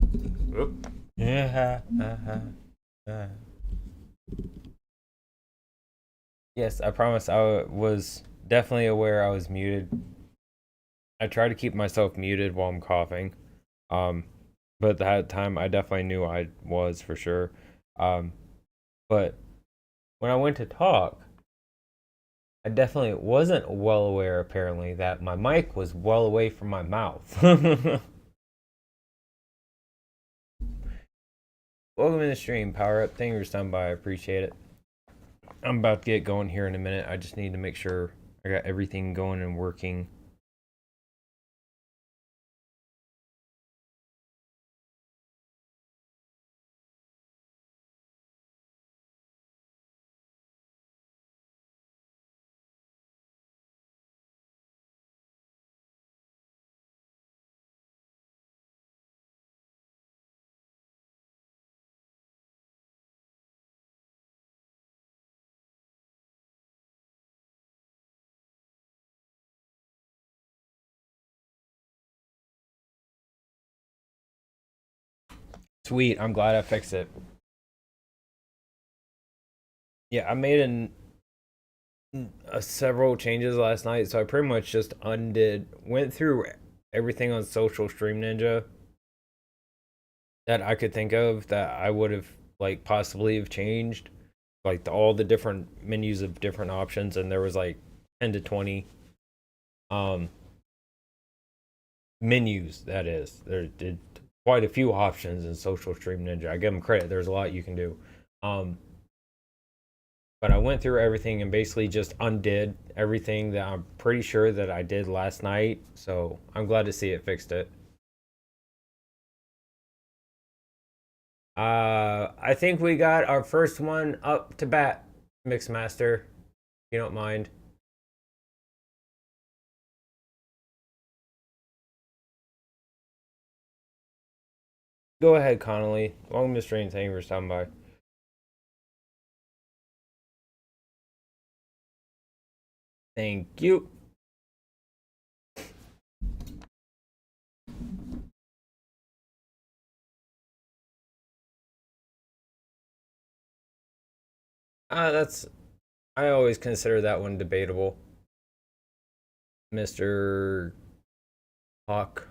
Oop. Yeah. Yes, I promise I was definitely aware I was muted. I try to keep myself muted while I'm coughing. Um, but at that time I definitely knew I was for sure. Um, but when I went to talk, I definitely wasn't well aware apparently that my mic was well away from my mouth. Welcome to the stream, Power Up. Thank you for stopping by. I appreciate it. I'm about to get going here in a minute. I just need to make sure I got everything going and working. Sweet. I'm glad I fixed it. Yeah, I made several changes last night, so I pretty much just went through everything on Social Stream Ninja that I could think of that I would have like possibly have changed, like all the different menus of different options, and there was like 10 to 20 um menus. That is, there did quite a few options in Social Stream Ninja. I give them credit. There's a lot you can do. Um, but I went through everything and basically just undid everything that I'm pretty sure that I did last night. So I'm glad to see it fixed it. I think we got our first one up to bat, Mixmaster. If you don't mind. Go ahead, Connolly. Welcome to stream. Thank you for stopping by. Thank you. That's I always consider that one debatable, Mr. Hawk.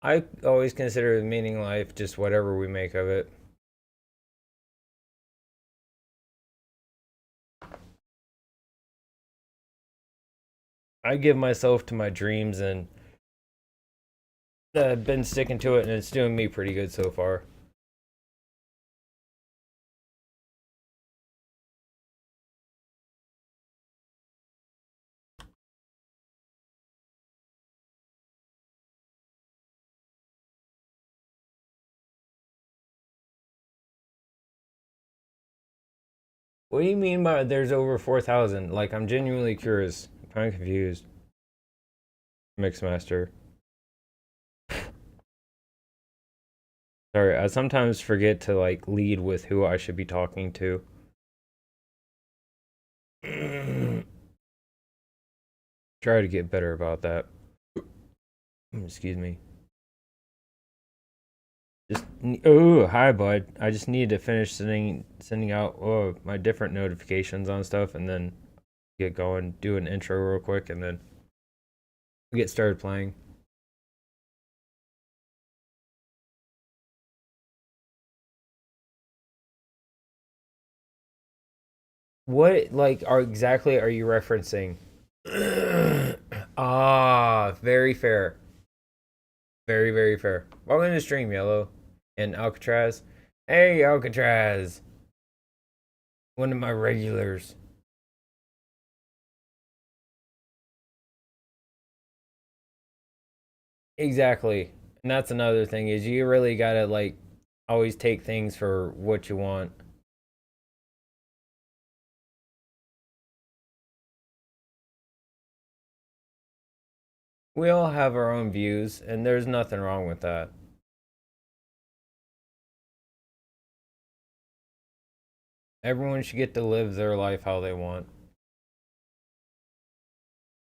I always consider the meaning life just whatever we make of it. I give myself to my dreams and I've been sticking to it and it's doing me pretty good so far. What do you mean by there's over 4,000? Like, I'm genuinely curious. I'm kind of confused. Mixmaster. Sorry, I sometimes forget to like lead with who I should be talking to. Try to get better about that. Excuse me. Just oh, hi bud. I just need to finish sending out my different notifications on stuff and then get going, do an intro real quick and then get started playing. What like are exactly are you referencing? Very fair. Very, very fair. Welcome to the stream, Yellow. And Alcatraz. Hey, Alcatraz. One of my regulars. Exactly. And that's another thing is you really gotta like always take things for what you want. We all have our own views, and there's nothing wrong with that. Everyone should get to live their life how they want.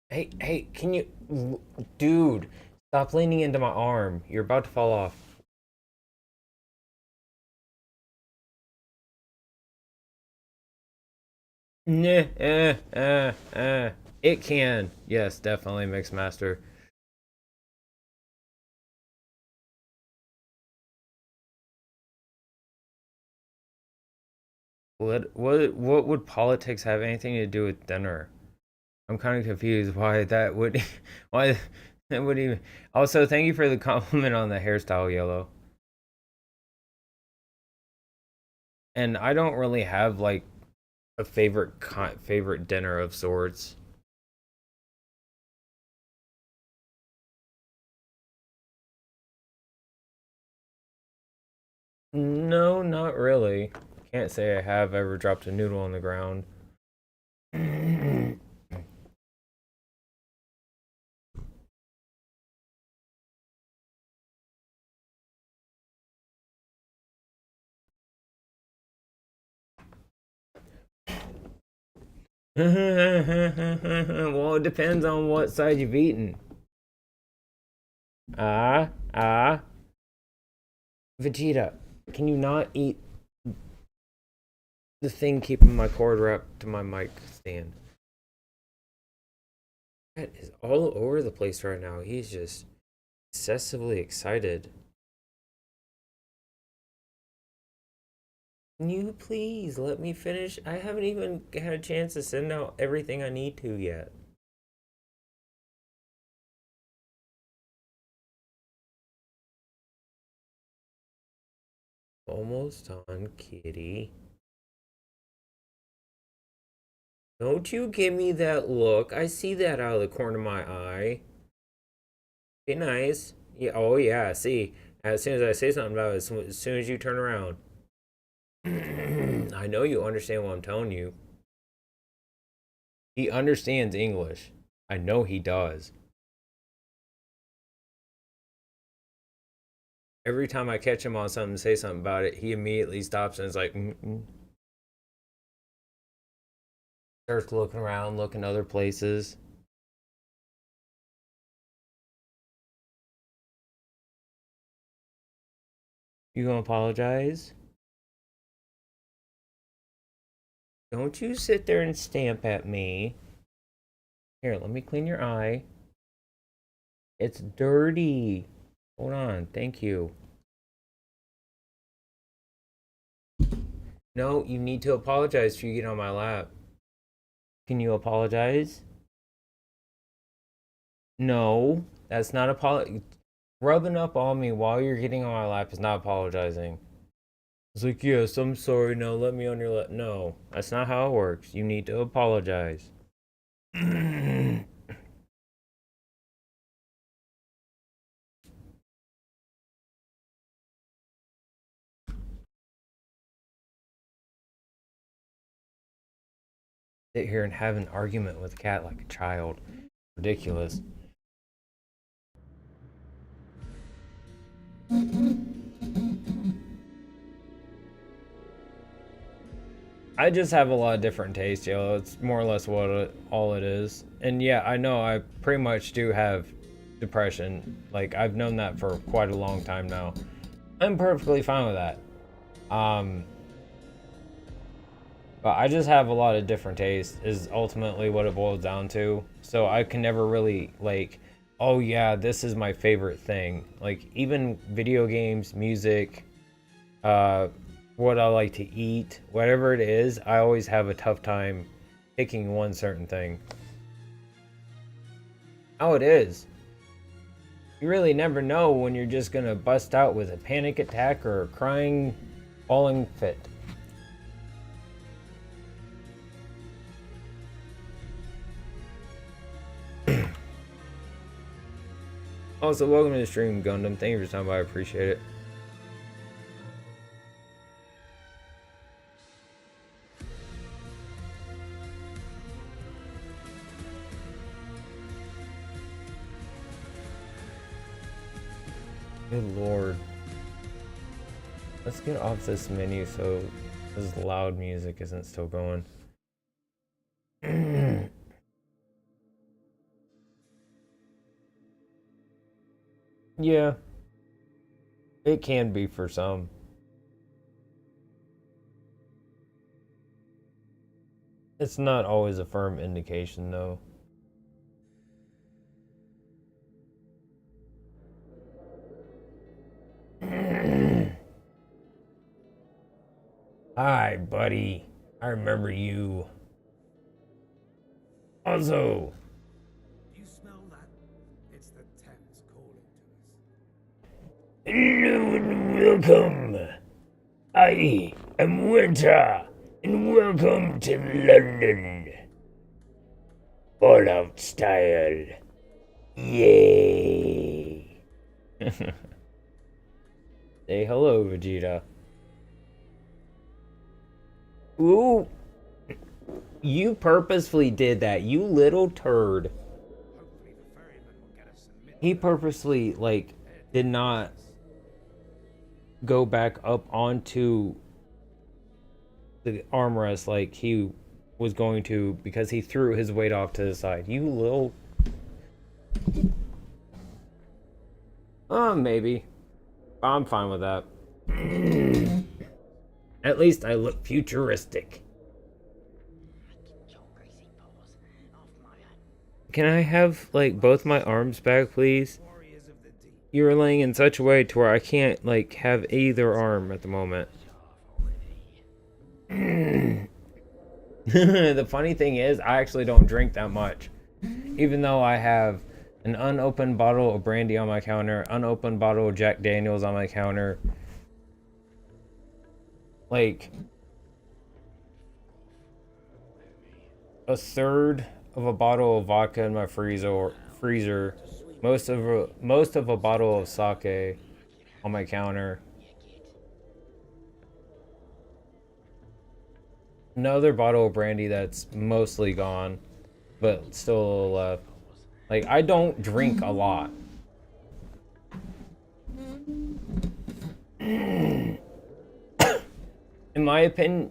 Hey, can you... Dude, stop leaning into my arm. You're about to fall off. Nah, It can. Yes, definitely, Mixmaster. What would politics have anything to do with dinner? I'm kind of confused why that would why that would even. Also, thank you for the compliment on the hairstyle, Yellow. And I don't really have like a favorite dinner of sorts. No, not really. Can't say I have ever dropped a noodle on the ground. Well, it depends on what side you've eaten. Ah, ah. Vegeta, can you not eat the thing keeping my cord wrapped to my mic stand? That is all over the place right now. He's just excessively excited. Can you please let me finish? I haven't even had a chance to send out everything I need to yet. Almost done, kitty. Don't you give me that look. I see that out of the corner of my eye. Be nice. Yeah, oh yeah, see. As soon as I say something about it, as soon as you turn around. I know you understand what I'm telling you. He understands English. I know he does. Every time I catch him on something, say something about it, he immediately stops and is like, starts looking around, looking other places. You gonna apologize? Don't you sit there and stamp at me. Here, let me clean your eye. It's dirty. Hold on, thank you. No, you need to apologize if you get on my lap. Can you apologize? No, that's not apology. Rubbing up on me while you're getting on my lap is not apologizing. It's like, yes, I'm sorry. Now let me on your lap. No, that's not how it works. You need to apologize. Sit here and have an argument with a cat like a child. Ridiculous. I just have a lot of different tastes, yo. It's more or less all it is. And yeah, I know I pretty much do have depression. Like, I've known that for quite a long time now. I'm perfectly fine with that. Um, but I just have a lot of different tastes, is ultimately what it boils down to. So I can never really, like, oh yeah, this is my favorite thing. Like, even video games, music, uh, what I like to eat, whatever it is, I always have a tough time picking one certain thing. How it is. You really never know when you're just gonna bust out with a panic attack or a crying, falling fit. Also, welcome to the stream, Gundam. Thank you for stopping by. I appreciate it. Good lord. Let's get off this menu so This loud music isn't still going. Yeah, it can be for some. It's not always a firm indication, though. Hi, buddy. I remember you. Also, You smell that? It's the Thames calling to us. hello and welcome. I am Winter, and welcome to London. Fallout style. Yay. Say hello, Vegeta. Ooh. You purposefully did that, you little turd. Hopefully the ferryman will get us some He purposely, like, did not go back up onto the armrest like he was going to because he threw his weight off to the side. You little... maybe. I'm fine with that. At least I look futuristic. Can I have, like, both my arms back, please? warriors of the deep. You're laying in such a way to where I can't, like, have either arm at the moment. The funny thing is, I actually don't drink that much. Even though I have an unopened bottle of brandy on my counter, unopened bottle of Jack Daniels on my counter. Like, a third of a bottle of vodka in my freezer, most of a bottle of sake on my counter. Another bottle of brandy that's mostly gone, but still a little left. Like, I don't drink a lot. In my opinion,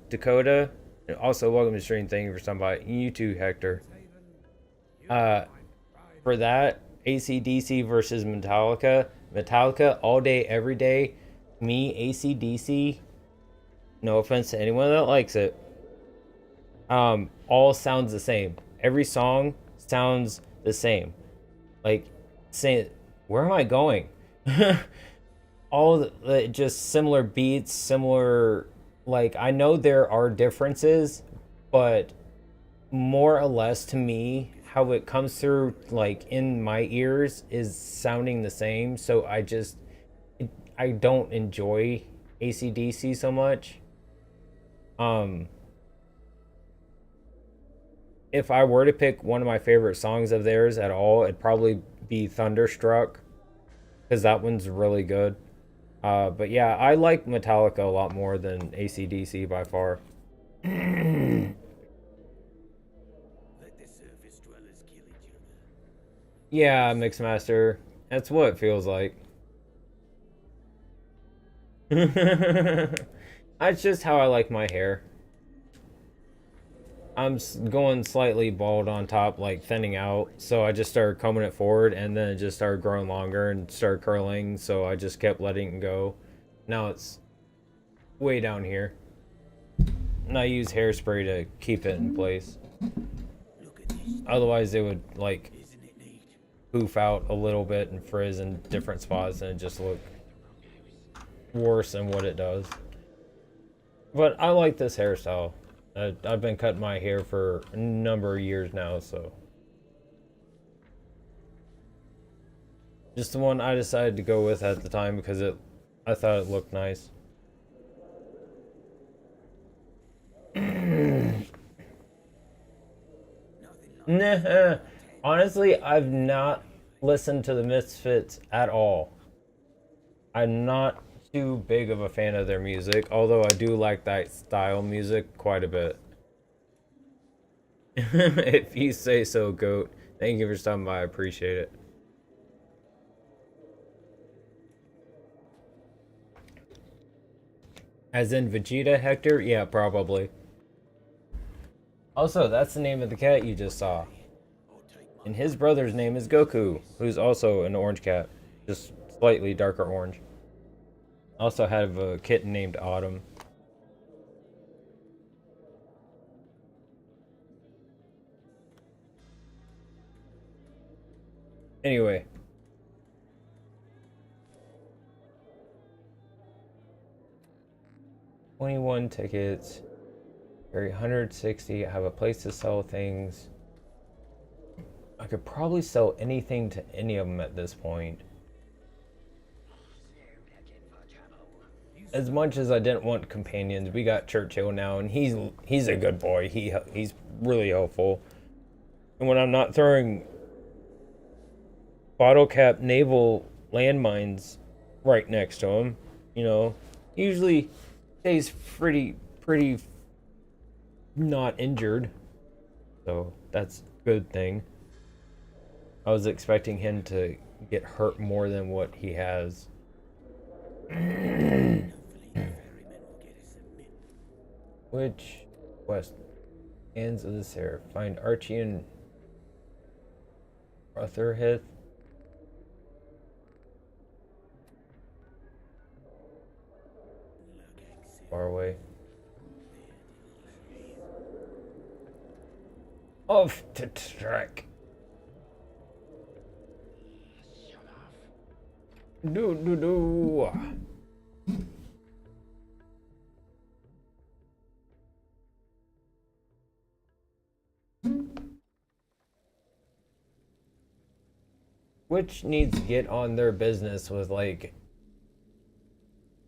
Dakota, also welcome to stream. Thank you for stopping by. You too, Hector. For that, AC/DC versus Metallica. Metallica all day, every day. Me, AC/DC. No offense to anyone that likes it. All sounds the same. Every song sounds the same. Like, say, where am I going? All the, just similar beats, similar, like, I know there are differences, but more or less to me, how it comes through, like, in my ears is sounding the same. So I don't enjoy AC/DC so much. If I were to pick one of my favorite songs of theirs at all, it'd probably be Thunderstruck, because that one's really good. But yeah, I like Metallica a lot more than AC/DC by far. Let the surface dwellers kill each other. Yeah, Mixmaster, that's what it feels like. That's just how I like my hair. I'm going slightly bald on top, like thinning out. So I just started combing it forward, and then it just started growing longer and started curling. So I just kept letting it go. Now it's way down here. And I use hairspray to keep it in place. Look at this. Otherwise, it would, like, Isn't it neat? poof out a little bit and frizz in different spots, and it just look worse than what it does. But I like this hairstyle. I've been cutting my hair for a number of years now, so. Just the one I decided to go with at the time because I thought it looked nice. Nah, honestly, I've not listened to the Misfits at all. I'm not too big of a fan of their music, although I do like that style music quite a bit. If you say so, Goat. Thank you for stopping by, I appreciate it. As in Vegeta, Hector? Yeah, probably. Also, that's the name of the cat you just saw. And his brother's name is Goku, who's also an orange cat, just slightly darker orange. Also have a kitten named Autumn. Anyway. 21 tickets. Carry 160. I have a place to sell things. I could probably sell anything to any of them at this point. As much as I didn't want companions, we got Churchill now, and he's a good boy. He's really helpful. And when I'm not throwing bottle cap naval landmines right next to him, you know, he usually stays pretty not injured. So that's a good thing. I was expecting him to get hurt more than what he has. Which west ends of the Seraph? Find Archie and Rutherhith. Far away. Off to track. Do. Which needs to get on their business with like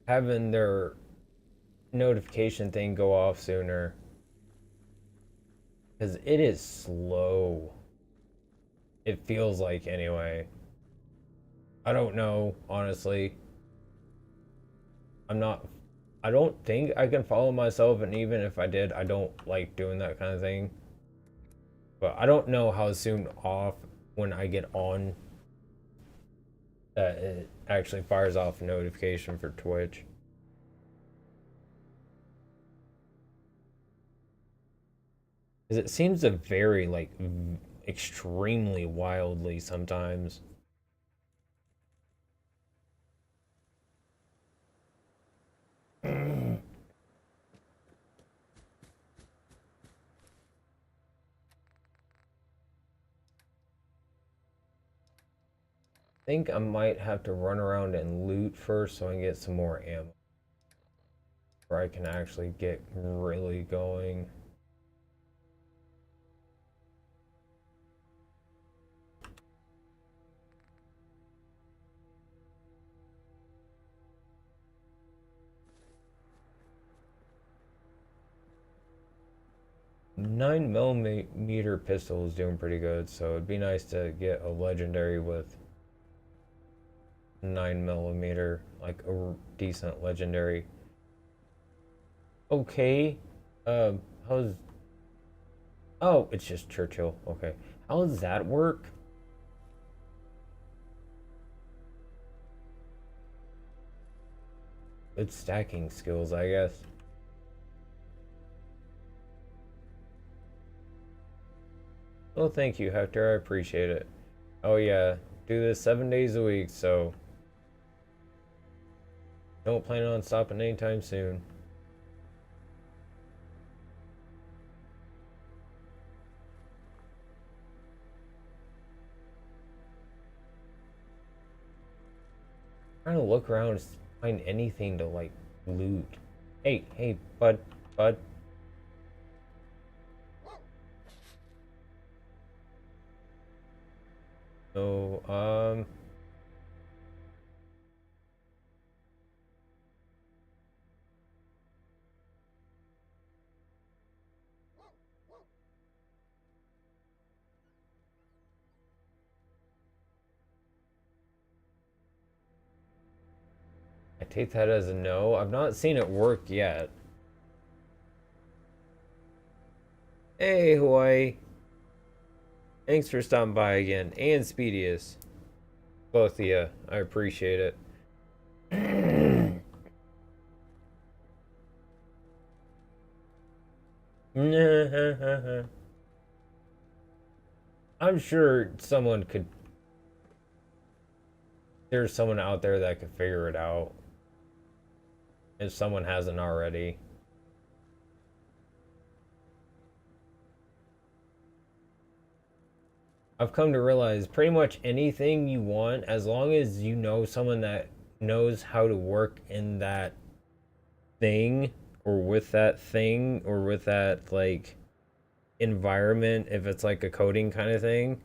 having their notification thing go off sooner. Because it is slow. It feels like, anyway. I don't know, honestly. I don't think I can follow myself, and even if I did, I don't like doing that kind of thing. But I don't know how soon off when I get on that it actually fires off a notification for Twitch. Because it seems to vary, like, extremely wildly sometimes. I think I might have to run around and loot first so I can get some more ammo. Where I can actually get really going. Nine millimeter pistol is doing pretty good, so it'd be nice to get a legendary with 9mm, like a decent legendary. Okay, how's... Oh, it's just Churchill. Okay, how does that work? Good stacking skills, I guess. Well, thank you, Hector. I appreciate it. Oh yeah, do this 7 days a week, so don't plan on stopping anytime soon. Trying to look around and find anything to like loot. Hey, bud. So, I take that as a no. I've not seen it work yet. Hey, Hawaii. Thanks for stopping by again. And Speedius. Both of you. I appreciate it. I'm sure there's someone out there that could figure it out if someone hasn't already. I've come to realize pretty much anything you want, as long as you know someone that knows how to work in that thing or with that thing or with that like environment, if it's like a coding kind of thing,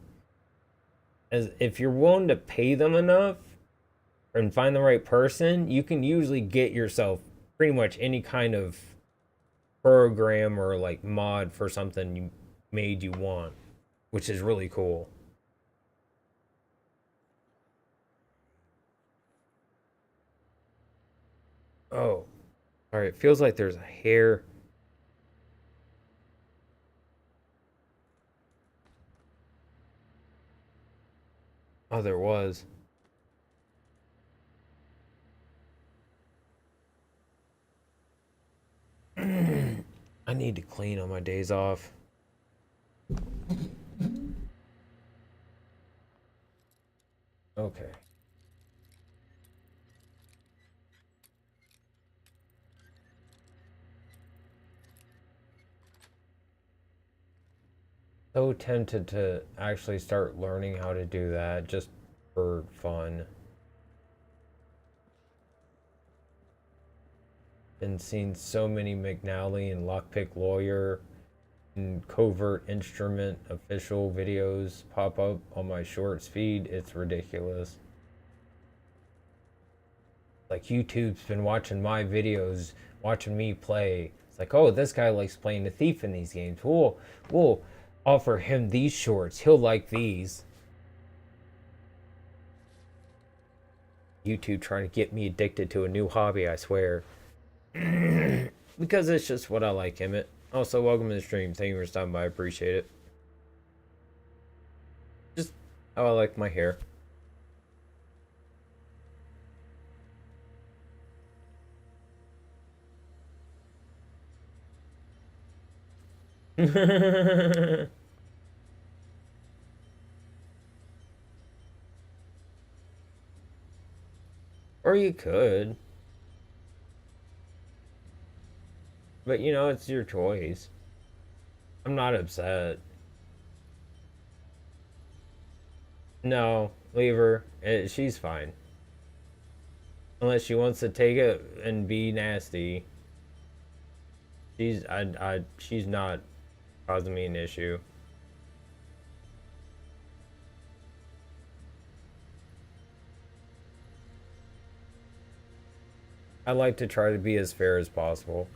as if you're willing to pay them enough and find the right person, you can usually get yourself pretty much any kind of program or like mod for something you want, which is really cool. Oh, all right. It feels like there's a hair. Oh, there was. I need to clean on my days off. Okay. So tempted to actually start learning how to do that just for fun. Been seeing so many McNally and Lockpick Lawyer and Covert Instrument official videos pop up on my shorts feed. It's ridiculous. Like YouTube's been watching my videos, watching me play. It's like, oh, this guy likes playing the thief in these games. We'll offer him these shorts. He'll like these. YouTube trying to get me addicted to a new hobby, I swear. Because it's just what I like, Emmett. Also, welcome to the stream. Thank you for stopping by. I appreciate it. Just how I like my hair. Or you could. But you know, it's your choice. I'm not upset. No, leave her. She's fine. Unless she wants to take it and be nasty. She's not causing me an issue. I like to try to be as fair as possible.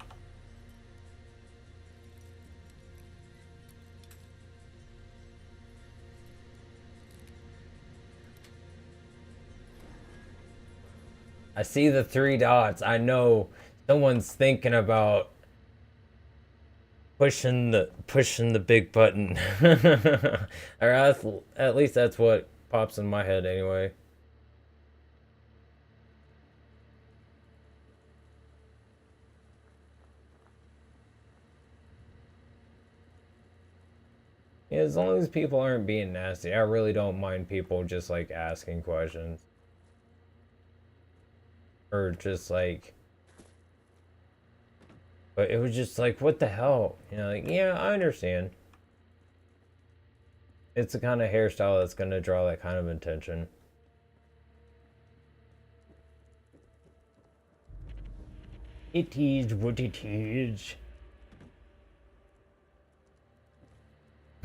I see the three dots. I know someone's thinking about pushing the big button. Or at least that's what pops in my head anyway. Yeah, as long as people aren't being nasty, I really don't mind people just like asking questions. Or just like, but it was just like, what the hell? You know, like, yeah, I understand. It's the kind of hairstyle that's gonna draw that kind of attention. It is what it is.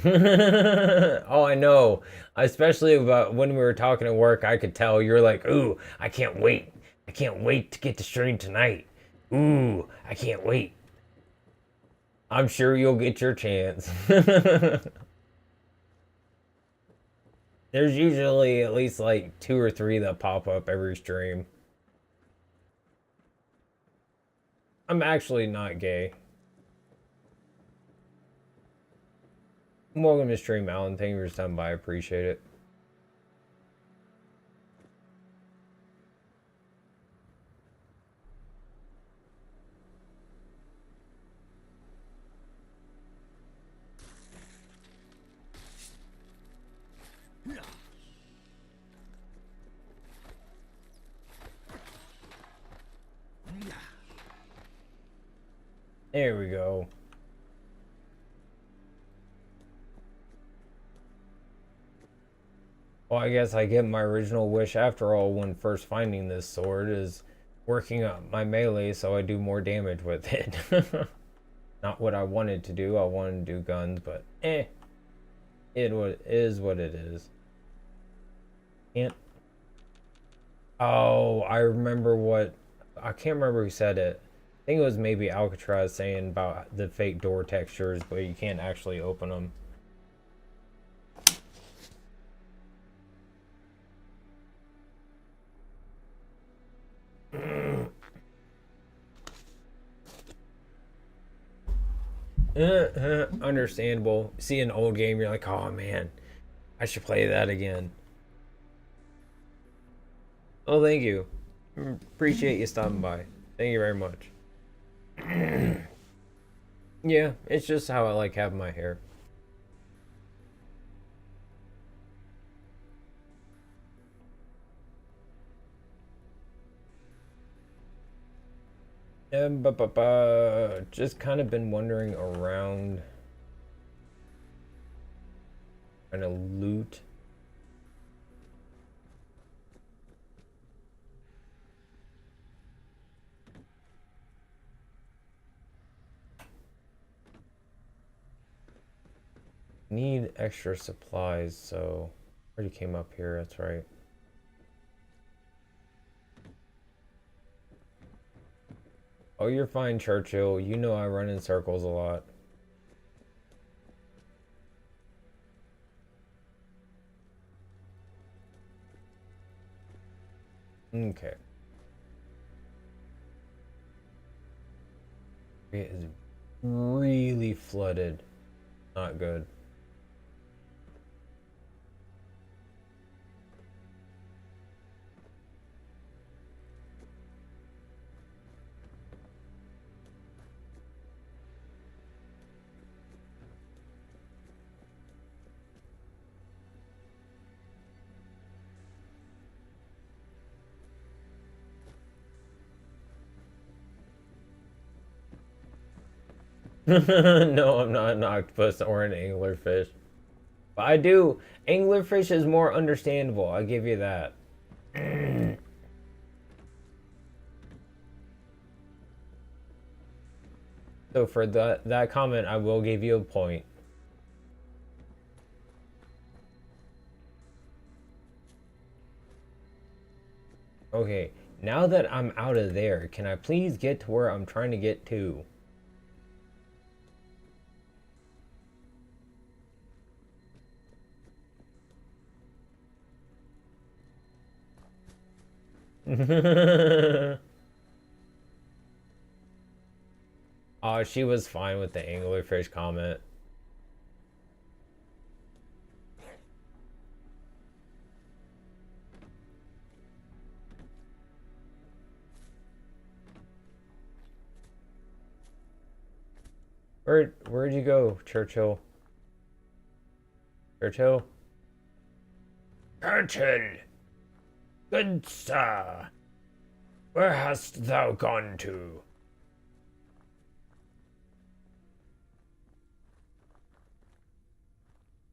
Oh, I know. Especially about when we were talking at work, I could tell you're like, ooh, I can't wait. I can't wait to get to stream tonight. Ooh, I can't wait. I'm sure you'll get your chance. There's usually at least like two or three that pop up every stream. I'm actually not gay. Welcome to stream, Alan. Thank you for stopping by. I appreciate it. There we go. Well, I guess I get my original wish after all when first finding this sword is working up my melee so I do more damage with it. Not what I wanted to do. I wanted to do guns, but is what it is. Can't. Oh, I remember what. I can't remember who said it. I think it was maybe Alcatraz saying about the fake door textures, but you can't actually open them. Understandable. See an old game, you're like, oh man, I should play that again. Oh, thank you. Appreciate you stopping by. Thank you very much. Yeah, it's just how I like having my hair. Just kind of been wandering around, trying to loot. Need extra supplies, so already came up here, that's right. Oh, you're fine, Churchill. You know I run in circles a lot. Okay. It is really flooded. Not good. No, I'm not an octopus or an anglerfish. But I do. Anglerfish is more understandable. I'll give you that. So for that comment, I will give you a point. Okay, now that I'm out of there, can I please get to where I'm trying to get to? Oh, she was fine with the anglerfish comment. Where'd you go, Churchill? Churchill? Churchill! Good sir! Where hast thou gone to?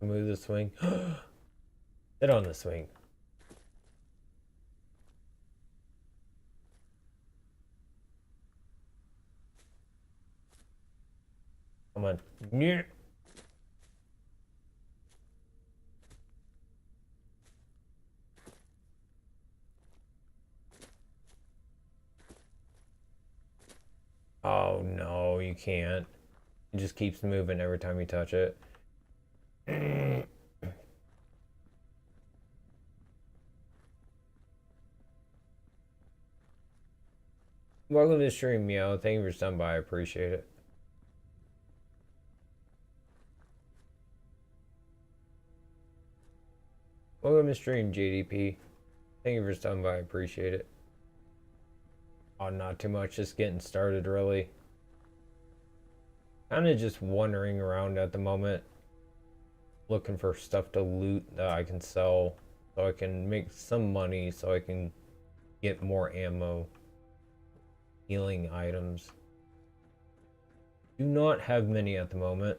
Move the swing. Sit on the swing. Come on. Yeah. Oh no, you can't. It just keeps moving every time you touch it. Welcome to the stream, Meow. Thank you for stopping by. I appreciate it. Welcome to the stream, JDP. Thank you for stopping by. I appreciate it. Oh, not too much. Just getting started, really. Kind of just wandering around at the moment, looking for stuff to loot that I can sell so I can make some money so I can get more ammo, healing items. Do not have many at the moment.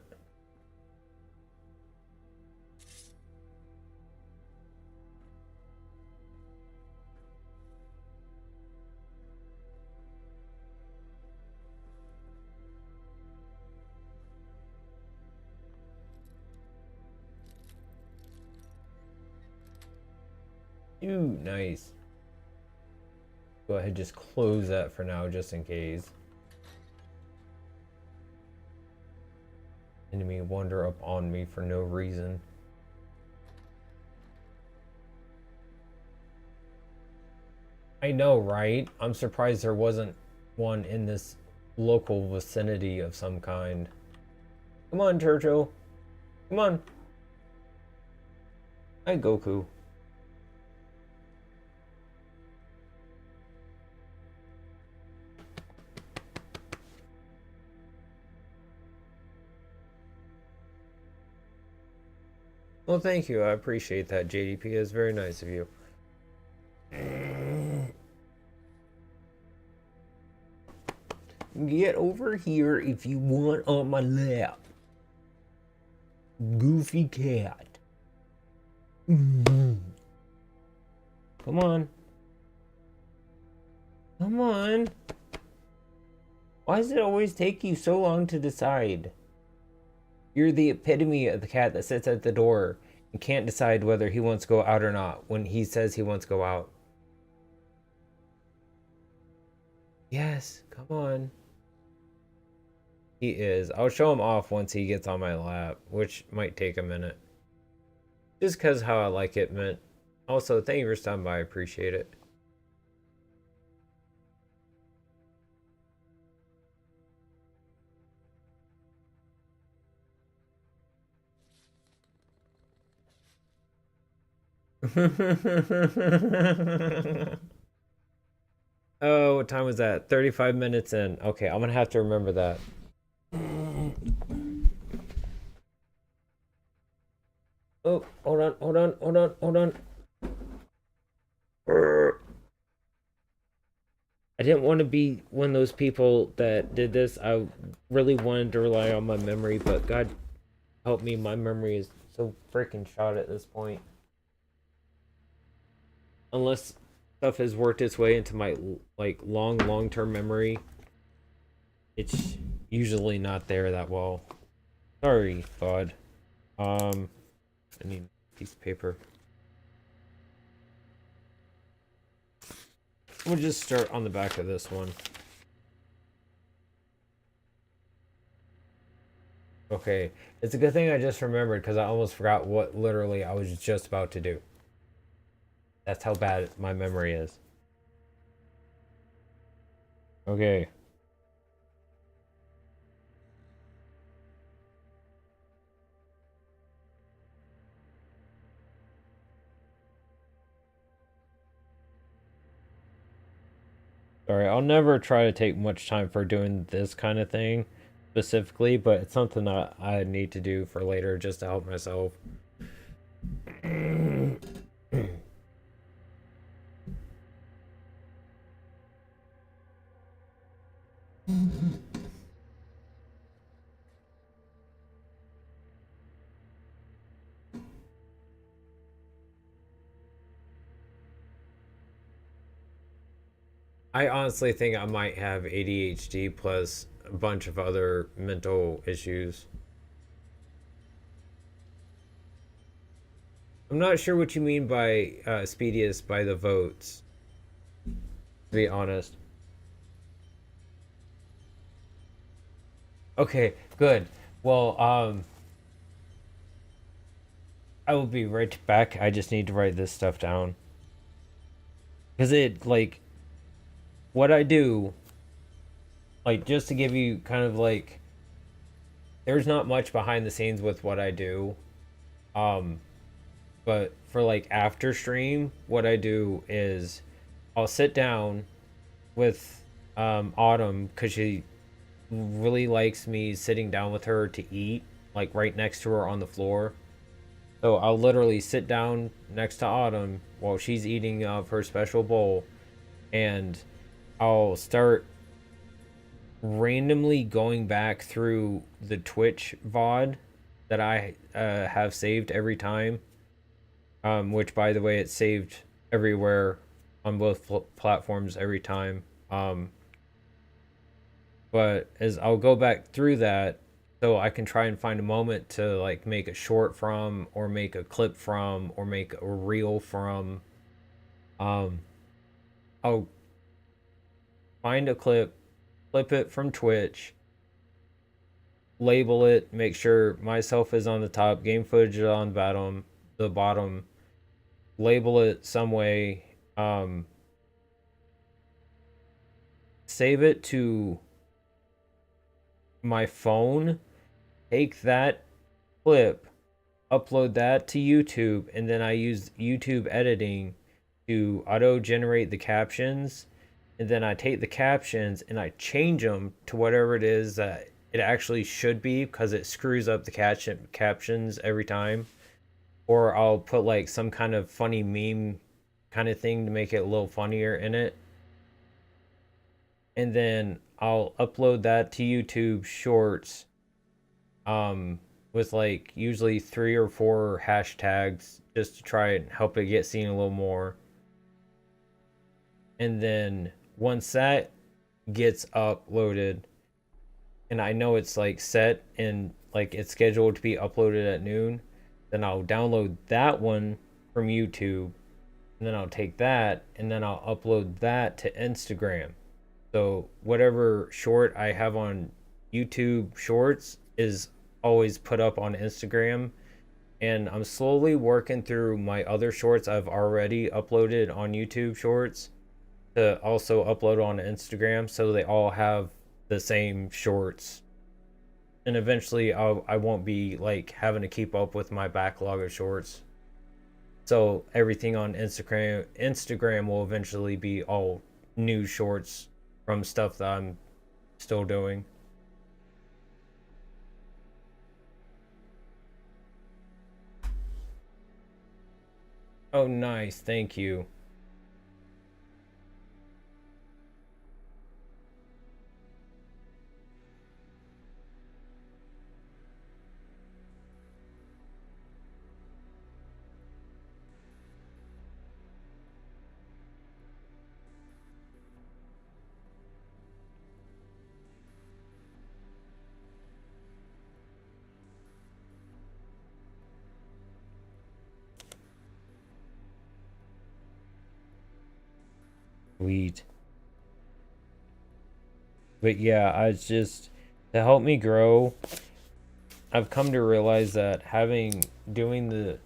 Ooh, nice. Go ahead, just close that for now, just in case. Enemy wander up on me for no reason. I know, right? I'm surprised there wasn't one in this local vicinity of some kind. Come on, Churchill. Come on. Hi, Goku. Well, thank you. I appreciate that, JDP. It's very nice of you. Get over here if you want on my lap. Goofy cat. Come on. Come on. Why does it always take you so long to decide? You're the epitome of the cat that sits at the door and can't decide whether he wants to go out or not when he says he wants to go out. Yes, come on. He is. I'll show him off once he gets on my lap, which might take a minute. Just because how I like it, Mint. Also, thank you for stopping by. I appreciate it. Oh, what time was that? 35 minutes in. Okay, I'm gonna have to remember that. Oh, hold on, hold on, hold on, hold on. I didn't want to be one of those people that did this. I really wanted to rely on my memory, but God help me, my memory is so freaking shot at this point. Unless stuff has worked its way into my like long-term memory, it's usually not there that well. Sorry, God. I need a piece of paper. We'll just start on the back of this one. Okay, it's a good thing I just remembered because I almost forgot what literally I was just about to do. That's how bad my memory is. Okay. Sorry, I'll never try to take much time for doing this kind of thing specifically, but it's something that I need to do for later just to help myself. I honestly think I might have ADHD plus a bunch of other mental issues. I'm not sure what you mean by speediest by the votes, to be honest. Okay, good. Well, I will be right back. I just need to write this stuff down. Because it, like, what I do, like, just to give you kind of like, there's not much behind the scenes with what I do. But for like after stream, what I do is I'll sit down with Autumn because she really likes me sitting down with her to eat, like right next to her on the floor. So I'll literally sit down next to Autumn while she's eating her special bowl, and I'll start randomly going back through the Twitch VOD that I have saved every time. Which, by the way, it's saved everywhere on both platforms every time. But as I'll go back through that, so I can try and find a moment to like make a short from, or make a clip from, or make a reel from. Um, I'll find a clip it from Twitch, label it, make sure myself is on the top, game footage is on the bottom, label it some way, save it to my phone, take that clip, upload that to YouTube, and then I use YouTube editing to auto generate the captions. And then I take the captions and I change them to whatever it is that it actually should be, because it screws up the captions every time. Or I'll put like some kind of funny meme kind of thing to make it a little funnier in it. And then I'll upload that to YouTube Shorts, um, with like usually 3 or 4 hashtags, just to try and help it get seen a little more. And then once that gets uploaded, and I know it's like set and like it's scheduled to be uploaded at noon, then I'll download that one from YouTube, and then I'll take that and then I'll upload that to Instagram. So whatever short I have on YouTube Shorts is always put up on Instagram. And I'm slowly working through my other shorts I've already uploaded on YouTube Shorts to also upload on Instagram, so they all have the same shorts. And eventually I won't be like having to keep up with my backlog of shorts. So everything on Instagram will eventually be all new shorts from stuff that I'm still doing. Oh, nice. Thank you. Sweet. But yeah, I just, to help me grow, I've come to realize that having doing the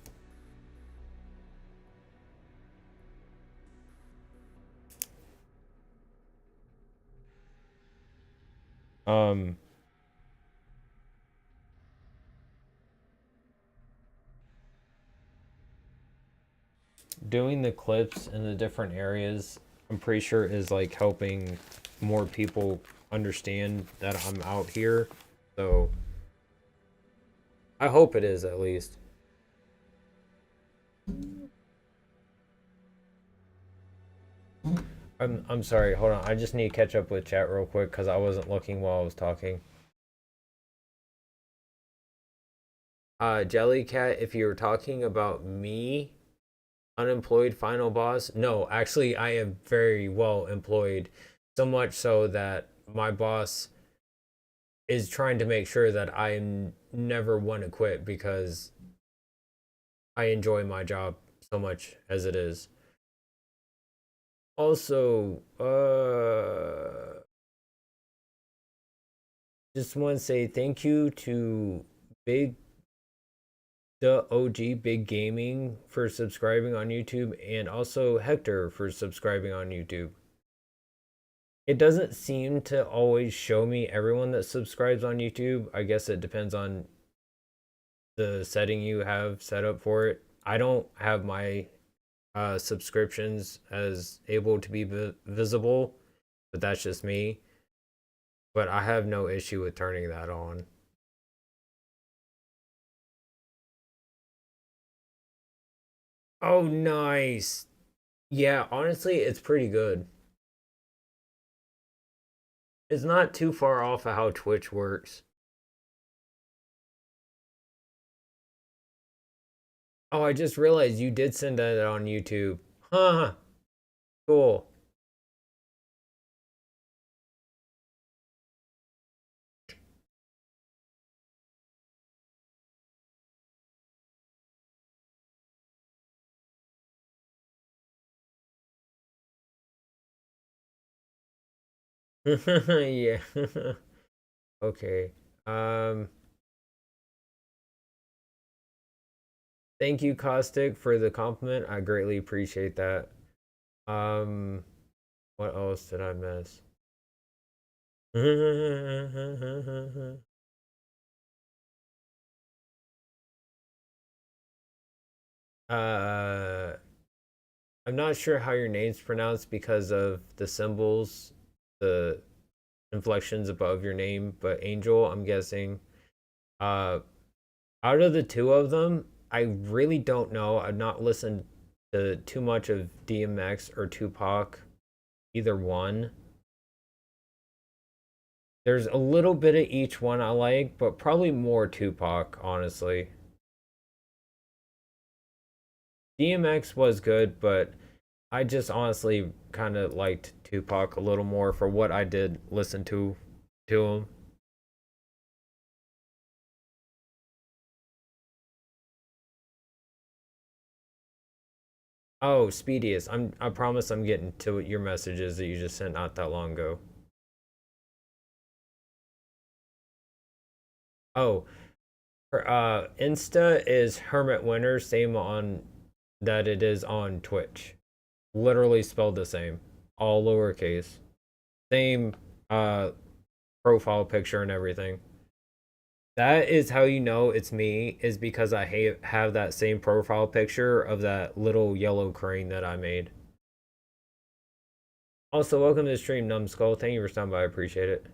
um doing the clips in the different areas, I'm pretty sure is like helping more people understand that I'm out here. So I hope it is, at least. I'm sorry. Hold on. I just need to catch up with chat real quick because I wasn't looking while I was talking. Jellycat, if you were talking about me, unemployed final boss, no, actually, I am very well employed. So much so that my boss is trying to make sure that I never want to quit, because I enjoy my job so much as it is. Also, just want to say thank you to Big the OG Big Gaming for subscribing on YouTube, and also Hector for subscribing on YouTube. It doesn't seem to always show me everyone that subscribes on YouTube. I guess it depends on the setting you have set up for it. I don't have my subscriptions as able to be visible, but that's just me. But I have no issue with turning that on. Oh, nice. Yeah, honestly, it's pretty good. It's not too far off of how Twitch works. Oh, I just realized you did send that on YouTube. Huh. Cool. Yeah. Okay. Um, Thank you, Caustic, for the compliment. I greatly appreciate that. Um, what else did I miss? uh, I'm not sure how your name's pronounced because of the symbols, the inflections above your name, but Angel, I'm guessing. Uh, Out of the two of them, I really don't know. I've not listened to too much of DMX or Tupac, either one. There's a little bit of each one I like, but probably more Tupac, honestly. DMX was good, but I just honestly kind of liked Tupac a little more for what I did listen to him. Oh, Speediest. I promise I'm getting to your messages that you just sent not that long ago. Oh, Insta is Hermit Winter, same on that it is on Twitch. Literally spelled the same, all lowercase. Same uh profile picture and everything. That is how you know it's me, is because I have that same profile picture of that little yellow crane that I made. Also, welcome to the stream, Numbskull. Thank you for stopping by. I appreciate it.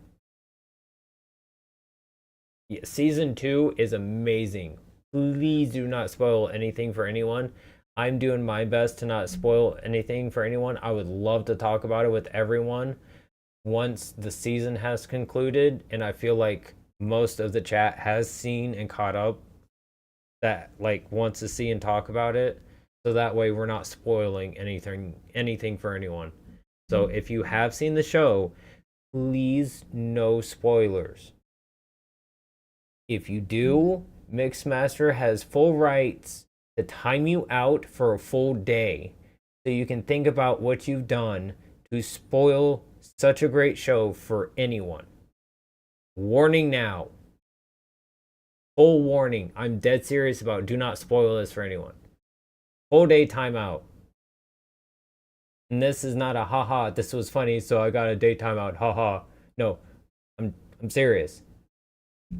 Yeah, season 2 is amazing. Please do not spoil anything for anyone. I'm doing my best to not spoil anything for anyone. I would love to talk about it with everyone once the season has concluded, and I feel like most of the chat has seen and caught up that like wants to see and talk about it. So that way we're not spoiling anything for anyone. So if you have seen the show, please no spoilers. If you do, Mixmaster has full rights to time you out for a full day so you can think about what you've done to spoil such a great show for anyone. Warning now. Full warning. I'm dead serious about do not spoil this for anyone. Full day timeout. And this is not a haha, this was funny, so I got a day timeout. Haha. No, I'm serious.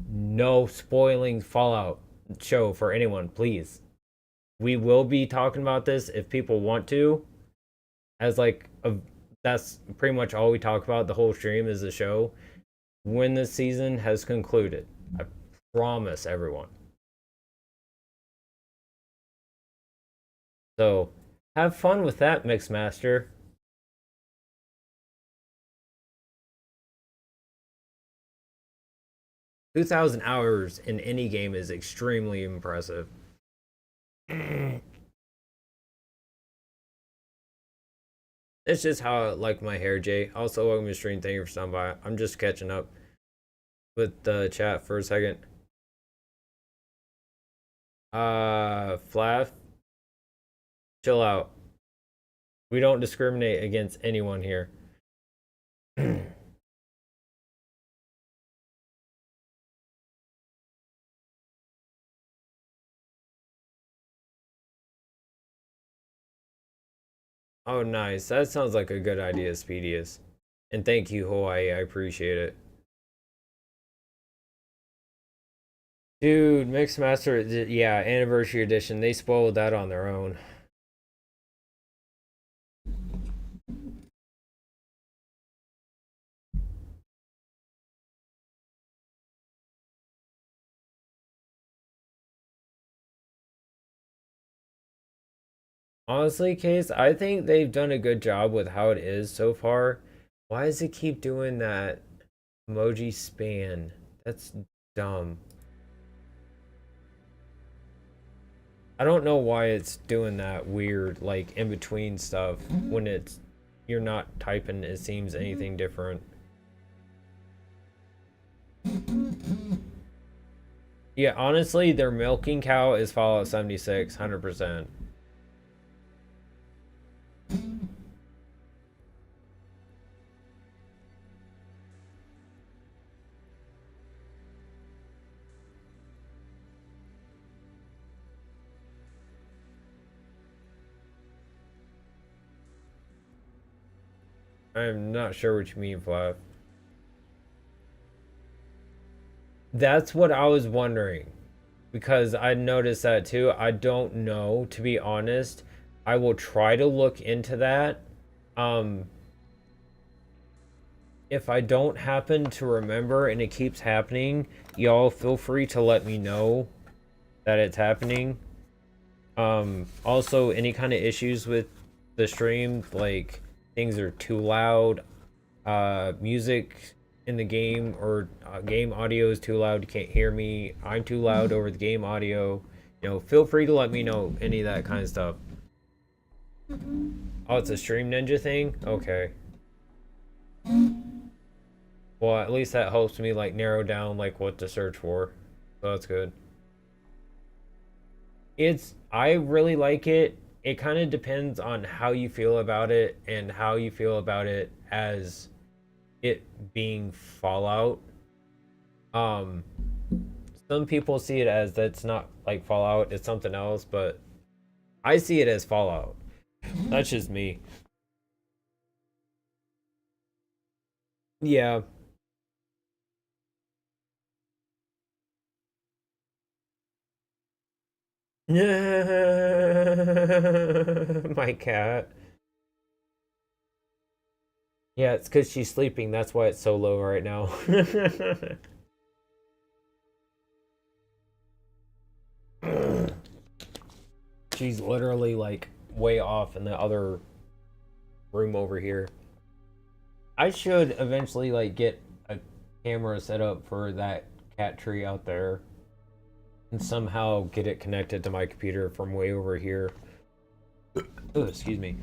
No spoiling Fallout show for anyone, please. We will be talking about this if people want to, as like a, that's pretty much all we talk about the whole stream is the show when the season has concluded. I promise everyone. So have fun with that, Mixmaster. 2,000 hours in any game is extremely impressive. It's just how I like my hair, Jay. Also, welcome to stream. Thank you for stopping by. I'm just catching up with the chat for a second. Flav, chill out. We don't discriminate against anyone here. Oh, nice. That sounds like a good idea, Speediest. And thank you, Hawaii. I appreciate it. Dude, Mixmaster, yeah, Anniversary Edition. They spoiled that on their own. Honestly, Case, I think they've done a good job with how it is so far. Why does it keep doing that? Emoji span. That's dumb. I don't know why it's doing that weird, like, in between stuff when you're not typing, it seems anything different. Yeah, honestly, their milking cow is Fallout 76, 100%. I'm not sure what you mean, Flav. That's what I was wondering. Because I noticed that too. I don't know, to be honest. I will try to look into that. Um, if I don't happen to remember and it keeps happening, y'all feel free to let me know that it's happening. Also, any kind of issues with the stream, like things are too loud, music in the game or game audio is too loud, you can't hear me, I'm too loud over the game audio, feel free to let me know any of that kind of stuff. Oh, it's a Stream Ninja thing? Okay. Well, at least that helps me like narrow down like what to search for. So that's good. I really like it. It kind of depends on how you feel about it and how you feel about it as it being Fallout. Um some people see it as that's not like Fallout, it's something else, but I see it as Fallout. That's just me. Yeah. My cat. Yeah, it's because she's sleeping. That's why it's so low right now. She's literally like way off in the other room over here. I should eventually like get a camera set up for that cat tree out there and somehow get it connected to my computer from way over here. Oh, excuse me.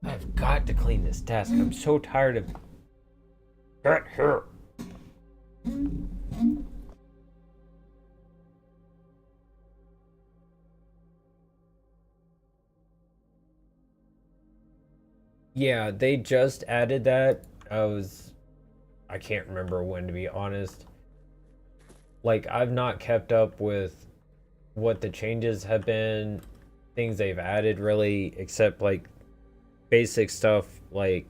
I've got to clean this desk. I'm so tired of cat hair. Yeah, they just added that. I can't remember when, to be honest. Like, I've not kept up with what the changes have been, things they've added really, except like basic stuff like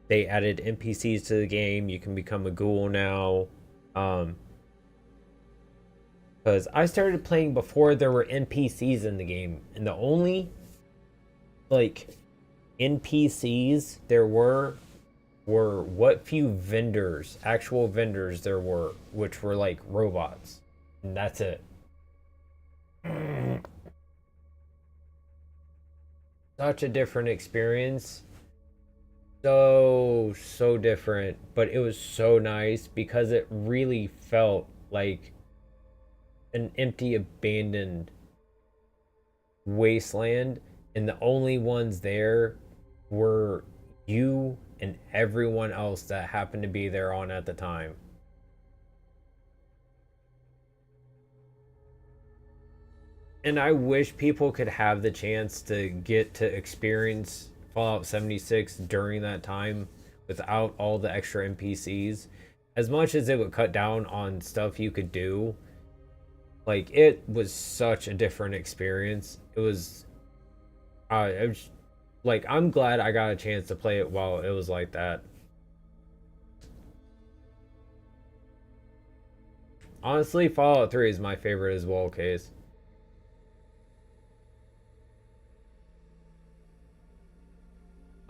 they added NPCs to the game. You can become a ghoul now. Because I started playing before there were NPCs in the game, and the only like NPCs there were what few vendors, actual vendors there were, which were like robots, and that's it. Such a different experience. So different, but it was so nice because it really felt like an empty, abandoned wasteland, and the only ones there were you and everyone else that happened to be there on at the time. And I wish people could have the chance to get to experience Fallout 76 during that time without all the extra NPCs. As much as it would cut down on stuff you could do, like it was such a different experience. It was like I'm glad I got a chance to play it while it was like that. Honestly, Fallout 3 is my favorite as well, Case.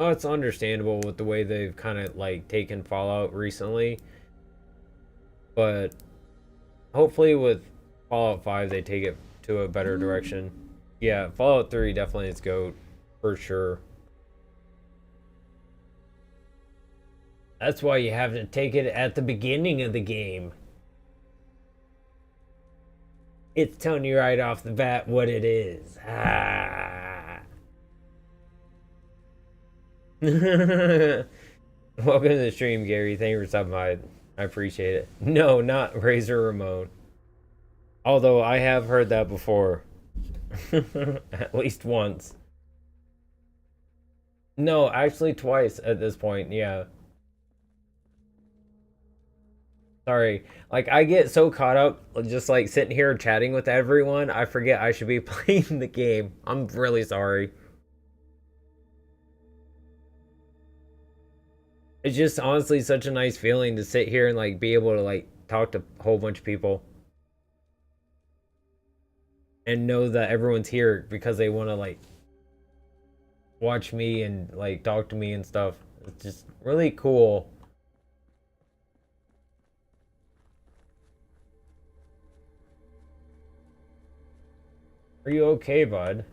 Oh, it's understandable with the way they've kind of like taken Fallout recently, but hopefully with Fallout 5 they take it to a better direction. Yeah, Fallout 3 definitely is GOAT for sure. That's why you have to take it at the beginning of the game. It's telling you right off the bat what it is. Ah. Welcome to the stream, Gary. Thank you for stopping by. I appreciate it. No, not Razor Ramon. Although I have heard that before. At least once. No, actually twice at this point, yeah. Sorry. Like, I get so caught up just like sitting here chatting with everyone, I forget I should be playing the game. I'm really sorry. It's just honestly such a nice feeling to sit here and like be able to like talk to a whole bunch of people and know that everyone's here because they want to like watch me and like talk to me and stuff. It's just really cool. Are you okay, bud?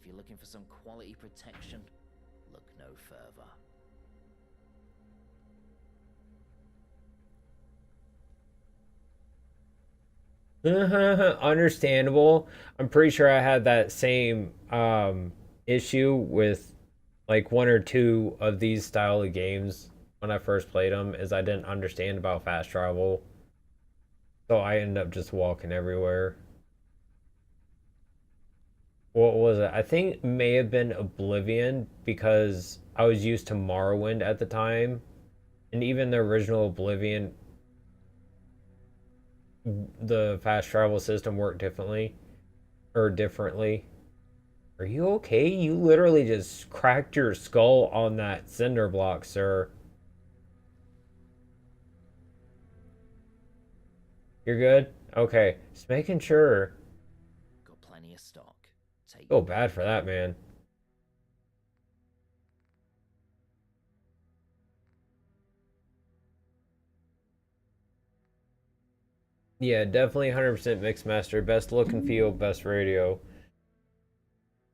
If you're looking for some quality protection, look no further. Understandable. I'm pretty sure I had that same issue with like one or two of these style of games when I first played them, is I didn't understand about fast travel. So I ended up just walking everywhere. What was it? I think it may have been Oblivion because I was used to Morrowind at the time. And even the original Oblivion, the fast travel system worked differently. Or differently. Are you okay? You literally just cracked your skull on that cinder block, sir. You're good? Okay. Just making sure. Got plenty of stock. Take Feel bad for that, man. Yeah, definitely 100% Mixmaster. Best look and feel, best radio.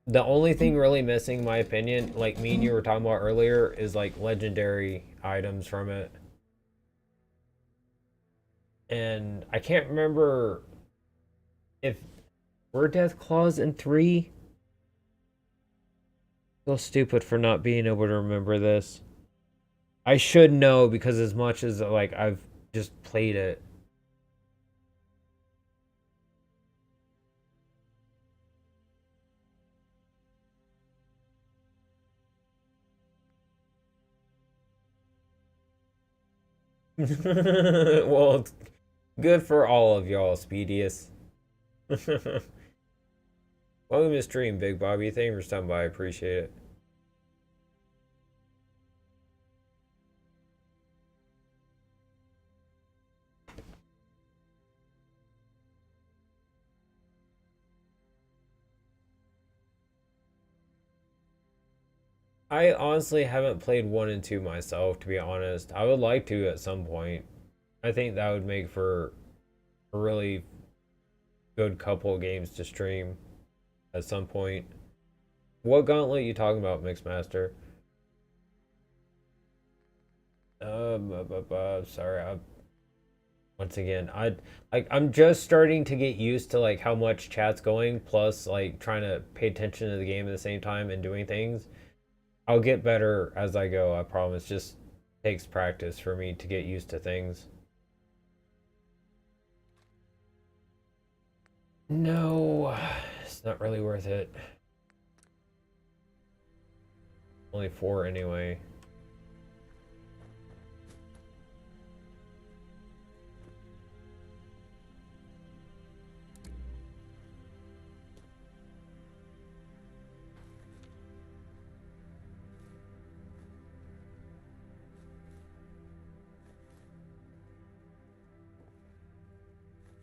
The only thing really missing, in my opinion, like me and you were talking about earlier, is like legendary items from it. And I can't remember if were Death Claws in 3. Feel stupid for not being able to remember this. I should know because as much as like I've just played it. Well, it's good for all of y'all, Speedius. Welcome to the stream, Big Bobby. Thank you for stopping by. I appreciate it. I honestly haven't played 1 and 2 myself, to be honest. I would like to at some point. I think that would make for a really good couple of games to stream at some point. What gauntlet you talking about, Mixmaster? Sorry. Once again, I'm just starting to get used to like how much chat's going, plus like trying to pay attention to the game at the same time and doing things. I'll get better as I go, I promise. Just takes practice for me to get used to things. No, it's not really worth it. Only 4 anyway.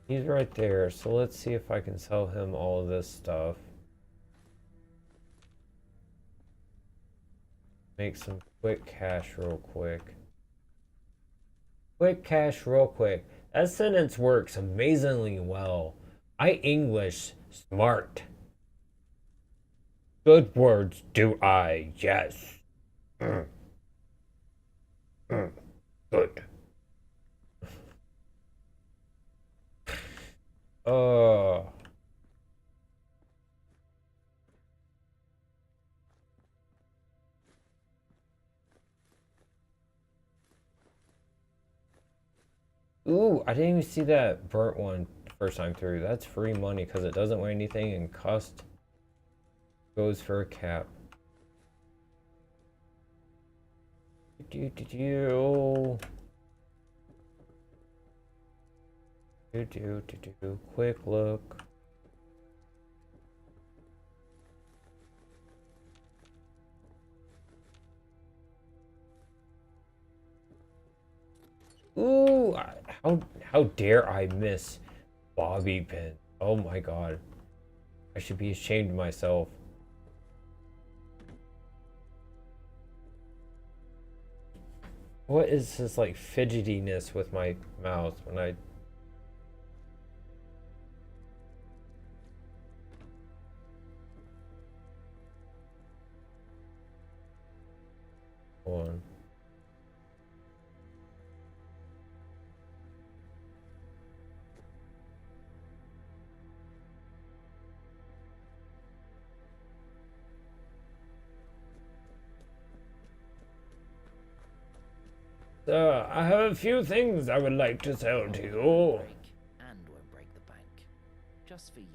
He's right there, so let's see if I can sell him all of this stuff. Make some quick cash real quick. Quick cash real quick. That sentence works amazingly well. I English smart. Good words, do I? Yes. Mm, mm, good. Uh, ooh, I didn't even see that burnt one first time through. That's free money because it doesn't weigh anything and cost goes for a cap. Do. Quick look. Ooh, how dare I miss bobby pin? Oh my god. I should be ashamed of myself. What is this like fidgetiness with my mouth when I on? I have a few things I would like to sell to you. Break and won't break the bank. Just for you.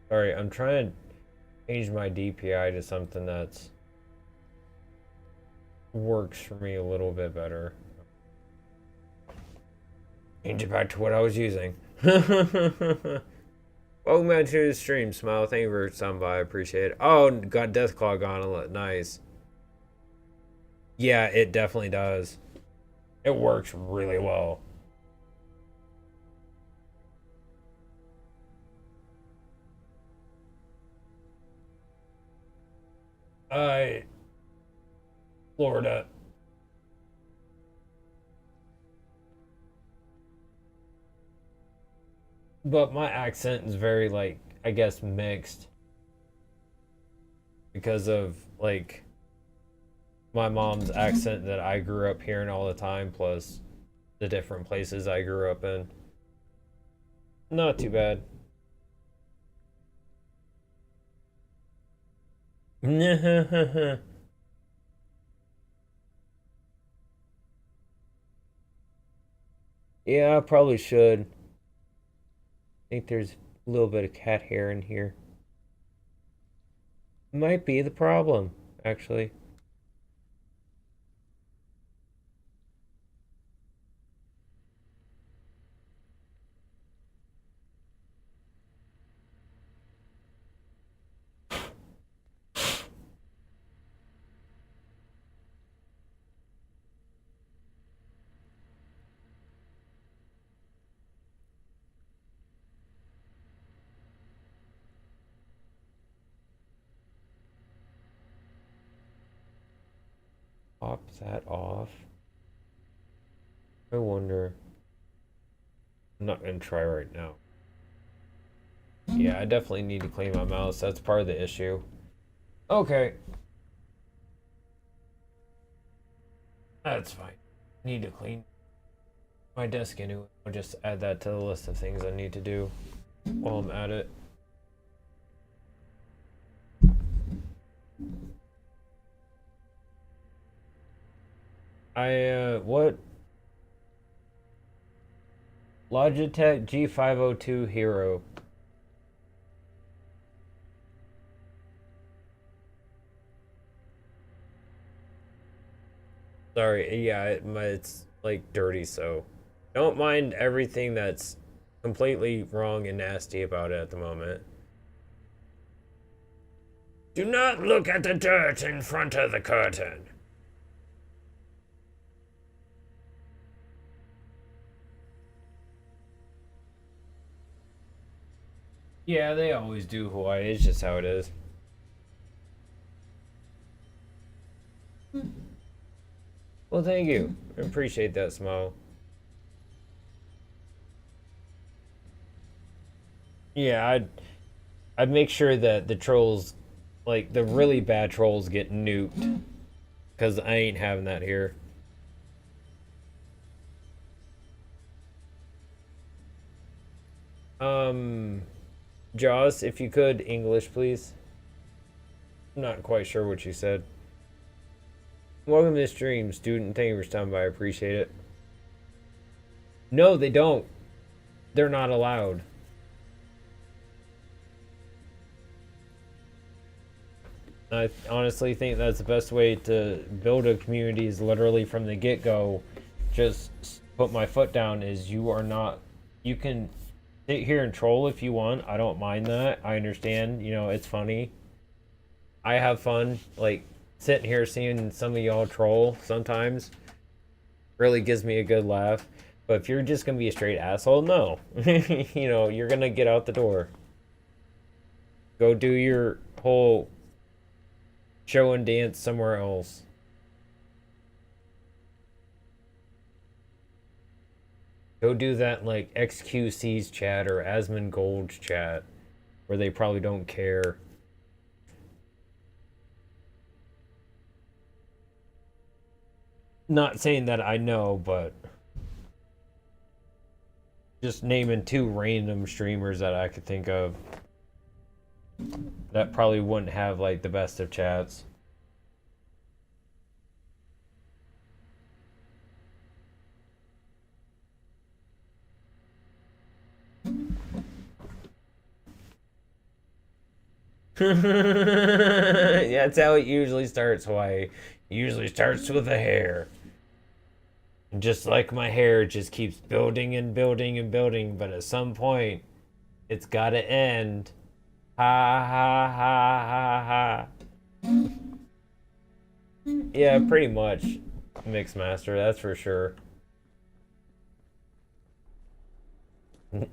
Sorry, I'm trying to change my DPI to something that's works for me a little bit better. Change it back to what I was using. Welcome back to the stream, Smile. Thank you for stopping by. I appreciate it. Oh, got Deathclaw gone. Nice. Yeah, it definitely does. It works really well. Florida. But my accent is very, like, I guess mixed. Because of, like, my mom's accent that I grew up hearing all the time, plus the different places I grew up in. Not too bad. Yeah, I probably should. I think there's a little bit of cat hair in here. Might be the problem, actually. Pop that off. I wonder. I'm not gonna try right now. Yeah, I definitely need to clean my mouse. That's part of the issue. Okay. That's fine. Need to clean my desk anyway. I'll just add that to the list of things I need to do while I'm at it. What? Logitech G502 Hero. Sorry, yeah, it's like dirty, so don't mind everything that's completely wrong and nasty about it at the moment. Do not look at the dirt in front of the curtain. Yeah, they always do Hawaii. It's just how it is. Well, thank you. I appreciate that, Smo. Yeah, I'd make sure that the trolls, like the really bad trolls, get nuked, because I ain't having that here. Um, Jaws, if you could, English, please. I'm not quite sure what you said. Welcome to the stream, student. Thank you for stopping by. I appreciate it. No, they don't. They're not allowed. I honestly think that's the best way to build a community is literally from the get-go. Just put my foot down is you are not, you can sit here and troll if you want. I don't mind that. I understand, you know, it's funny. I have fun, like, sitting here seeing some of y'all troll sometimes. Really gives me a good laugh. But if you're just gonna be a straight asshole, no. You know, you're gonna get out the door. Go do your whole show and dance somewhere else. Go do that like XQC's chat or Asmongold's chat, where they probably don't care. Not saying that I know, but just naming two random streamers that I could think of that probably wouldn't have like the best of chats. Yeah, that's how it usually starts. Why it usually starts with a hair. And just like my hair, it just keeps building and building and building, but at some point, it's gotta end. Ha ha ha ha ha. Yeah, pretty much, Mixmaster, that's for sure.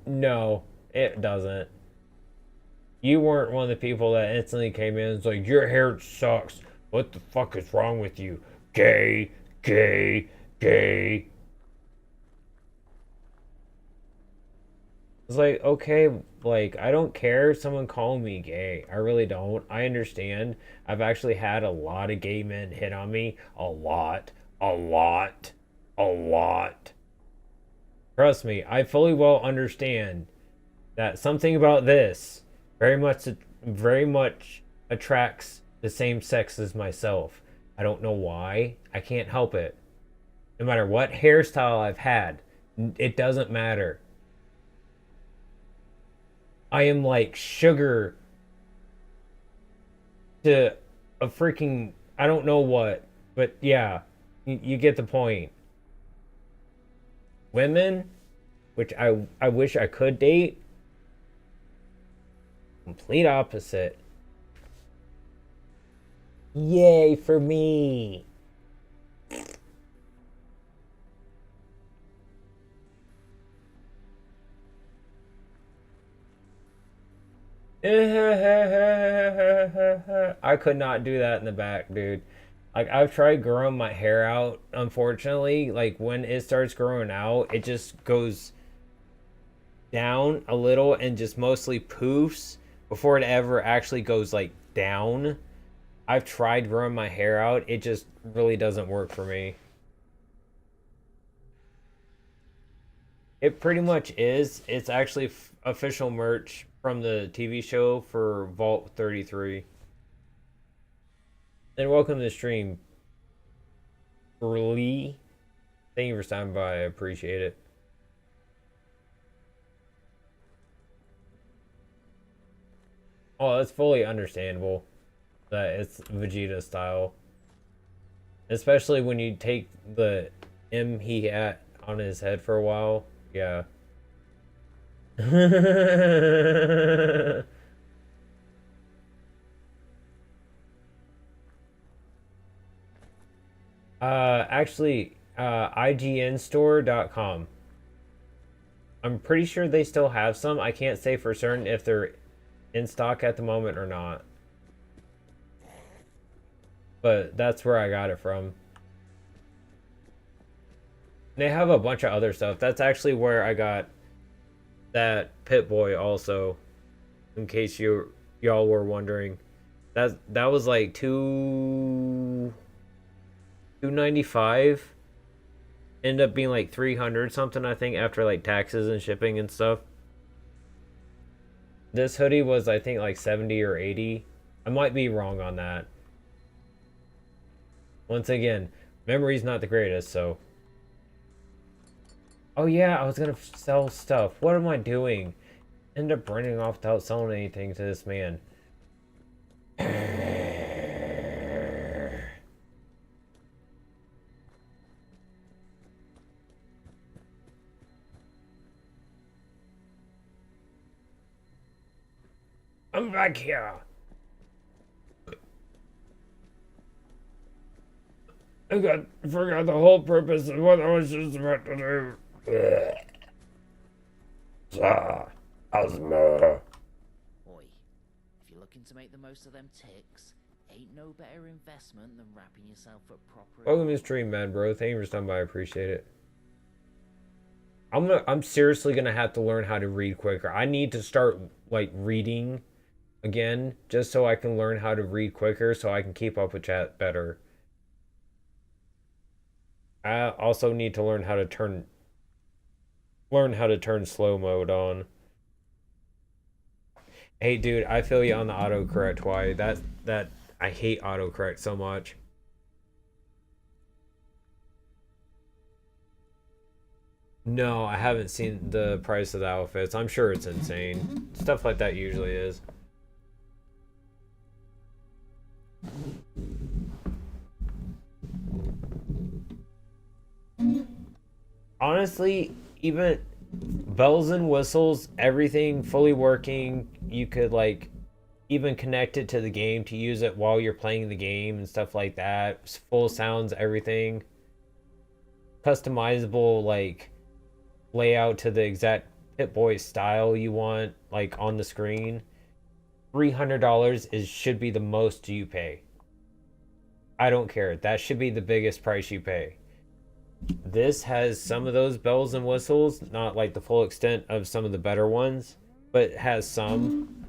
No, it doesn't. You weren't one of the people that instantly came in and was like, your hair sucks. What the fuck is wrong with you? Gay, gay, gay. It's like, okay, like, I don't care if someone calling me gay. I really don't. I understand. I've actually had a lot of gay men hit on me. A lot. A lot. A lot. Trust me, I fully well understand that something about this very much attracts the same sex as myself. I don't know why. I can't help it. No matter what hairstyle I've had, it doesn't matter. I am like sugar to a freaking I don't know what, but yeah, you get the point. Women, which I wish I could date, complete opposite. Yay for me. I could not do that in the back, dude. Like I've tried growing my hair out. Unfortunately, like when it starts growing out, it just goes down a little and just mostly poofs before it ever actually goes like down. I've tried growing my hair out. It just really doesn't work for me. It pretty much is. It's actually official merch from the TV show for Vault 33. And welcome to the stream, Lee. Thank you for stopping by. I appreciate it. Oh, that's fully understandable that it's Vegeta style. Especially when you take the M he had on his head for a while. Yeah. Actually, IGNstore.com. I'm pretty sure they still have some. I can't say for certain if they're in stock at the moment or not. but that's where I got it from. They have a bunch of other stuff. That's actually where I got that Pit-Boy also, in case y'all were wondering. That was like 295. Ended up being like 300 something, I think, after like taxes and shipping and stuff. This hoodie was, I think, like 70 or 80. I might be wrong on that. Once again, memory's not the greatest, so. Oh yeah, I was gonna sell stuff. What am I doing? End up running off without selling anything to this man. I'm back here. Forgot the whole purpose of what I was just about to do. Asthma. Oi, if you're looking to make the most of them ticks, ain't no better investment than wrapping yourself up properly. Welcome to stream, man, bro. Thank you for stopping by. I appreciate it. I'm seriously gonna have to learn how to read quicker. I need to start like reading again, just so I can learn how to read quicker, so I can keep up with chat better. I also need to learn how to turn slow mode on. Hey, dude, I feel you on the autocorrect. Why that I hate autocorrect so much. No, I haven't seen the price of the outfits. I'm sure it's insane. Stuff like that usually is. Honestly, even bells and whistles, everything fully working. You could like even connect it to the game to use it while you're playing the game and stuff like that. Full sounds, everything. Customizable like layout to the exact Pit-Boy style you want, like on the screen. $300 should be the most you pay. I don't care. That should be the biggest price you pay. This has some of those bells and whistles, not like the full extent of some of the better ones, but it has some.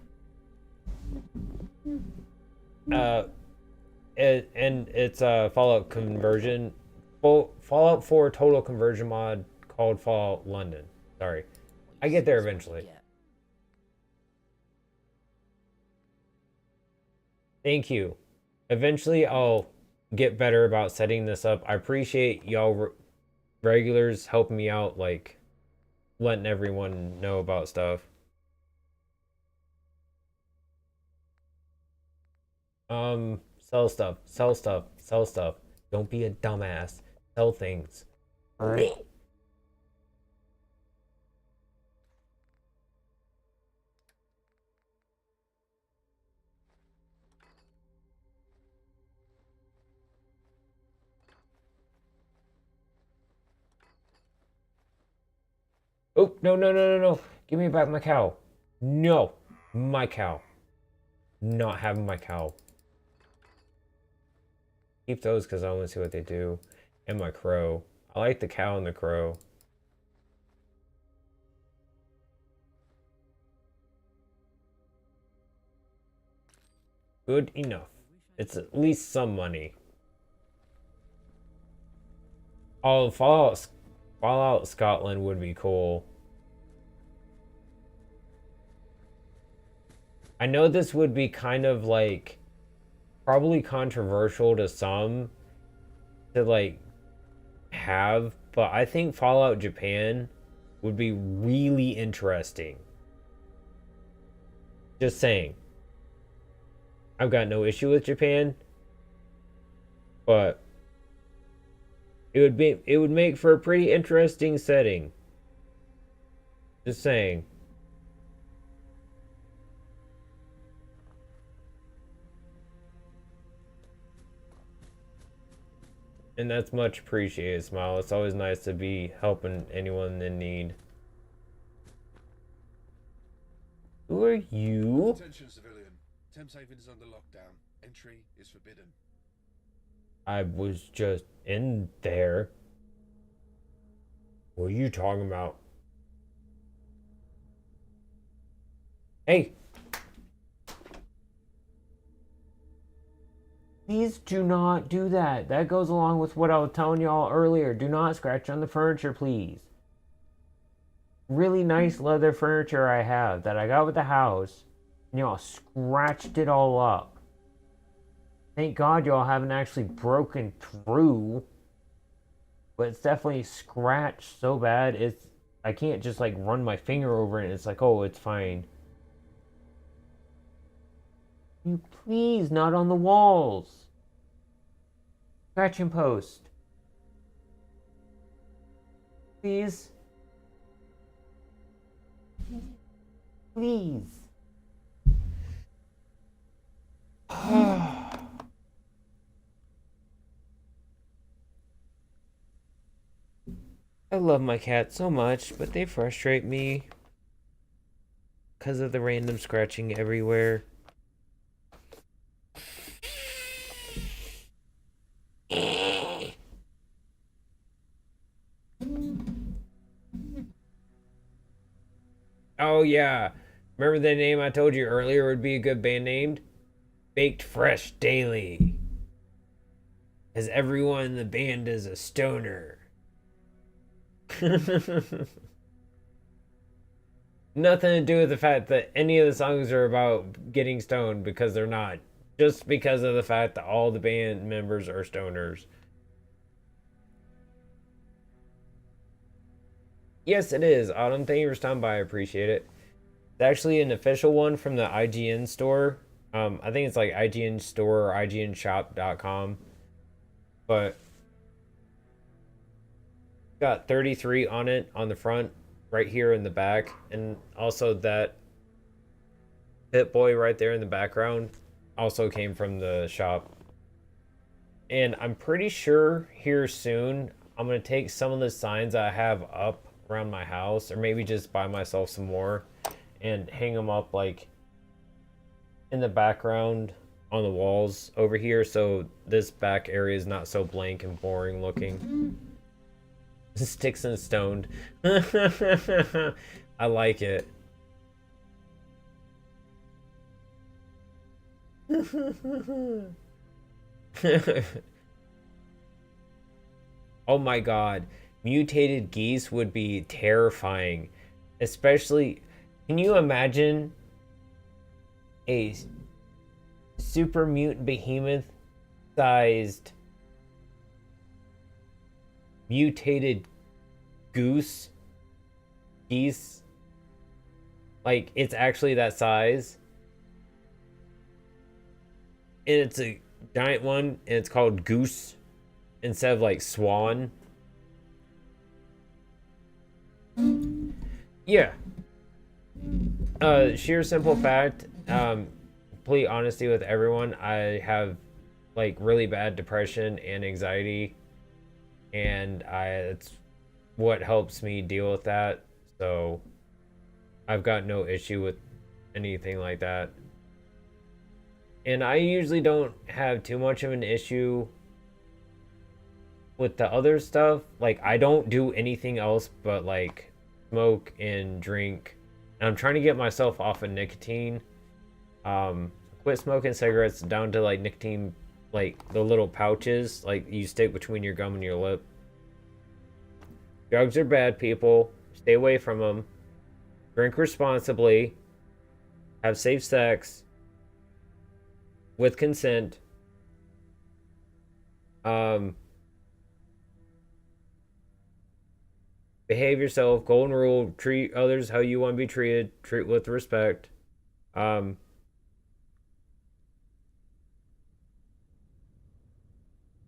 It's a Fallout conversion, Fallout 4 total conversion mod called Fallout London. Sorry, I get there eventually. Thank you. Eventually, I'll get better about setting this up. I appreciate y'all regulars helping me out, like letting everyone know about stuff. Sell stuff, sell stuff, sell stuff. Don't be a dumbass. Sell things. Oh, no, no, no, no, no. Give me back my cow. No. My cow. Not having my cow. Keep those because I want to see what they do. And my crow. I like the cow and the crow. Good enough. It's at least some money. Oh, Fallout Scotland would be cool. I know this would be kind of like probably controversial to some to like have, but I think Fallout Japan would be really interesting. Just saying. I've got no issue with Japan, but it would make for a pretty interesting setting. Just saying. And that's much appreciated, Smile. It's always nice to be helping anyone in need. Who are you? Attention, civilian. Thames Haven is under lockdown. Entry is forbidden. I was just in there. What are you talking about? Hey! Please do not do that. That goes along with what I was telling y'all earlier. Do not scratch on the furniture, please. Really nice leather furniture I have that I got with the house. And y'all scratched it all up. Thank God y'all haven't actually broken through. But it's definitely scratched so bad. I can't just like run my finger over it and it's like, oh, it's fine. You please, not on the walls. Scratch and post. Please. Please. I love my cats so much, but they frustrate me because of the random scratching everywhere. Oh, yeah. Remember the name I told you earlier would be a good band name? Baked Fresh Daily. As everyone in the band is a stoner. Nothing to do with the fact that any of the songs are about getting stoned, because they're not. Just because of the fact that all the band members are stoners. Yes, it is. Autumn, thank you for stopping by. I appreciate it. It's actually an official one from the IGN store. I think it's like IGN store or IGNshop.com. But got 33 on it on the front, right here in the back. And also that Pit Boy right there in the background also came from the shop. And I'm pretty sure here soon I'm going to take some of the signs I have up around my house, or maybe just buy myself some more and hang them up like in the background on the walls over here, so this back area is not so blank and boring looking. Sticks and stoned. I like it. Oh my god. Mutated geese would be terrifying. Especially, can you imagine a super mutant behemoth sized mutated geese? Like, it's actually that size. And it's a giant one, and it's called Goose instead of like Swan. Yeah. Sheer simple fact, complete honesty with everyone, I have like really bad depression and anxiety, and it's what helps me deal with that. So I've got no issue with anything like that. And I usually don't have too much of an issue with the other stuff. Like, I don't do anything else but like smoke and drink. And I'm trying to get myself off of nicotine. Quit smoking cigarettes down to like nicotine, like the little pouches like you stick between your gum and your lip. Drugs are bad, people. Stay away from them. Drink responsibly. Have safe sex with consent. Behave yourself. Golden rule: treat others how you want to be treated. Treat with respect.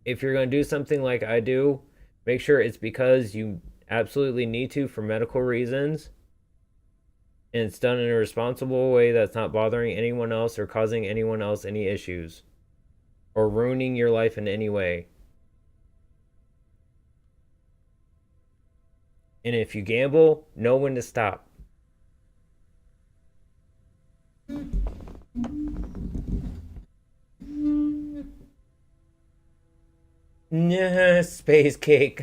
If you're going to do something like I do, make sure it's because you absolutely need to for medical reasons, and it's done in a responsible way that's not bothering anyone else or causing anyone else any issues or ruining your life in any way. And if you gamble, know when to stop. Nah, space cake.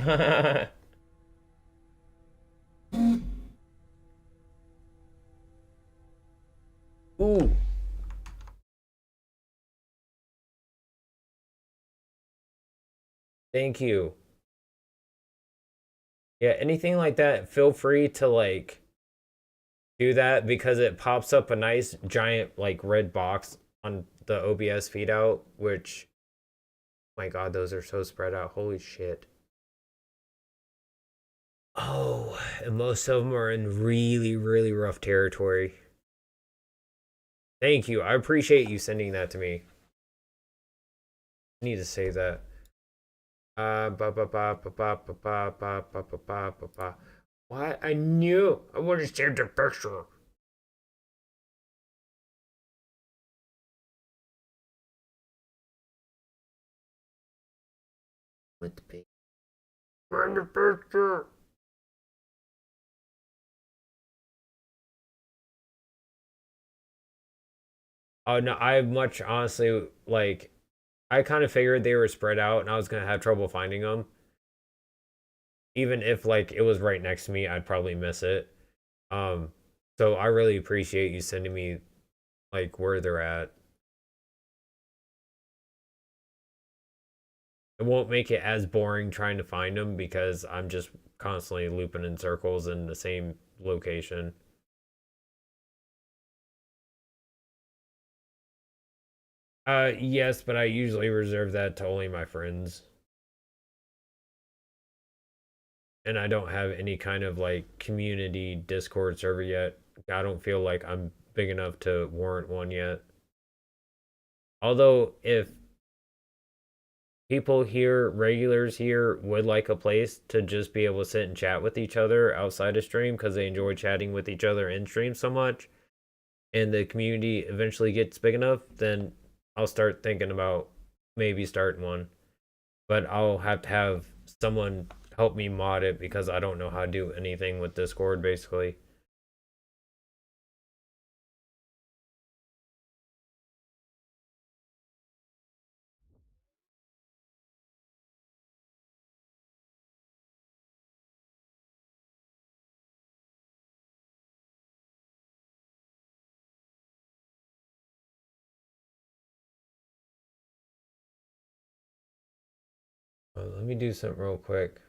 Ooh, thank you. Yeah, anything like that, feel free to like do that because it pops up a nice giant like red box on the OBS feed out, which my god, those are so spread out. Holy shit. Oh, and most of them are in really, really rough territory. Thank you. I appreciate you sending that to me. I need to save that. Ba ba ba ba ba ba ba ba ba ba ba ba ba. What? I knew. I would have saved the picture. With the picture. Find the picture. Oh no, I much honestly like. I kind of figured they were spread out, and I was gonna have trouble finding them. Even if like it was right next to me, I'd probably miss it. Um, so I really appreciate you sending me like where they're at. It won't make it as boring trying to find them because I'm just constantly looping in circles in the same location. Yes, but I usually reserve that to only my friends. And I don't have any kind of like community Discord server yet. I don't feel like I'm big enough to warrant one yet. Although, if people here, regulars here, would like a place to just be able to sit and chat with each other outside of stream because they enjoy chatting with each other in stream so much, and the community eventually gets big enough, then I'll start thinking about maybe starting one. But I'll have to have someone help me mod it because I don't know how to do anything with Discord basically. Let me do something real quick.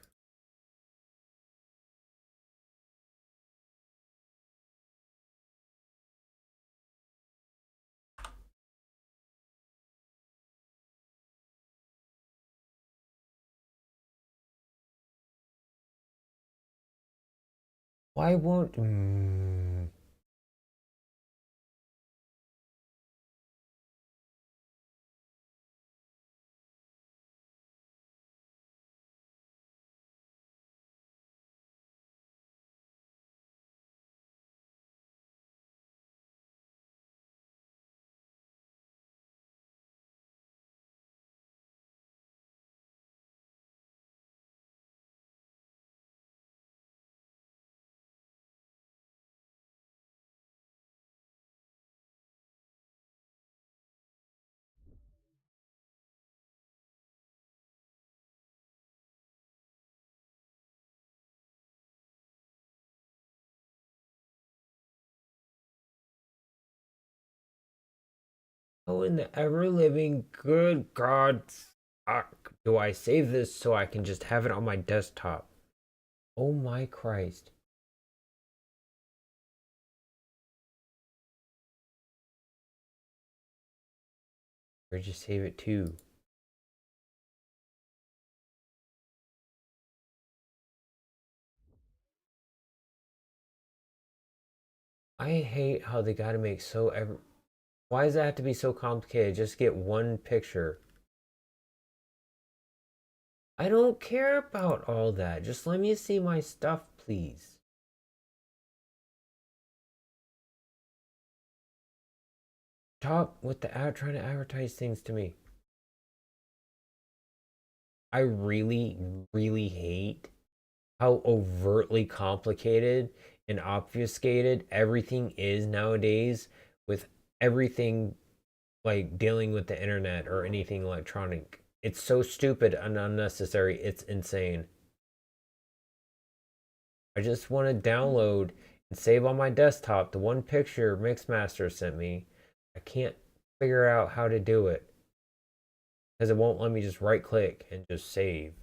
Why won't. Oh, in the ever living good God, fuck, do I save this so I can just have it on my desktop? Oh my Christ. Or just save it too. I hate how they gotta make so ever. Why does that have to be so complicated? Just get one picture. I don't care about all that. Just let me see my stuff, please. Stop with the ad trying to advertise things to me. I really, really hate how overtly complicated and obfuscated everything is nowadays with everything like dealing with the internet or anything electronic. It's so stupid and unnecessary. It's insane. I just want to download and save on my desktop the one picture Mixmaster sent me. I can't figure out how to do it because it won't let me just right click and just save.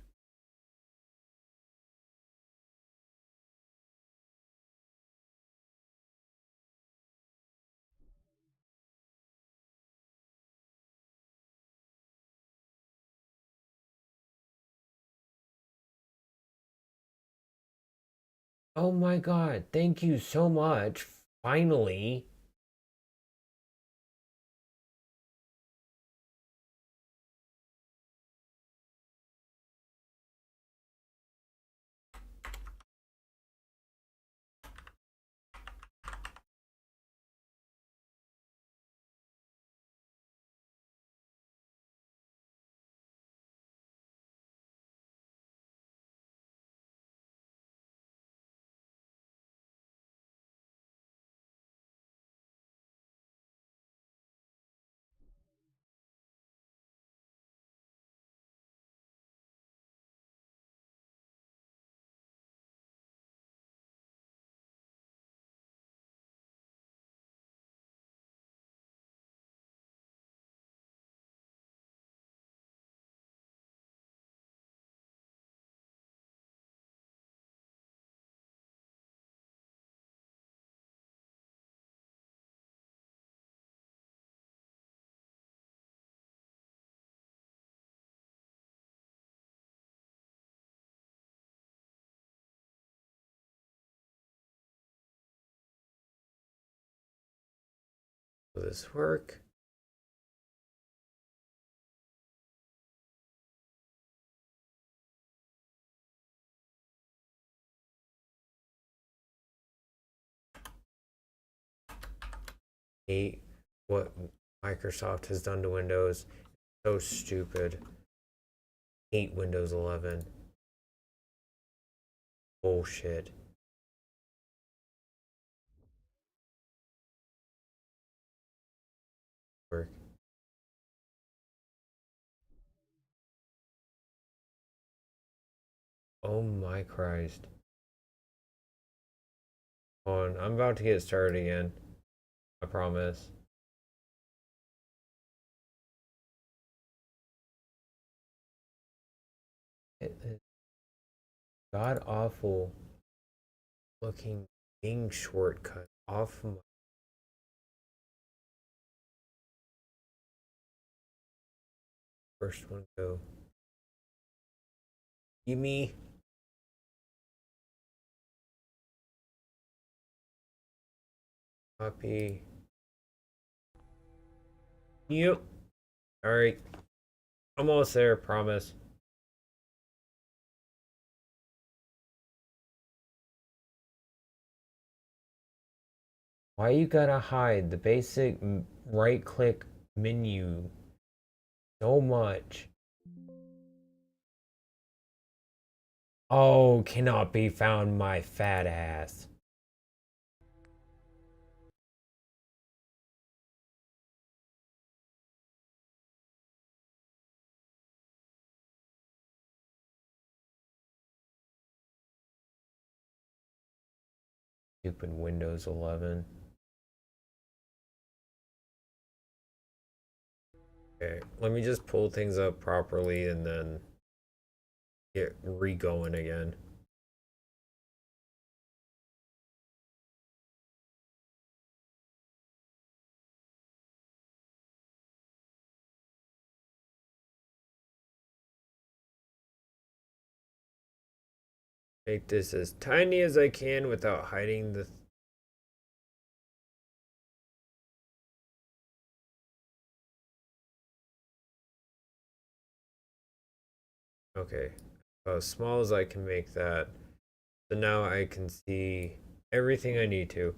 Oh my god, thank you so much. Finally. Will this work? Hate what Microsoft has done to Windows. So stupid. Hate Windows 11. Bullshit. Work. Oh my Christ. Hold on, I'm about to get started again. I promise. It is god awful looking Bing shortcut off my first one go. Give me copy. Yep. Alright. Almost there, promise. Why you gotta hide the basic right click menu so much? Oh, cannot be found, my fat ass. Stupid Windows 11. Okay, let me just pull things up properly and then get re-going again. Make this as tiny as I can without hiding the... Okay, as small as I can make that. So now I can see everything I need to.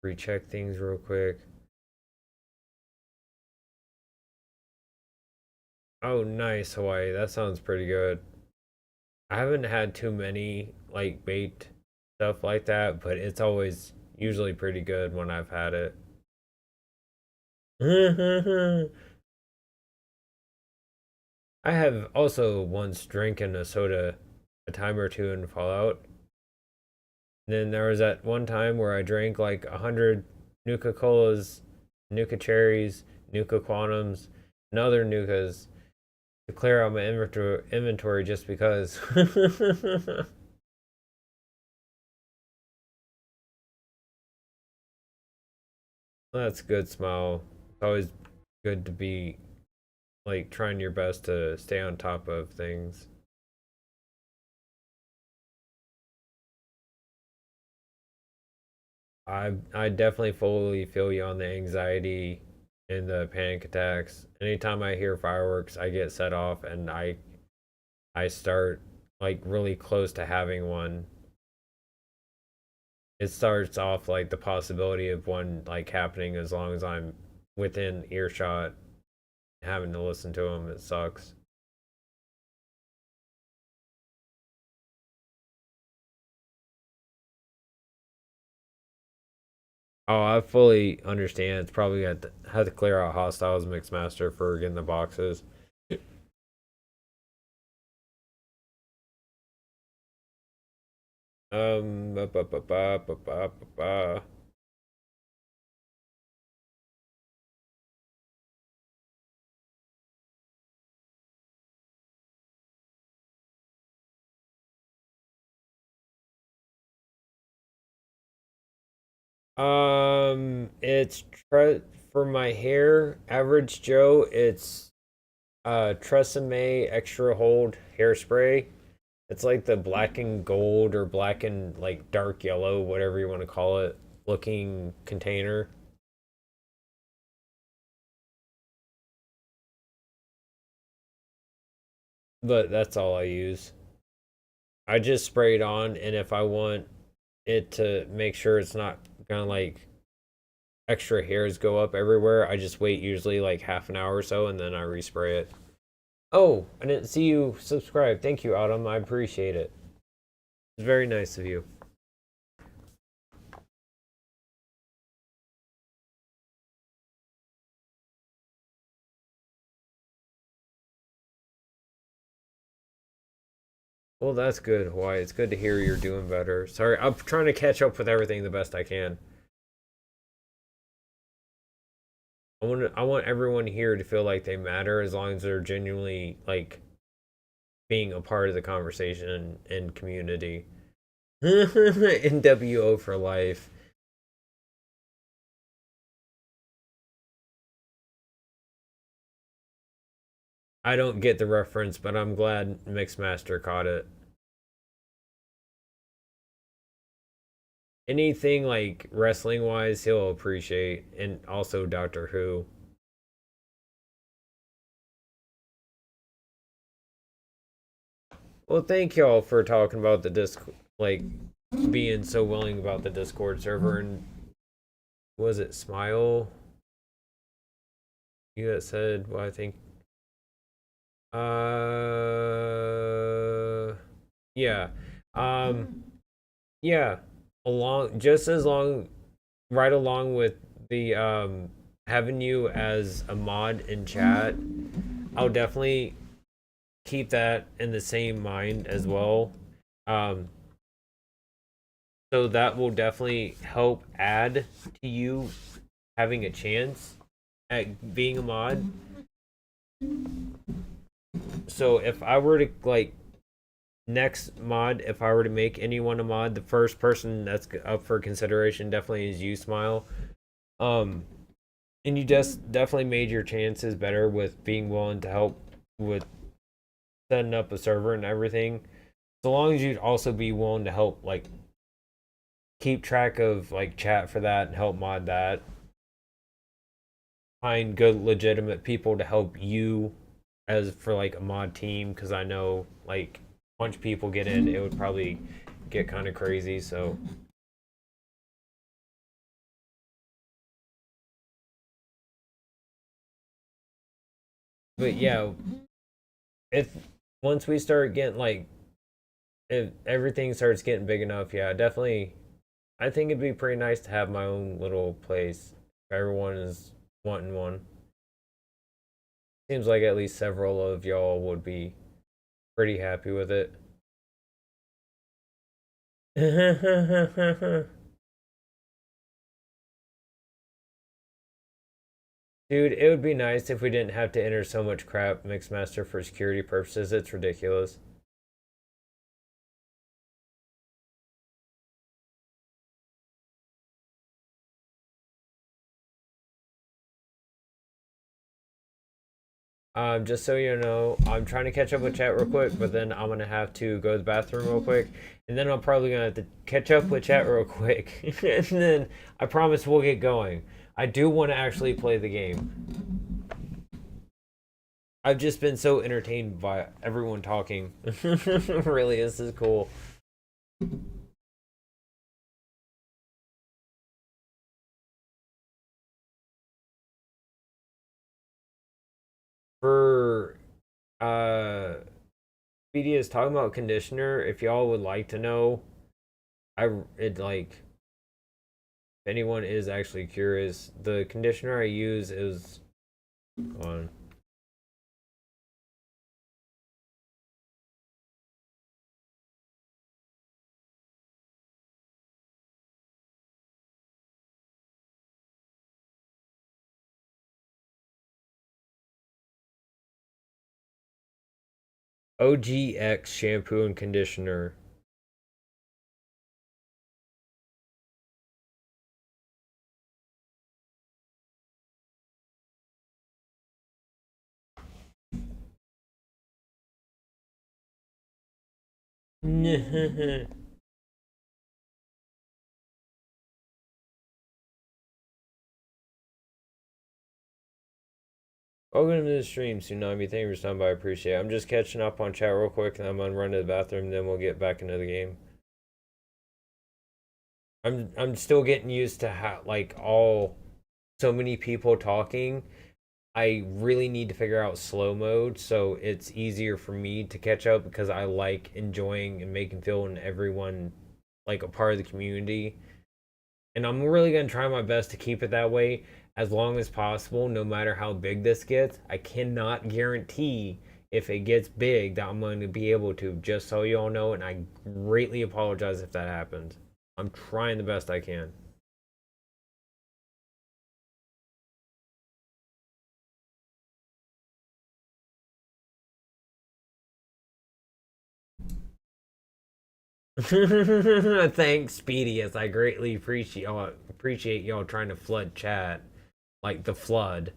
Recheck things real quick. Oh, nice, Hawaii. That sounds pretty good. I haven't had too many like baked stuff like that, but it's always usually pretty good when I've had it. I have also once drinking a soda a time or two in Fallout. And then there was that one time where I drank like 100 Nuka Colas, Nuka Cherries, Nuka Quantums, and other Nukas to clear out my inventory just because. That's good, Smile. It's always good to be like trying your best to stay on top of things. I definitely fully feel you on the anxiety and the panic attacks. Anytime I hear fireworks, I get set off and I start like really close to having one. It starts off like the possibility of one like happening as long as I'm within earshot, having to listen to them. It sucks. Oh, I fully understand. It's probably had to clear out hostiles Mixmaster for getting the boxes. Ba, ba, ba, ba, ba, ba, ba, ba. It's for my hair, average Joe. It's Tresemme Extra Hold hairspray. It's like the black and gold or black and like dark yellow, whatever you want to call it, looking container. But that's all I use. I just spray it on, and if I want it to make sure it's not gonna like extra hairs go up everywhere, I just wait usually like half an hour or so, and then I respray it. Oh, I didn't see you subscribe. Thank you, Autumn. I appreciate it. It's very nice of you. Well, that's good, Hawaii. It's good to hear you're doing better. Sorry, I'm trying to catch up with everything the best I can. I want everyone here to feel like they matter as long as they're genuinely like being a part of the conversation and community. NWO for life. I don't get the reference, but I'm glad Mixmaster caught it. Anything like wrestling wise, he'll appreciate, and also Doctor Who. Well, thank y'all for talking about the disc, like being so willing about the Discord server. And was it Smile? You that said, well, I think. Yeah. Um, yeah. Along, just as long, right along with the having you as a mod in chat, I'll definitely keep that in the same mind as well. Um, so that will definitely help add to you having a chance at being a mod. So if I were to like next mod, if I were to make anyone a mod, the first person that's up for consideration definitely is you, Smile. Um, and you just definitely made your chances better with being willing to help with setting up a server and everything. So long as you'd also be willing to help like keep track of like chat for that and help mod that. Find good legitimate people to help you as for like a mod team because I know like once people get in it would probably get kind of crazy. So but yeah, if once we start getting like if everything starts getting big enough, yeah, definitely I think it'd be pretty nice to have my own little place if everyone is wanting one. Seems like at least several of y'all would be pretty happy with it. Dude, it would be nice if we didn't have to enter so much crap, Mixmaster, for security purposes. It's ridiculous. Just so you know, I'm trying to catch up with chat real quick, but then I'm gonna have to go to the bathroom real quick, and then I'm probably gonna have to catch up with chat real quick, and then I promise we'll get going. I do want to actually play the game. I've just been so entertained by everyone talking. Really, this is cool. For BD is talking about conditioner. If y'all would like to know, it like if anyone is actually curious, the conditioner I use is on. OGX shampoo and conditioner. Welcome to the stream, Tsunami. Thank you for stopping by. I appreciate it. I'm just catching up on chat real quick, and I'm gonna run to the bathroom, then we'll get back into the game. I'm still getting used to how like all so many people talking. I really need to figure out slow mode so it's easier for me to catch up because I like enjoying and making feeling everyone like a part of the community. And I'm really going to try my best to keep it that way as long as possible, no matter how big this gets. I cannot guarantee if it gets big that I'm going to be able to, just so you all know. And I greatly apologize if that happens. I'm trying the best I can. Thanks, Speedy, as I greatly appreciate y'all trying to flood chat. Like the flood.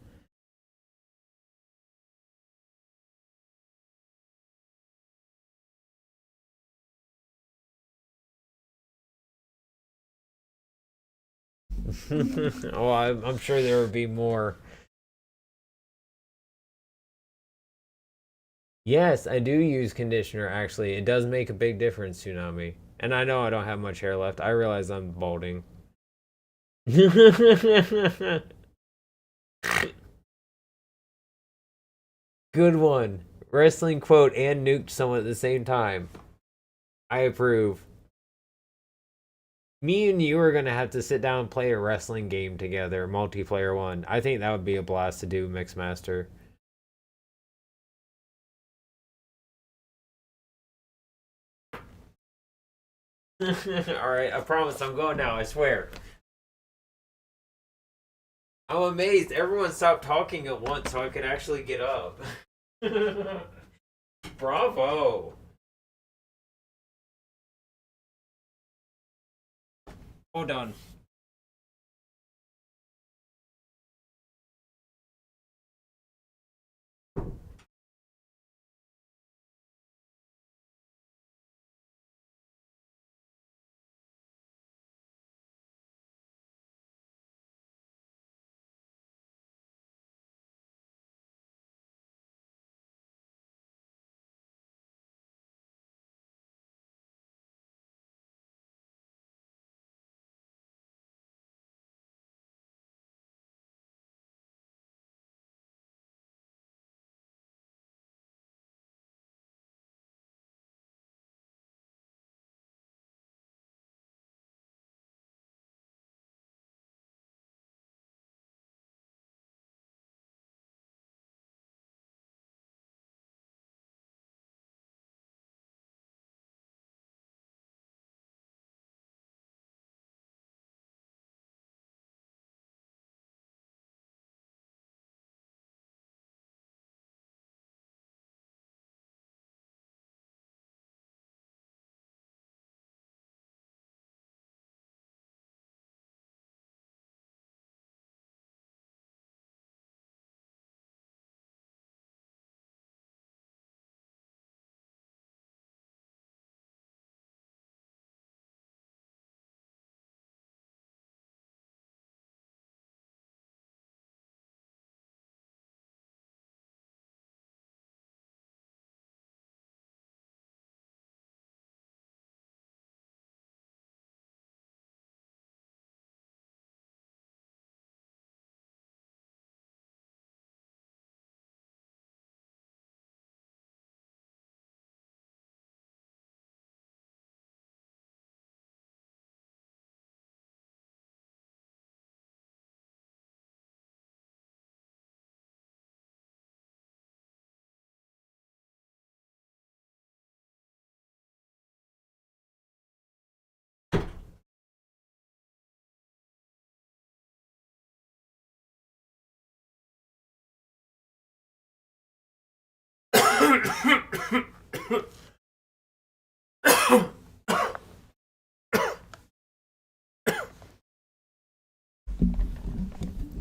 Oh, I'm sure there would be more. Yes, I do use conditioner, actually. It does make a big difference, Tsunami. And I know I don't have much hair left. I realize I'm balding. Good one. Wrestling quote and nuked someone at the same time. I approve. Me and you are going to have to sit down and play a wrestling game together, multiplayer one. I think that would be a blast to do, Mixmaster. Alright, I promise I'm going now, I swear. I'm amazed. Everyone stopped talking at once so I could actually get up. Bravo. Hold on.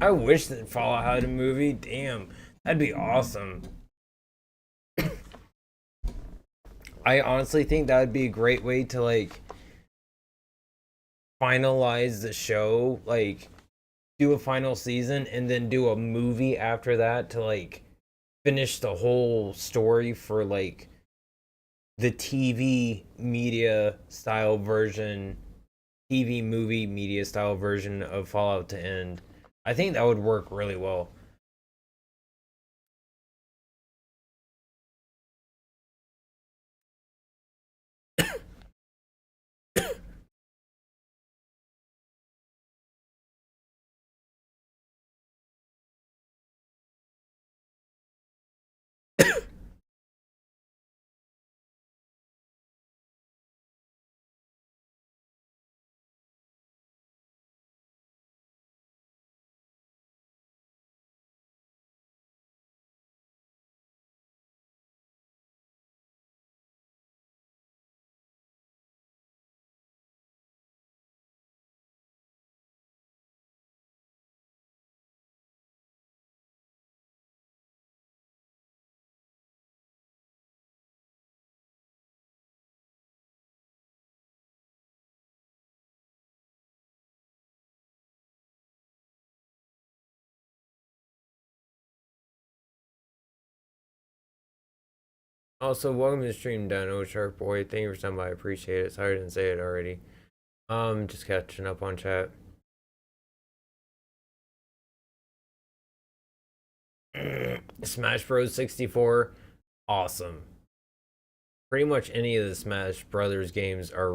I wish that Fallout had a movie. Damn, that'd be awesome. I honestly think that would be a great way to like finalize the show, like do a final season and then do a movie after that to like finish the whole story for like the TV media style version, TV movie media style version of Fallout to end. I think that would work really well. Also, welcome to the stream, Dino Shark Boy. Thank you for stopping by. I appreciate it. Sorry I didn't say it already. Just catching up on chat. Smash Bros. 64, awesome. Pretty much any of the Smash Brothers games are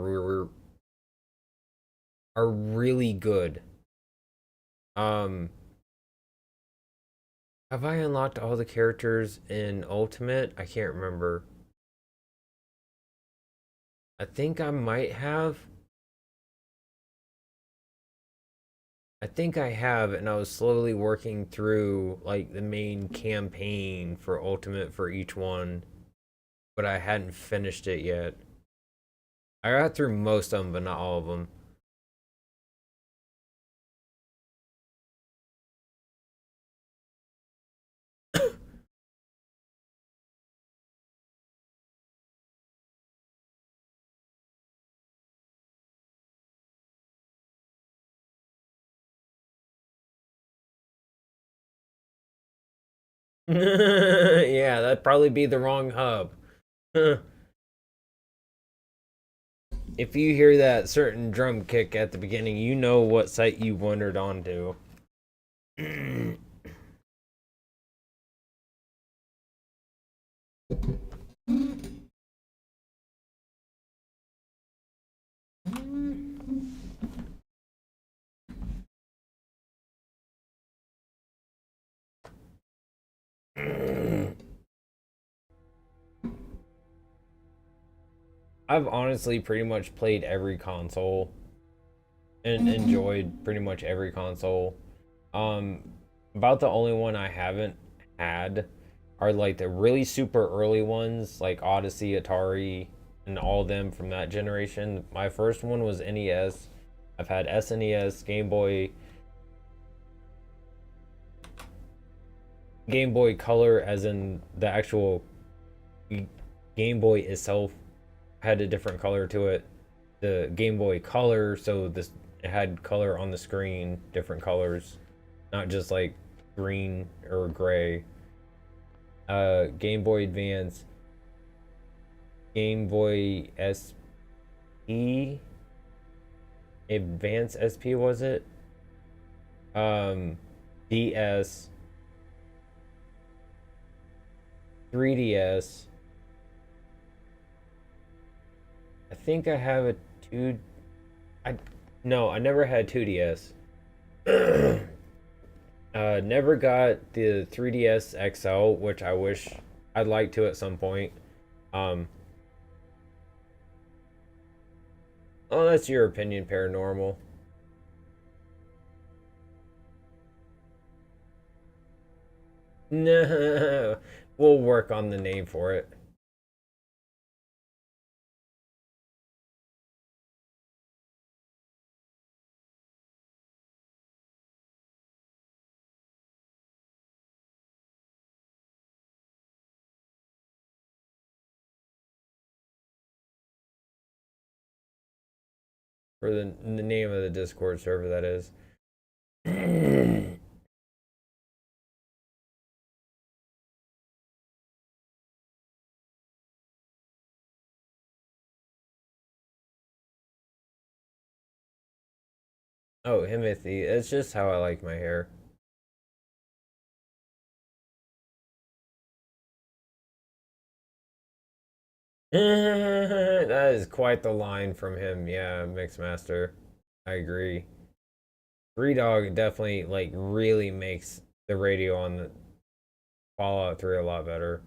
really good. Have I unlocked all the characters in Ultimate? I can't remember. I think I might have. I think I have, and I was slowly working through like the main campaign for Ultimate for each one, but I hadn't finished it yet. I got through most of them, but not all of them. Yeah, that'd probably be the wrong hub. If you hear that certain drum kick at the beginning, you know what site you wandered onto. I've honestly pretty much played every console and enjoyed pretty much every console. Um, about the only one I haven't had are like the really super early ones, like Odyssey, Atari, and all of them from that generation. My first one was NES. I've had SNES, Game Boy Color, as in the actual Game Boy itself had a different color to it. The Game Boy Color, so this it had color on the screen, different colors, not just like green or gray. Game Boy Advance, Game Boy SP, Advance SP was it? DS, 3DS. I think I have a two. I no, I never had 2DS. Never got the 3DS XL, which I wish I'd like to at some point. Um, oh, that's your opinion, paranormal. No, we'll work on the name for it. For the name of the Discord server, that is. Oh, Himothy. It's just how I like my hair. That is quite the line from him. Yeah, Mixmaster. I agree. Three Dog definitely like really makes the radio on the Fallout 3 a lot better.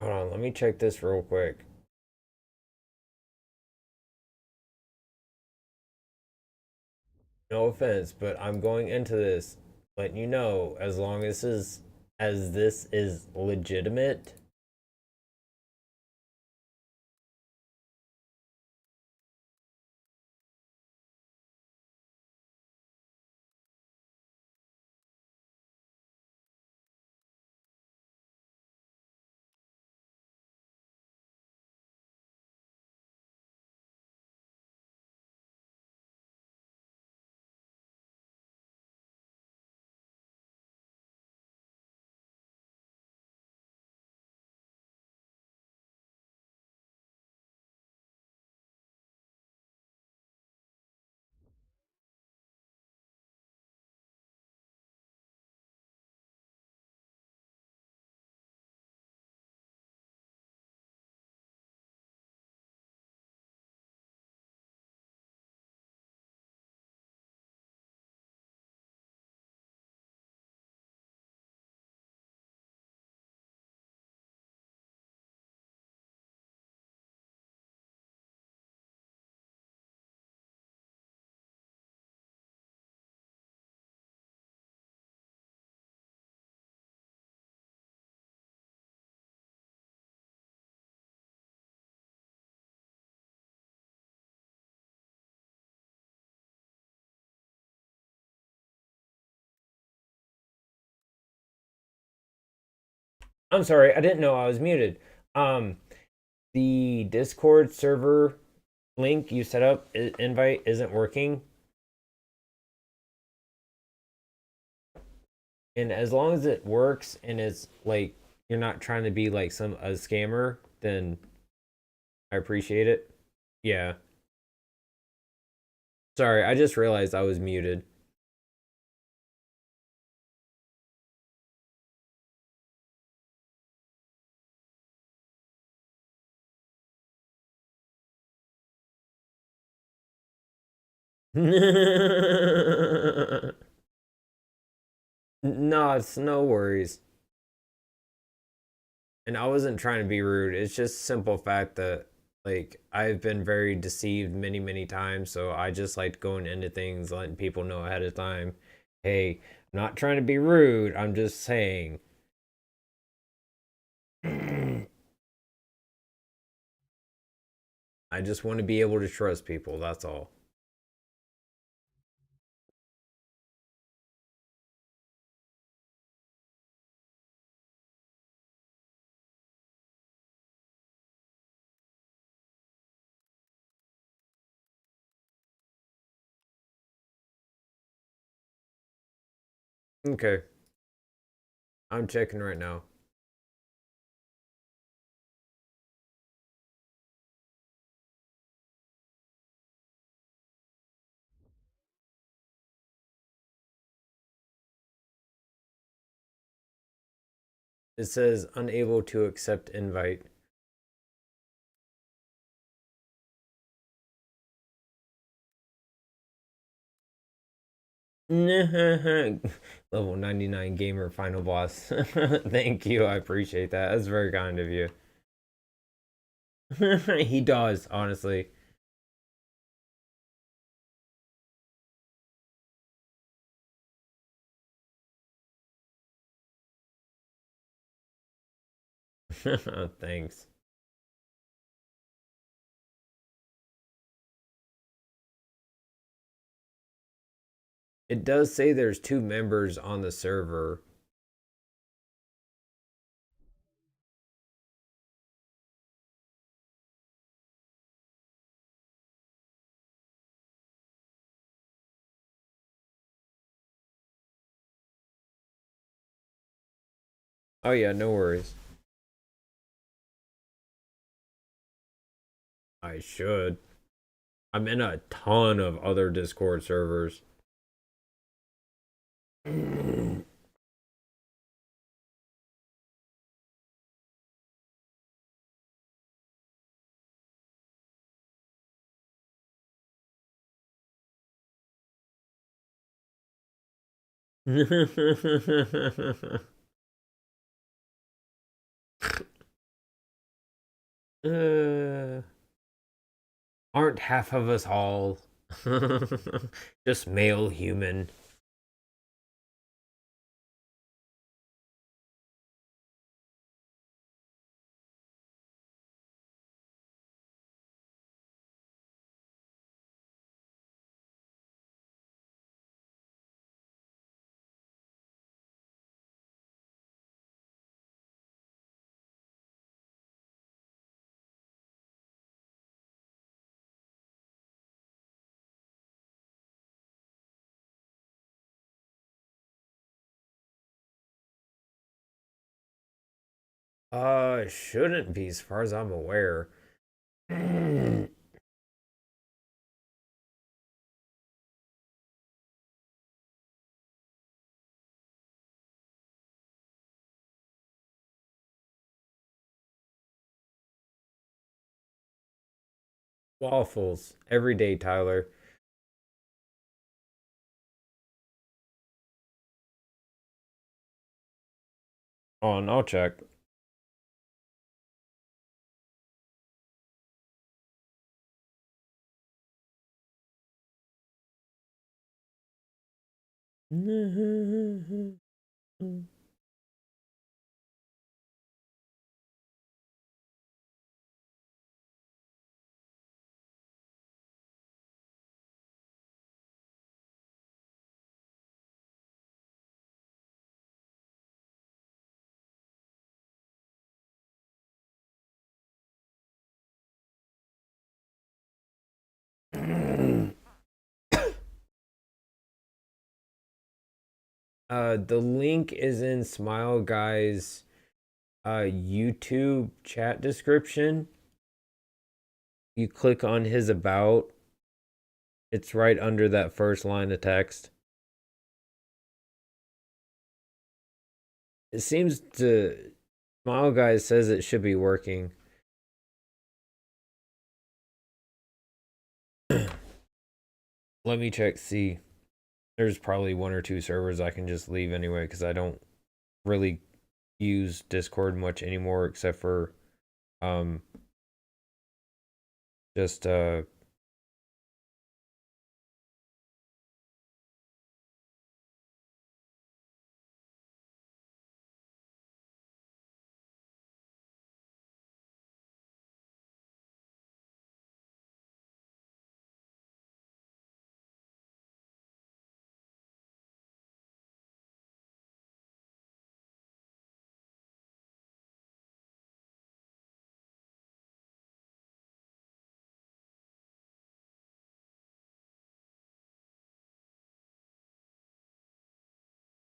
Hold on, let me check this real quick. No offense, but I'm going into this letting you know as this is legitimate. I'm sorry, I didn't know I was muted. Um, the Discord server link you set up invite isn't working. And as long as it works and it's like you're not trying to be like a scammer, then I appreciate it. Yeah. Sorry, I just realized I was muted. No, it's no worries. And I wasn't trying to be rude. It's just simple fact that like I've been very deceived many, many times. So I just like going into things, letting people know ahead of time. Hey, I'm not trying to be rude. I'm just saying. I just want to be able to trust people. That's all. Okay. I'm checking right now. It says unable to accept invite. Level 99 gamer final boss. Thank you. I appreciate that. That's very kind of you. He does, honestly. Thanks. It does say there's 2 members on the server. Oh yeah, no worries. I should. I'm in a ton of other Discord servers. uh, aren't half of us all just male human? It shouldn't be, as far as I'm aware. Waffles every day, Tyler. On, I'll check. The link is in Smile Guy's YouTube chat description. You click on his about. It's right under that first line of text. It seems to Smile Guy says it should be working. Let me check. See, there's probably 1 or 2 servers I can just leave anyway because I don't really use Discord much anymore except for um just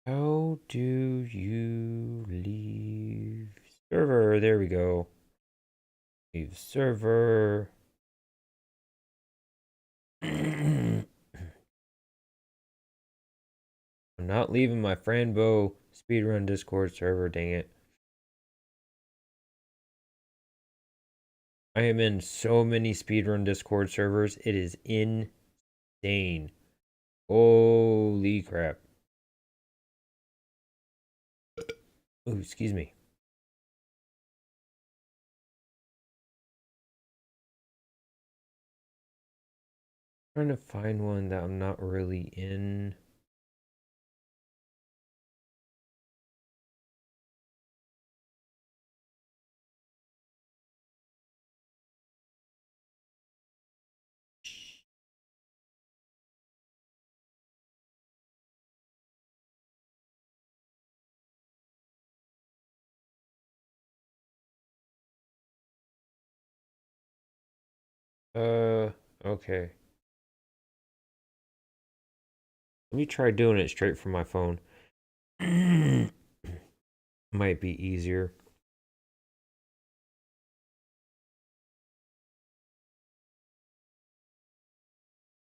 how do you leave server? There we go. Leave server. I'm not leaving my Franbo speedrun Discord server, dang it. I am in so many speedrun Discord servers. It is insane. Holy crap. Oh, excuse me. Trying to find one that I'm not really in. Okay. Let me try doing it straight from my phone. Might be easier.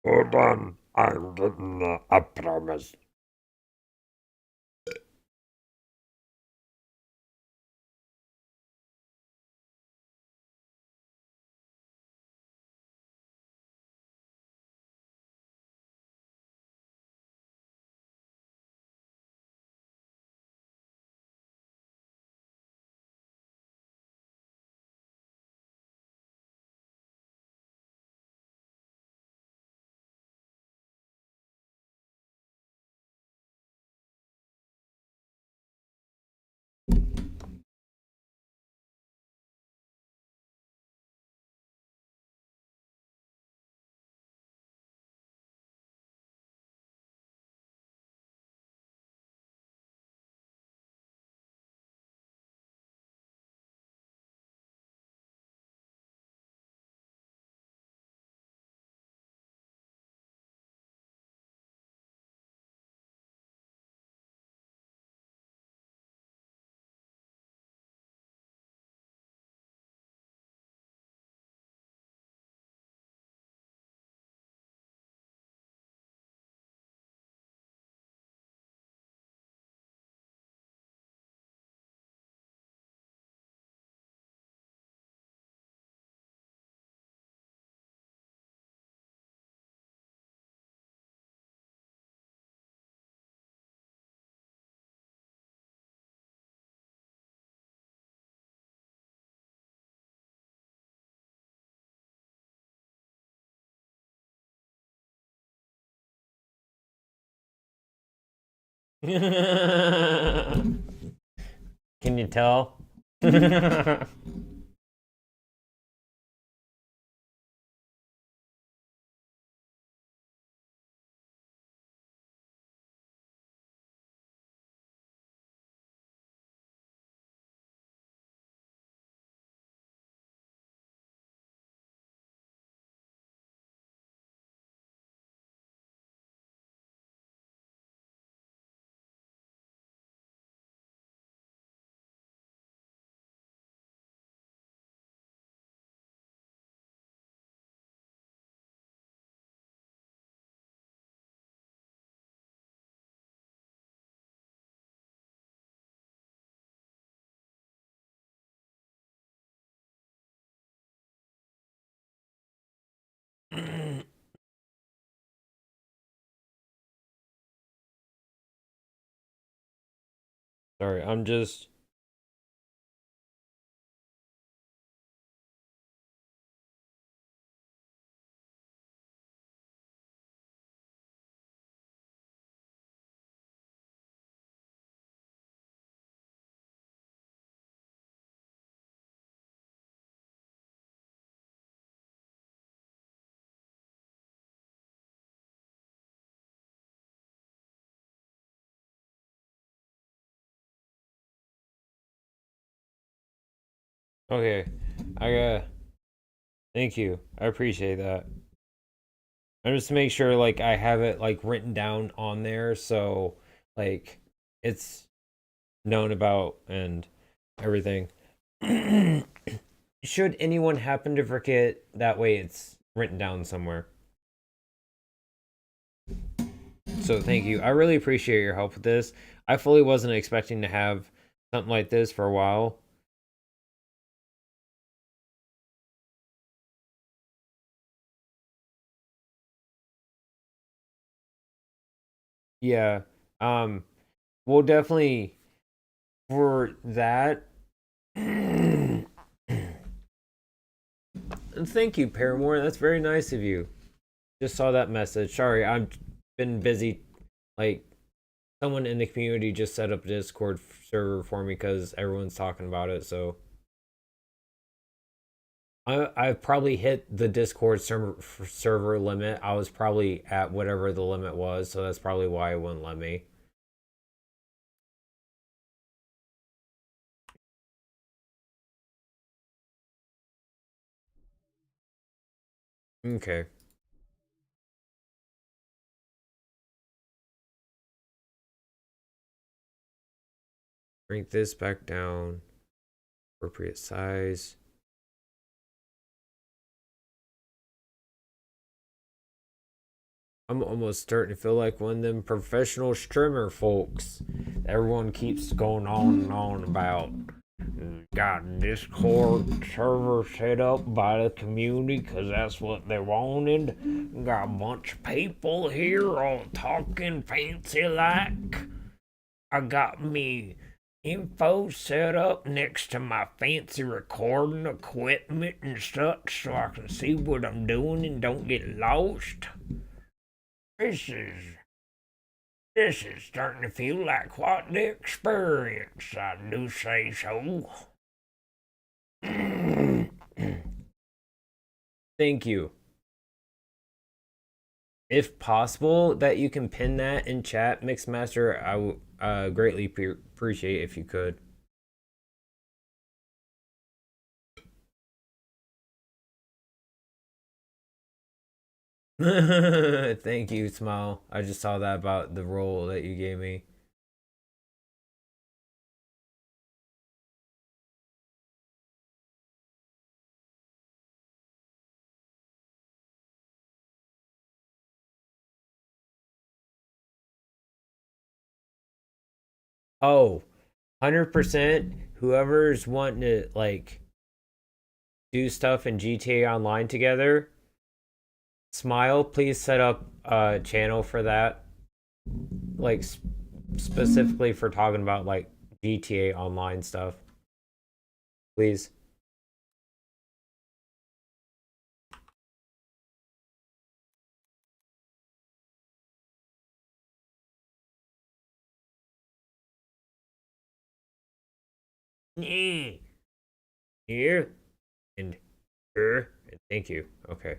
Hold on, I'm getting there, I promise. Can you tell? Sorry, I'm just. Okay, I thank you. I appreciate that. I just make sure like I have it like written down on there so like it's known about and everything. Should anyone happen to forget, that way it's written down somewhere. So thank you. I really appreciate your help with this. I fully wasn't expecting to have something like this for a while. Yeah. Um we'll definitely for that. Thank you, Paramore. That's very nice of you. Just saw that message. Sorry, I've been busy. Like, someone in the community just set up a Discord server for me because everyone's talking about it. So I've probably hit the Discord server limit. I was probably at whatever the limit was, so that's probably why it wouldn't let me. Okay. Shrink this back down. Appropriate size. I'm almost starting to feel like one of them professional streamer folks everyone keeps going on and on about. Got a Discord server set up by the community because that's what they wanted. Got a bunch of people here all talking fancy like. I got me info set up next to my fancy recording equipment and such so I can see what I'm doing and don't get lost. This is starting to feel like quite the experience, I do say so. Thank you. If possible, that you can pin that in chat, Mixmaster, I would greatly appreciate if you could. Thank you, Smile. I just saw that about the role that you gave me. Oh, 100%. Whoever's wanting to like do stuff in GTA Online together, Smile, please set up a channel for that. Like specifically for talking about like GTA Online stuff. Please. Here and here. Thank you. Okay.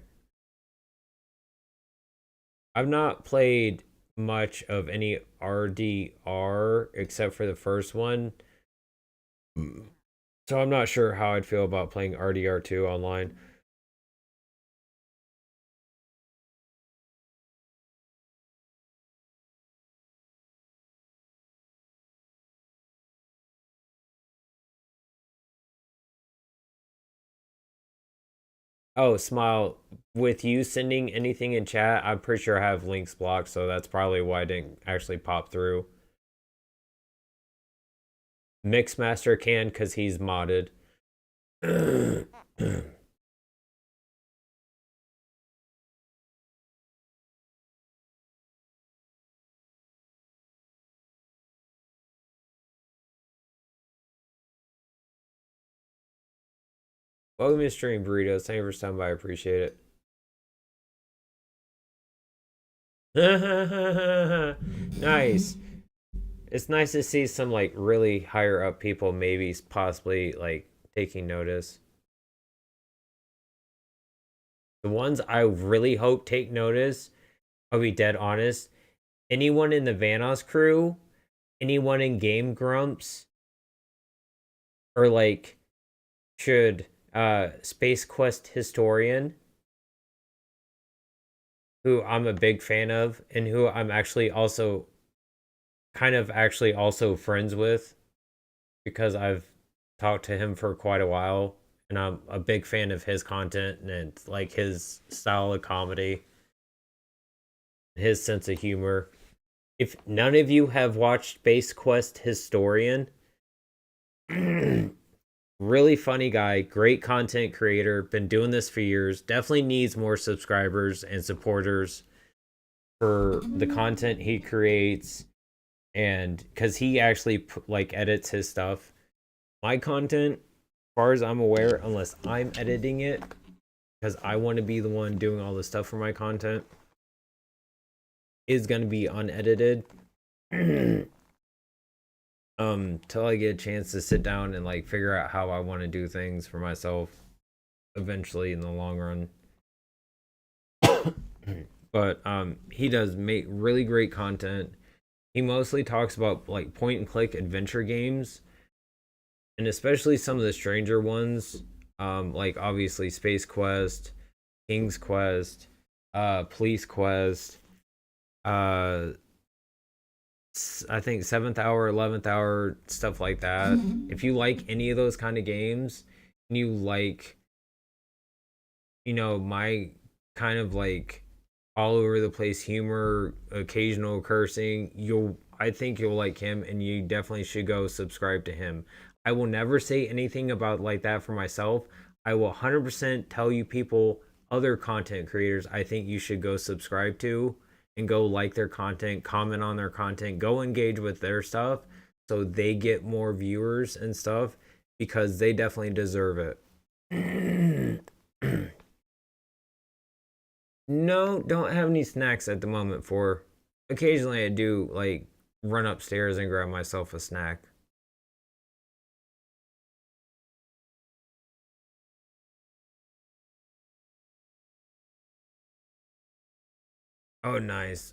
I've not played much of any RDR except for the first one. So I'm not sure how I'd feel about playing RDR2 online. Oh, Smile, with you sending anything in chat, I'm pretty sure I have links blocked, so that's probably why I didn't actually pop through. Mixmaster can because he's modded. Welcome to stream, Burritos. Thank you for stopping by. I appreciate it. Nice. It's nice to see some like really higher up people maybe possibly like taking notice. The ones I really hope take notice, I'll be dead honest. Anyone in the Vanos crew, anyone in Game Grumps, or like should Space Quest Historian, who I'm a big fan of, and who I'm actually also actually also friends with because I've talked to him for quite a while and I'm a big fan of his content and like his style of comedy, his sense of humor. If none of you have watched Space Quest Historian, really funny guy, great content creator, been doing this for years, definitely needs more subscribers and supporters for the content he creates and because he actually like edits his stuff. My content, as far as I'm aware, unless I'm editing it, because I want to be the one doing all the stuff for my content, is going to be unedited. Till I get a chance to sit down and like figure out how I want to do things for myself eventually in the long run. But he does make really great content. He mostly talks about like point and click adventure games, and especially some of the stranger ones, like obviously Space Quest. King's Quest, Police Quest, uh, I think 7th Hour, 11th Hour, stuff like that. If you like any of those kind of games, and you like, my kind of like all over the place humor, occasional cursing, I think you'll like him, and you definitely should go subscribe to him. I will never say anything about like that for myself. I will 100% tell you people, other content creators, I think you should go subscribe to and go like their content, comment on their content, go engage with their stuff so they get more viewers and stuff because they definitely deserve it. No, don't have any snacks at the moment for. Occasionally I do like run upstairs and grab myself a snack. Oh, nice.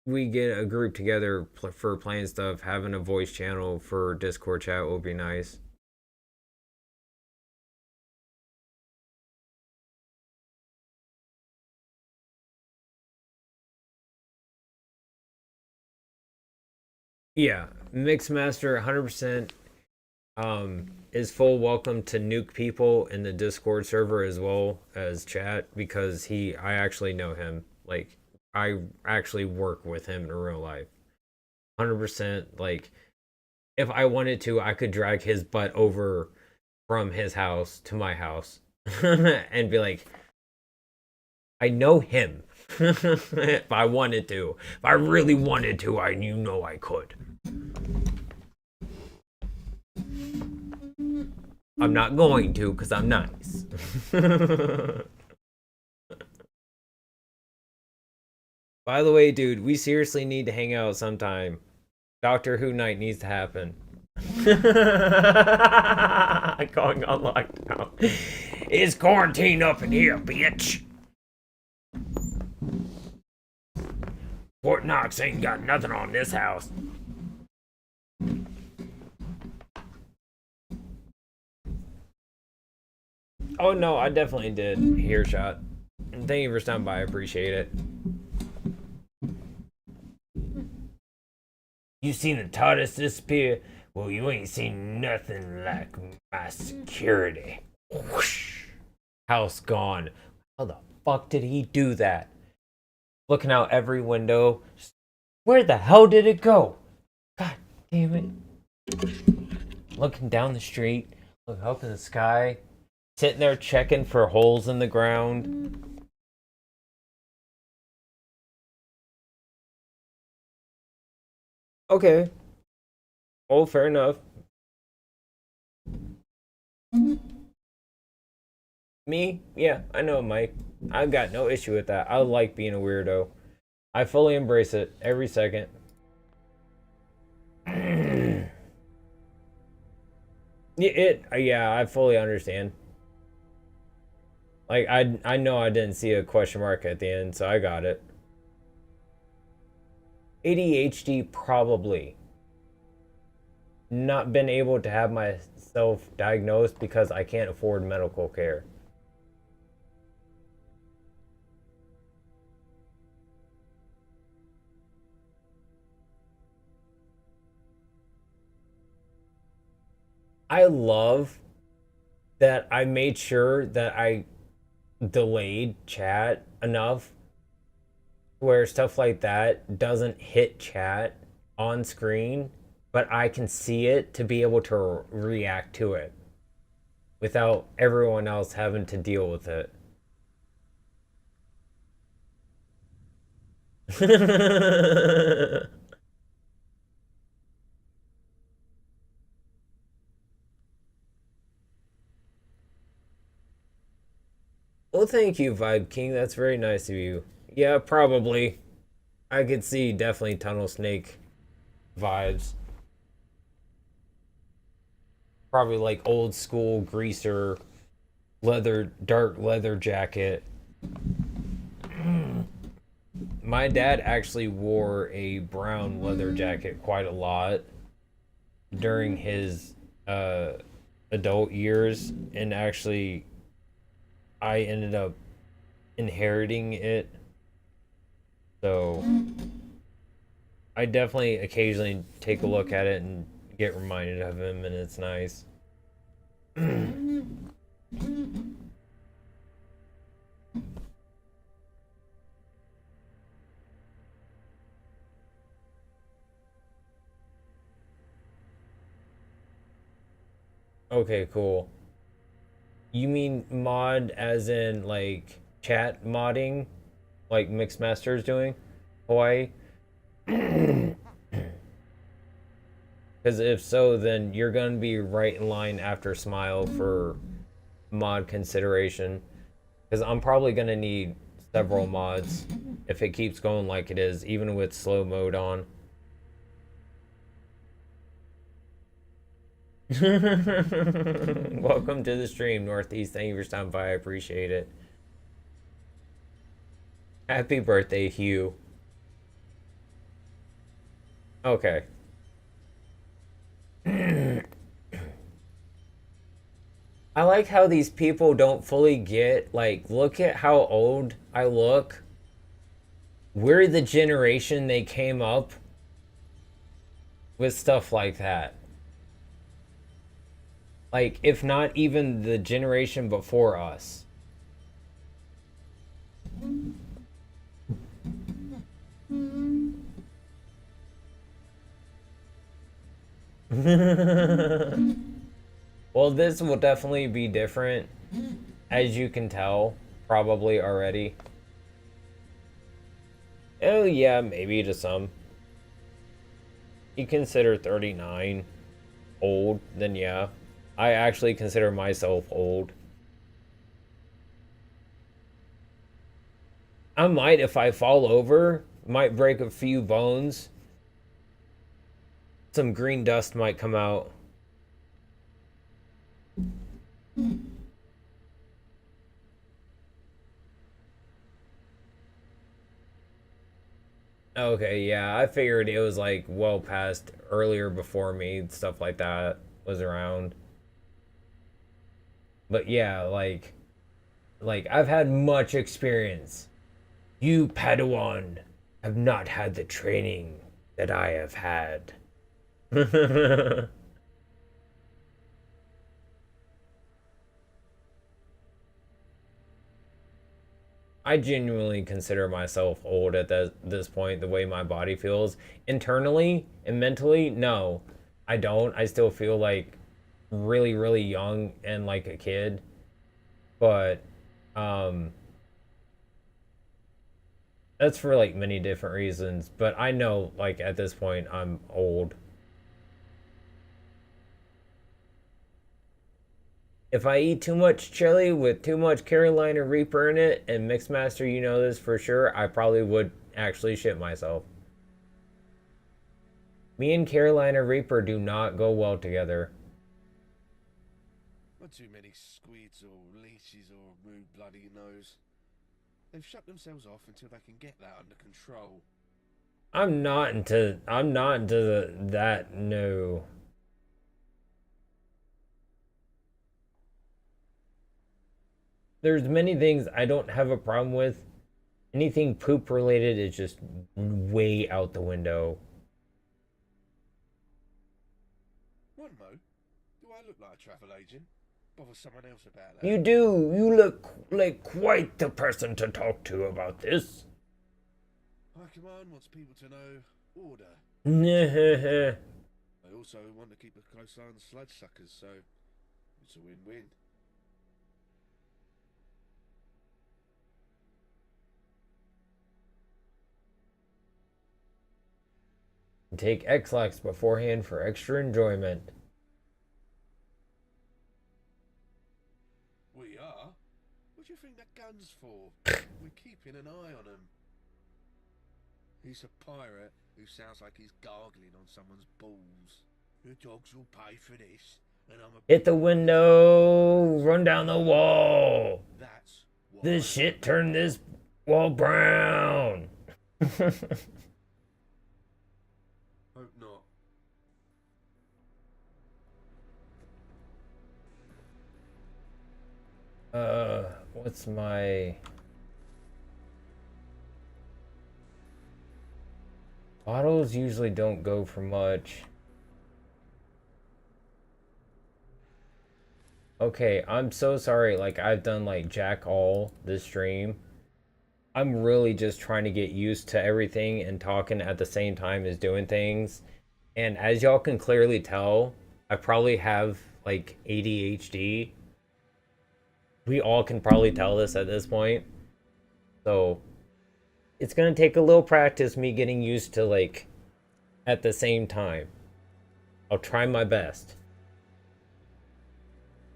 We get a group together for playing stuff, having a voice channel for Discord chat will be nice. Yeah, Mixmaster 100% is full welcome to nuke people in the Discord server as well as chat because I actually know him. Like I actually work with him in real life. 100%. Like if I wanted to, I could drag his butt over from his house to my house and be like, I know him. If I wanted to, if I really wanted to, I could. I'm not going to because I'm nice. By the way, dude, we seriously need to hang out sometime. Doctor Who night needs to happen. Going on lockdown. It's quarantine up in here, bitch. Fort Knox ain't got nothing on this house. Oh no, I definitely did hear shot. Thank you for stopping by. I appreciate it. You seen the TARDIS disappear? Well, you ain't seen nothing like my security. Whoosh. House gone. How the fuck did he do that? Looking out every window. Where the hell did it go? God damn it. Looking down the street. Looking up in the sky. Sitting there checking for holes in the ground. Okay. Oh, fair enough. Me? Yeah, I know, Mike. I've got no issue with that. I like being a weirdo. I fully embrace it every second. Yeah, I fully understand. Like, I know I didn't see a question mark at the end, so I got it. ADHD, probably. Not been able to have myself diagnosed because I can't afford medical care. I love that I made sure that I delayed chat enough where stuff like that doesn't hit chat on screen, but I can see it to be able to react to it without everyone else having to deal with it. Well, thank you, Vibe King. That's very nice of you. Yeah, probably. I could see definitely Tunnel Snake vibes. Probably like old school greaser, dark leather jacket. My dad actually wore a brown leather jacket quite a lot during his adult years, and actually, I ended up inheriting it. So I definitely occasionally take a look at it and get reminded of him, and it's nice. Okay, cool. You mean mod as in like chat modding, like Mixmaster's doing, Hawaii? Because if so, then you're gonna be right in line after Smile for mod consideration. Because I'm probably gonna need several mods if it keeps going like it is, even with slow mode on. Welcome to the stream, Northeast. Thank you for stopping by. I appreciate it. Happy birthday, Hugh. Okay. I like how these people don't fully get, like, look at how old I look. We're the generation they came up with stuff like that. Like, if not even the generation before us. Well, this will definitely be different, as you can tell, probably already. Oh, yeah, maybe to some. You consider 39 old, then yeah. I actually consider myself old. I might, if I fall over, might break a few bones. Some green dust might come out. Okay, yeah, I figured it was like well past earlier before me, stuff like that was around. But yeah, like I've had much experience. You, Padawan, have not had the training that I have had. I genuinely consider myself old at this point, the way my body feels. Internally and mentally, no, I don't. I still feel like really, really young and like a kid. But um, that's for like many different reasons. But I know, like, at this point, I'm old. If I eat too much chili with too much Carolina Reaper in it, and Mixmaster, you know this for sure, I probably would actually shit myself. Me and Carolina Reaper do not go well together. Not too many squids or leeches or rude bloody nose. They've shut themselves off until they can get that under control. I'm not into that, no. There's many things I don't have a problem with. Anything poop related is just way out the window. What, Mo? Do I look like a travel agent? Bother someone else about that. You do. You look like quite the person to talk to about this. High Command wants people to know order. Nah. They also want to keep a close eye on sludge suckers, so it's a win-win. Take X-Lax beforehand for extra enjoyment. We are? What do you think that gun's for? We're keeping an eye on him. He's a pirate who sounds like he's gargling on someone's balls. The dogs will pay for this, and I'm a... Hit the window. Run down the wall. That's what This shit turned this wall brown. Hope not. What's my... Autos usually don't go for much. Okay, I'm so sorry. Like, I've done like jack all this stream. I'm really just trying to get used to everything and talking at the same time as doing things. And as y'all can clearly tell, I probably have like ADHD. We all can probably tell this at this point. So it's gonna take a little practice me getting used to like at the same time. I'll try my best.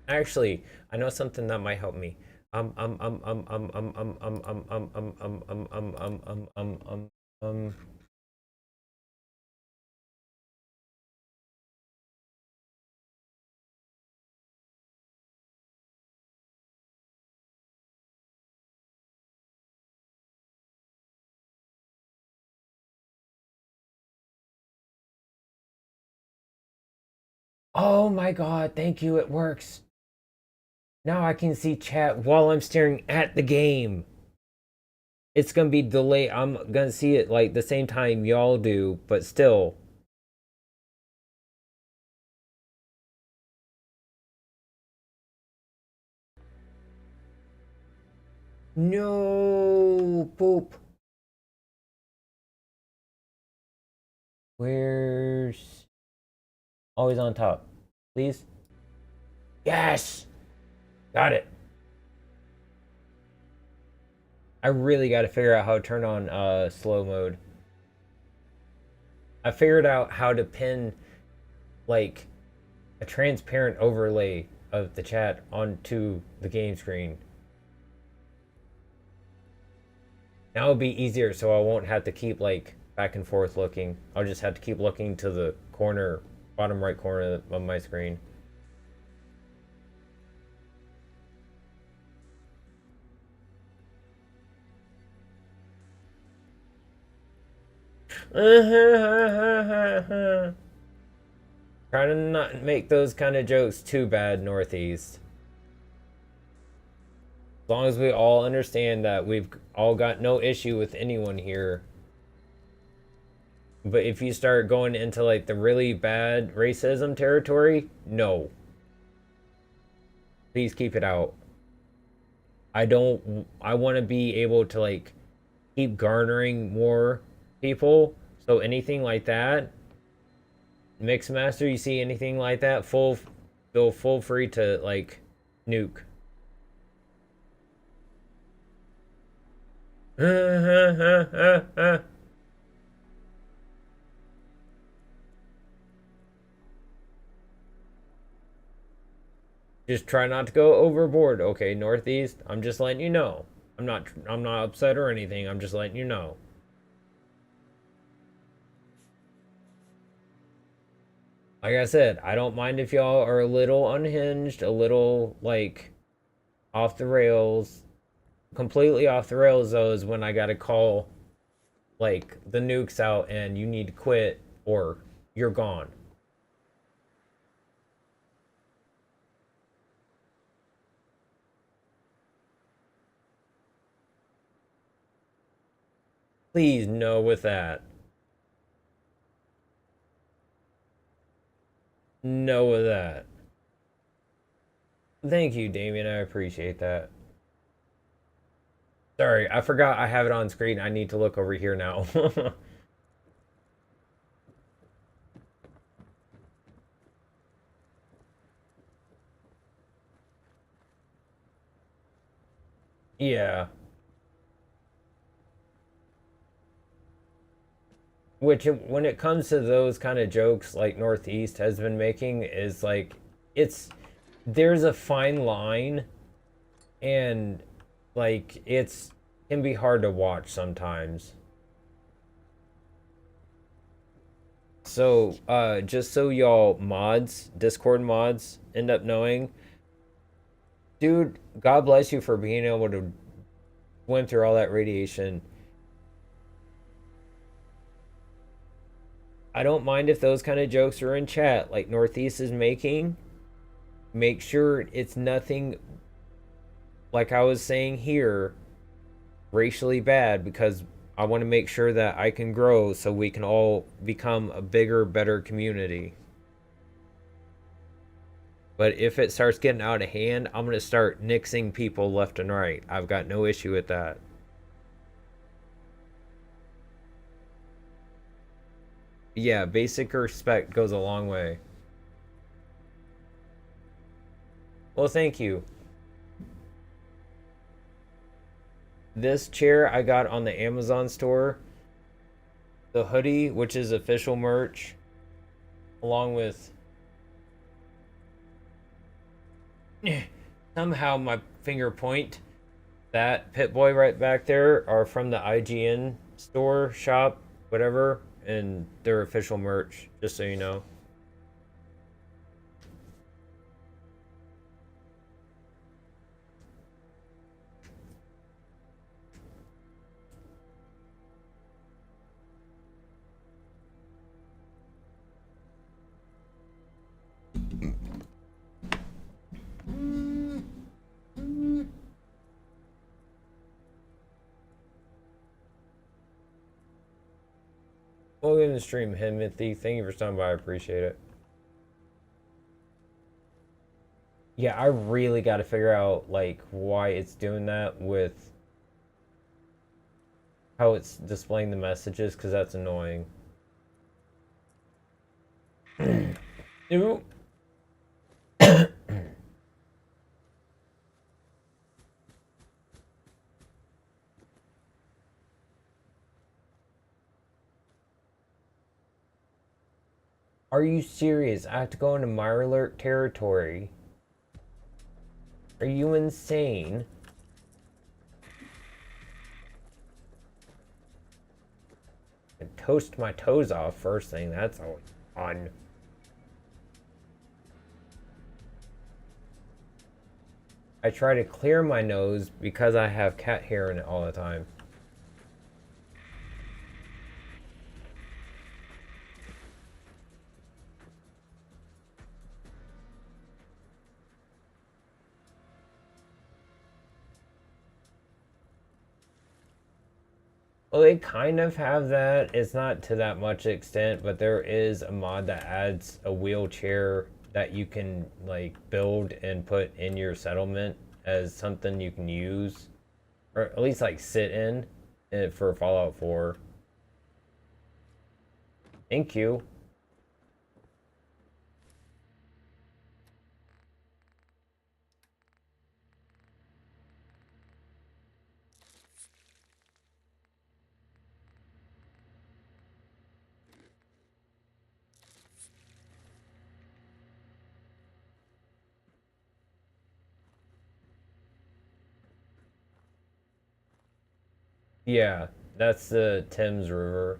Actually, I know something that might help me. Um um um um um um um um um um um um um um um um. Oh my god, thank you, it works. Now I can see chat while I'm staring at the game. It's gonna be delayed. I'm gonna see it like the same time y'all do, but still. No poop. Where's always on top? Please. Yes! Got it. I really gotta figure out how to turn on slow mode. I figured out how to pin like a transparent overlay of the chat onto the game screen. Now it'll be easier so I won't have to keep like back and forth looking. I'll just have to keep looking to the corner, bottom right corner of my screen. Try to not make those kind of jokes too bad, Northeast. As long as we all understand that we've all got no issue with anyone here. But if you start going into like the really bad racism territory, no. Please keep it out. I want to be able to like keep garnering more people. So anything like that, Mixmaster, you see anything like that, feel full free to like nuke. Just try not to go overboard, okay, Northeast? I'm just letting you know. I'm not upset or anything. I'm just letting you know. Like I said, I don't mind if y'all are a little unhinged, a little like off the rails. Completely off the rails though is when I gotta call like the nukes out and you need to quit or you're gone. Please no with that. No with that. Thank you, Damien. I appreciate that. Sorry, I forgot I have it on screen. I need to look over here now. Yeah. Which, when it comes to those kind of jokes like Northeast has been making, is like, there's a fine line, and like, can be hard to watch sometimes. So, just so y'all Discord mods, end up knowing, dude, God bless you for being able to swim through all that radiation. I don't mind if those kind of jokes are in chat, like Northeast is making. Make sure it's nothing, like I was saying here, racially bad, because I want to make sure that I can grow so we can all become a bigger, better community. But if it starts getting out of hand, I'm going to start nixing people left and right. I've got no issue with that. Yeah, basic respect goes a long way. Well, thank you. This chair I got on the Amazon store. The hoodie, which is official merch, along with somehow my finger point, that Pit Boy right back there are from the IGN store, shop, whatever, and they're official merch, just so you know. Welcome to the stream, Himothy. Thank you for stopping by. I appreciate it. Yeah, I really got to figure out like why it's doing that with how it's displaying the messages, because that's annoying. Ew. Are you serious? I have to go into Mirelurk territory. Are you insane? I toast my toes off first thing. That's always fun. I try to clear my nose because I have cat hair in it all the time. Well, they kind of have that. It's not to that much extent, but there is a mod that adds a wheelchair that you can like build and put in your settlement as something you can use, or at least like sit in for Fallout 4. Thank you. Yeah, that's the Thames River.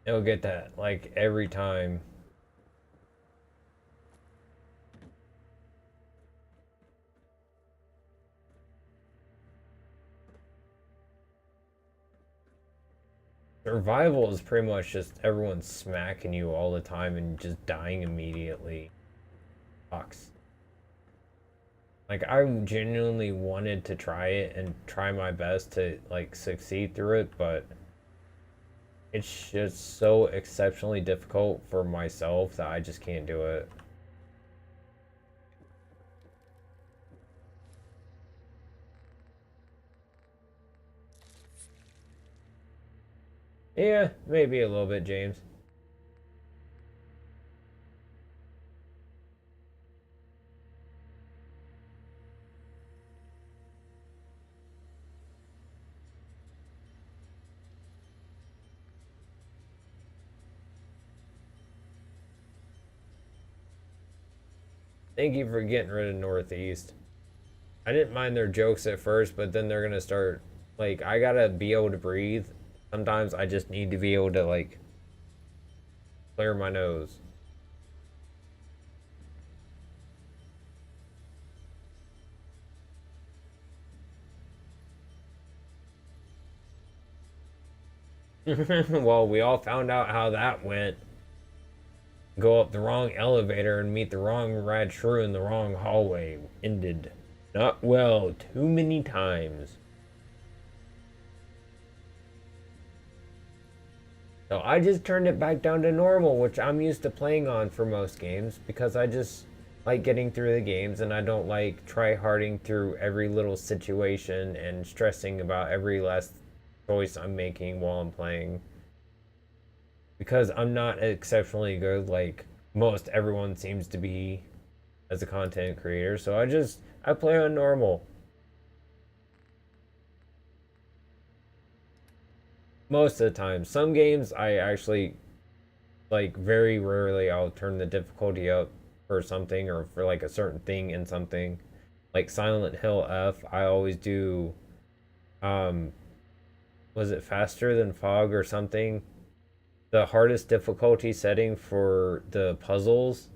It'll get that like every time. Survival is pretty much just everyone smacking you all the time and just dying immediately. Sucks. Like, I genuinely wanted to try it and try my best to like succeed through it, but it's just so exceptionally difficult for myself that I just can't do it. Yeah, maybe a little bit, James. Thank you for getting rid of Northeast. I didn't mind their jokes at first, but then they're gonna start, like, I gotta be able to breathe. Sometimes I just need to be able to, like, clear my nose. Well, we all found out how that went. Go up the wrong elevator and meet the wrong rad shrew in the wrong hallway. Ended not well too many times. So I just turned it back down to normal, which I'm used to playing on for most games because I just like getting through the games and I don't like try harding through every little situation and stressing about every last choice I'm making while I'm playing. Because I'm not exceptionally good like most everyone seems to be as a content creator. So I play on normal. Most of the time. Some games I actually like very rarely I'll turn the difficulty up for something or for like a certain thing in something. Like Silent Hill F, I always do um was it faster than fog or something? The hardest difficulty setting for the puzzles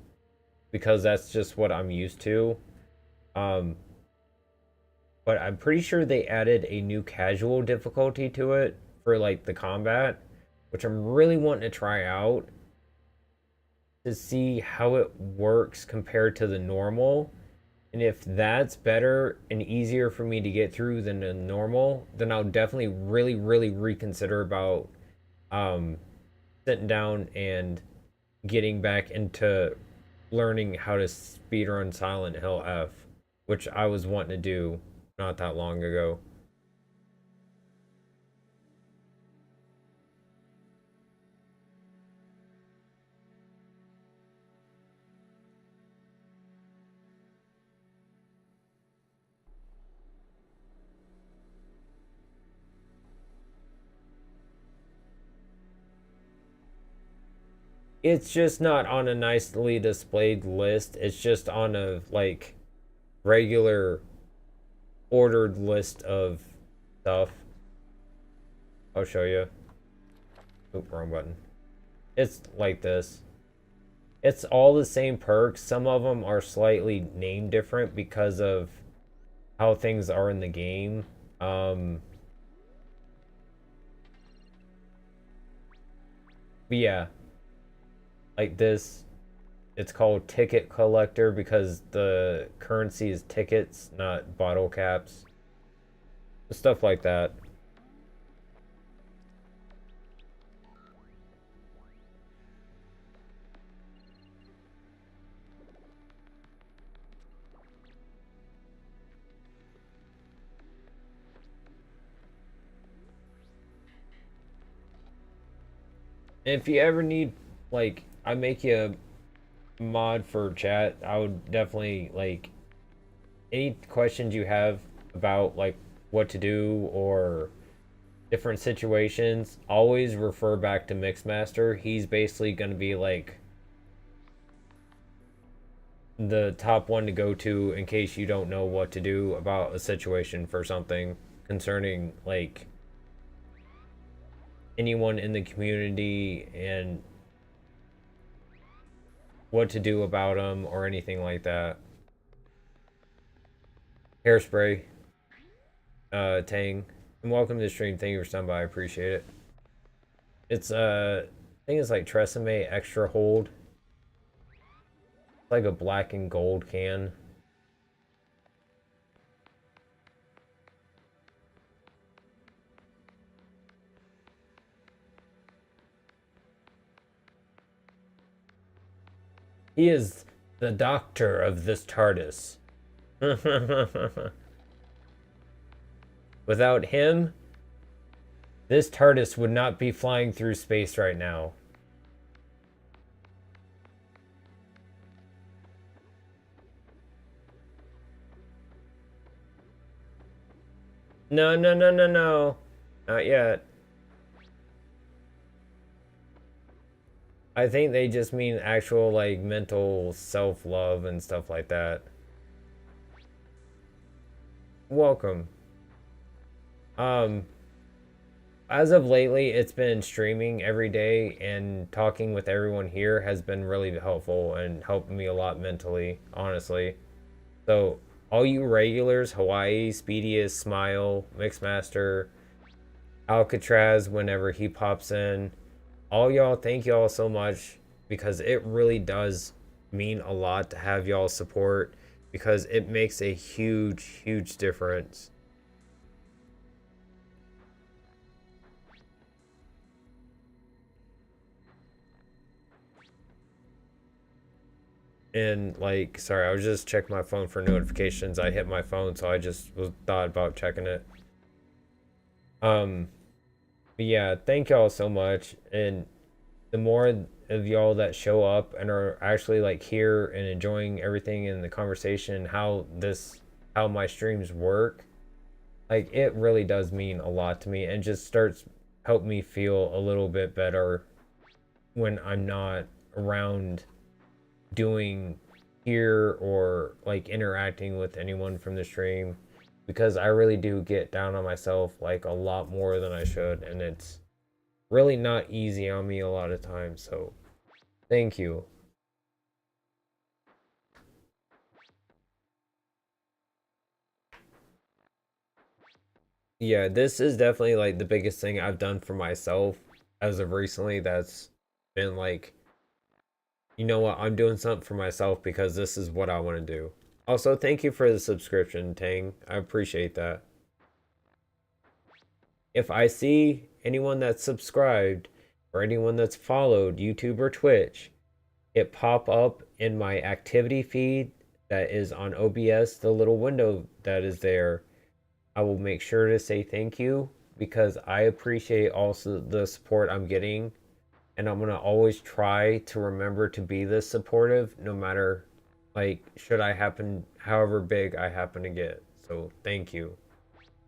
because that's just what I'm used to. Um but I'm pretty sure they added a new casual difficulty to it for like the combat, which I'm really wanting to try out to see how it works compared to the normal. And if that's better and easier for me to get through than the normal, then I'll definitely really reconsider about um sitting down and getting back into learning how to speedrun Silent Hill F, which I was wanting to do not that long ago. It's just not on a nicely displayed list. It's just on a like regular ordered list of stuff. I'll show you. Oop, wrong button. It's like this. It's all the same perks. Some of them are slightly named different because of how things are in the game. But yeah, like this. It's called Ticket Collector because the currency is tickets, not bottle caps. Stuff like that. And if you ever need, like, I make you a mod for chat, I would definitely, like, any questions you have about, like, what to do or different situations, always refer back to Mixmaster. He's basically going to be, like, the top one to go to in case you don't know what to do about a situation for something concerning, like, anyone in the community and what to do about them or anything like that. Hairspray, Tang, and welcome to the stream. Thank you for stopping by. I appreciate it. It's I think it's like Tresemme Extra Hold. It's like a black and gold can. He is the doctor of this TARDIS. Without him, this TARDIS would not be flying through space right now. No. Not yet. I think they just mean actual, like, mental self-love and stuff like that. Welcome. As of lately, it's been streaming every day and talking with everyone here has been really helpful and helping me a lot mentally, honestly. So, all you regulars, Hawaii, Speedius, Smile, Mixmaster, Alcatraz, whenever he pops in, all y'all, thank y'all so much because it really does mean a lot to have y'all support because it makes a huge difference. And like, sorry, I was just checking my phone for notifications. I hit my phone, so I just was thought about checking it. But yeah, thank y'all so much. And the more of y'all that show up and are actually like here and enjoying everything in the conversation, how my streams work, like it really does mean a lot to me and just starts help me feel a little bit better when I'm not around doing here or like interacting with anyone from the stream, because I really do get down on myself like a lot more than I should, and it's really not easy on me a lot of times. So thank you. Yeah, this is definitely like the biggest thing I've done for myself as of recently. That's been like, you know what, I'm doing something for myself because this is what I want to do. Also, thank you for the subscription, Tang. I appreciate that. If I see anyone that's subscribed or anyone that's followed YouTube or Twitch, it pop up in my activity feed that is on OBS, the little window that is there. I will make sure to say thank you because I appreciate also the support I'm getting, and I'm gonna always try to remember to be this supportive no matter like should I happen however big I happen to get. So thank you,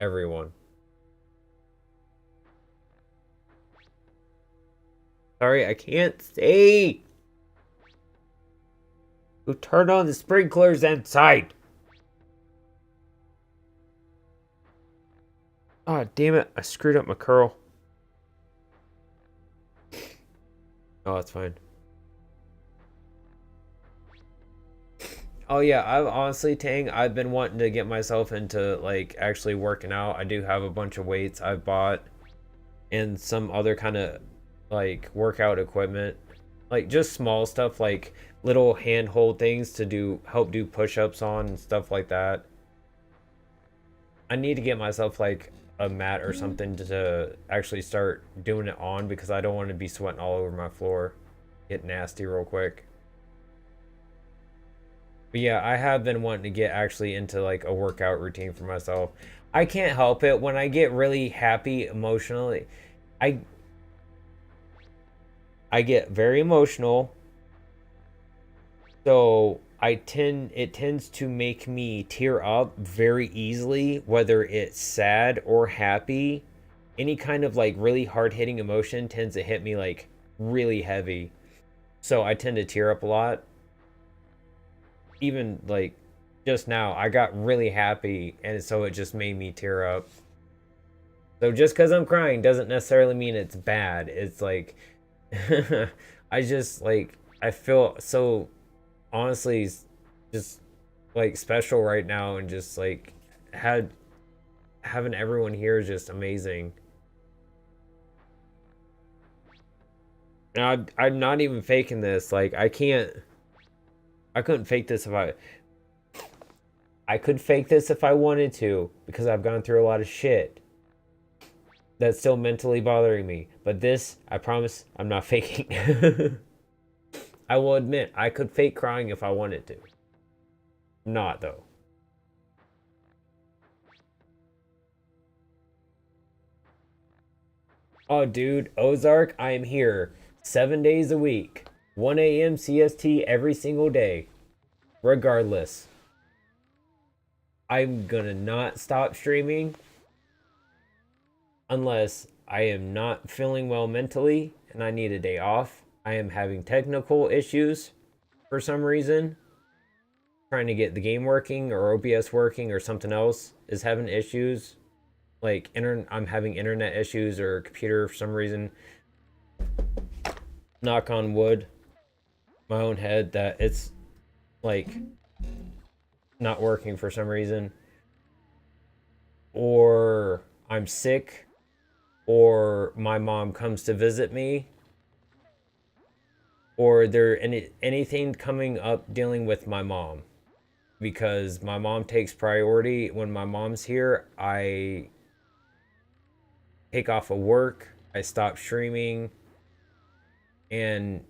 everyone. Sorry, I can't see. Who turned on the sprinklers inside? Oh, damn it. I screwed up my curl. Oh, that's fine. Oh, yeah. I've honestly, Tang, I've been wanting to get myself into, like, actually working out. I do have a bunch of weights I've bought and some other kind of, like, workout equipment. Like, just small stuff, like little handhold things to help do push-ups on and stuff like that. I need to get myself like a mat or something to actually start doing it on because I don't want to be sweating all over my floor. Get nasty real quick. But yeah, I have been wanting to get actually into like a workout routine for myself. I can't help it when I get really happy emotionally. I I get very emotional. So it tends to make me tear up very easily, whether it's sad or happy. Any kind of like really hard hitting emotion tends to hit me like really heavy. So I tend to tear up a lot. Even like just now, I got really happy, and so it just made me tear up. So just because I'm crying doesn't necessarily mean it's bad. It's like, I just like, I feel so honestly just like special right now, and just like had having everyone here is just amazing. And I'm not even faking this. Like I couldn't fake this if I could fake this if I wanted to because I've gone through a lot of shit that's still mentally bothering me. But this, I promise, I'm not faking. I will admit, I could fake crying if I wanted to. Not though. Oh, dude, Ozark, I am here 7 days a week, 1 a.m. CST every single day, regardless. I'm gonna not stop streaming unless I am not feeling well mentally and I need a day off. I am having technical issues for some reason. Trying to get the game working or OBS working or something else is having issues. Like I'm having internet issues or computer for some reason. Knock on wood, my own head, that it's like not working for some reason. Or I'm sick, or my mom comes to visit me, or anything coming up dealing with my mom, because my mom takes priority. When my mom's here, I take off of work, I stop streaming, and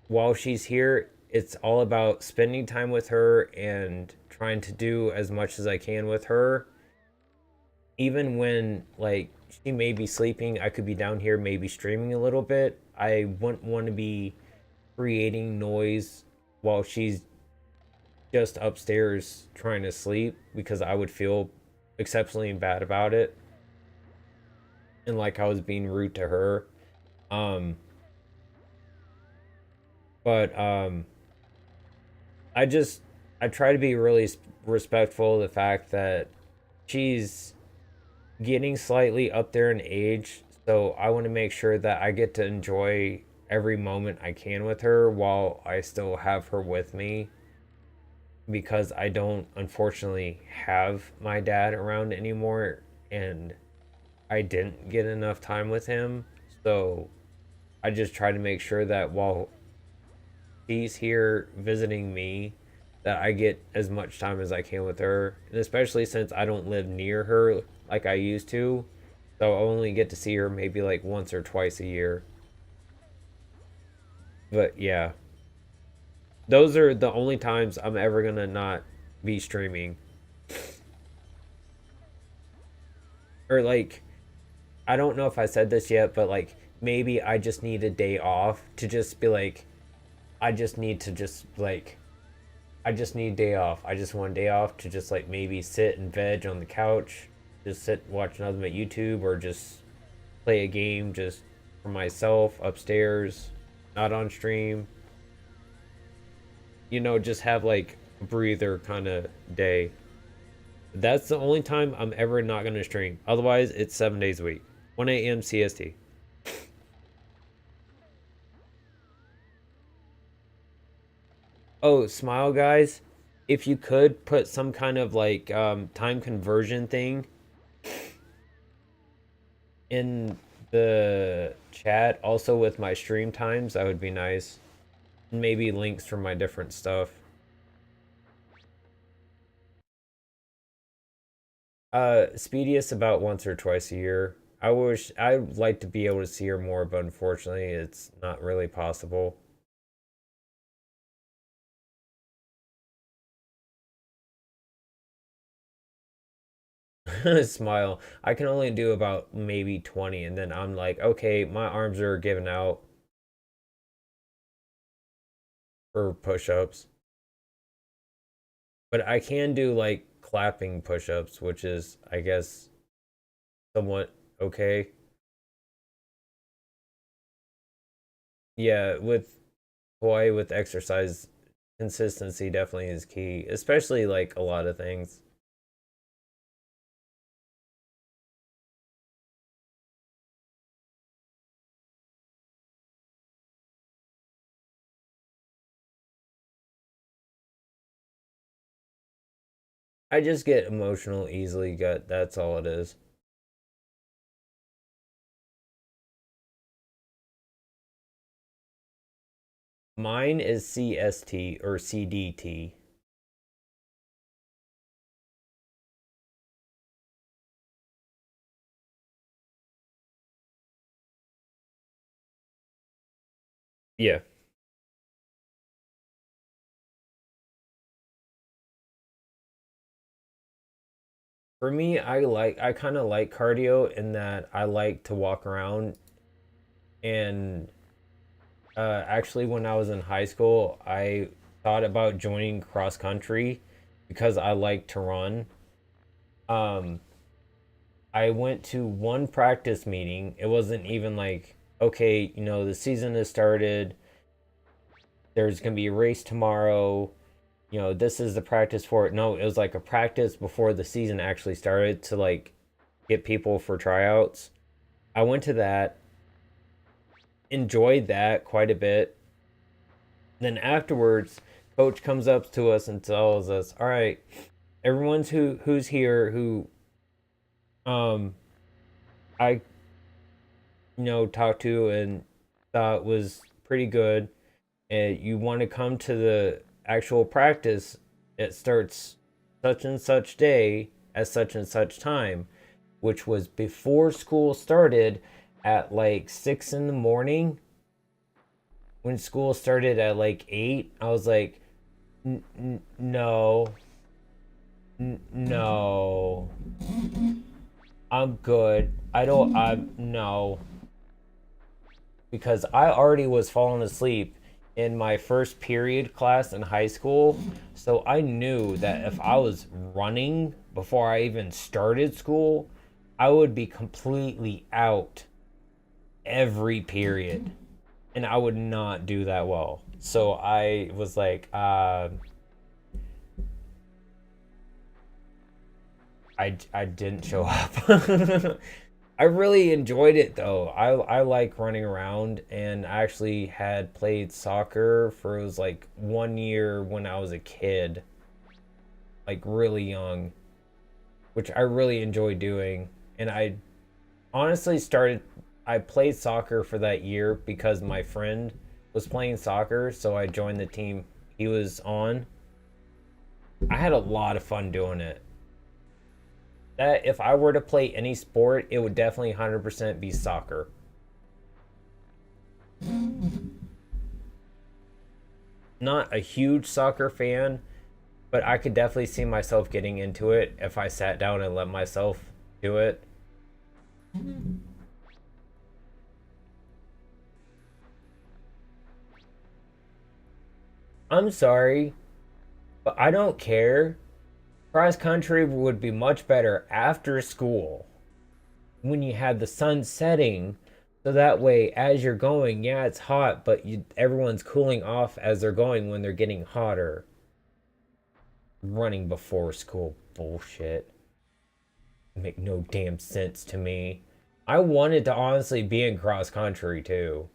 while she's here, it's all about spending time with her and trying to do as much as I can with her. Even when like she may be sleeping, I could be down here maybe streaming a little bit. I wouldn't want to be creating noise while she's just upstairs trying to sleep because I would feel exceptionally bad about it and like I was being rude to her. Um but I just I try to be really respectful of the fact that she's getting slightly up there in age, so I want to make sure that I get to enjoy every moment I can with her while I still have her with me because I don't unfortunately have my dad around anymore and I didn't get enough time with him. So I just try to make sure that while she's here visiting me, that I get as much time as I can with her. And especially since I don't live near her like I used to. So I only get to see her maybe like once or twice a year. But yeah, those are the only times I'm ever gonna not be streaming. Or like, I don't know if I said this yet, but like maybe I just need a day off to just be like, I just need to just like I just need a day off. I just want a day off to just like maybe sit and veg on the couch, just sit and watch nothing but YouTube, or just play a game just for myself upstairs, not on stream. You know, just have like a breather kind of day. That's the only time I'm ever not going to stream. Otherwise, it's 7 days a week. 1 a.m. CST. Oh, Smile guys, if you could put some kind of like time conversion thing in the chat also with my stream times, that would be nice. Maybe links from my different stuff. Speediest about once or twice a year. I'd like to be able to see her more, but unfortunately it's not really possible. Smile. I can only do about maybe 20 and then I'm like, okay, my arms are giving out for push-ups. But I can do like clapping push-ups, which is I guess somewhat okay. Yeah, with Hawaii with exercise, consistency definitely is key, especially like a lot of things. I just get emotional easily, gut. That's all it is. Mine is CST or CDT. Yeah. For me, I kind of like cardio in that I like to walk around and actually when I was in high school, I thought about joining cross country because I like to run. Um I went to one practice meeting. It wasn't even like, okay, you know, the season has started. There's going to be a race tomorrow. You know, this is the practice for it. No, it was like a practice before the season actually started to like get people for tryouts. I went to that, enjoyed that quite a bit. Then afterwards, coach comes up to us and tells us, "All right, everyone's who's here who um I talked to and thought was pretty good, and you want to come to the actual practice, it starts such and such day at such and such time," which was before school started at like 6 in the morning. when school started at like 8, I was like, no, no, I'm good. No. Because I already was falling asleep in my first period class in high school. So I knew that if I was running before I even started school, I would be completely out every period. And I would not do that well. So I was like, I didn't show up. I really enjoyed it though. I like running around, and I actually had played soccer for it was like 1 year when I was a kid, like really young, which I really enjoyed doing. And I honestly I played soccer for that year because my friend was playing soccer, so I joined the team he was on. I had a lot of fun doing it. That if I were to play any sport, it would definitely 100% be soccer. Not a huge soccer fan, but I could definitely see myself getting into it if I sat down and let myself do it. I'm sorry, but I don't care. Cross country would be much better after school when you had the sun setting. So that way, as you're going, yeah, it's hot, but everyone's cooling off as they're going when they're getting hotter. Running before school bullshit. Make no damn sense to me. I wanted to honestly be in cross country too.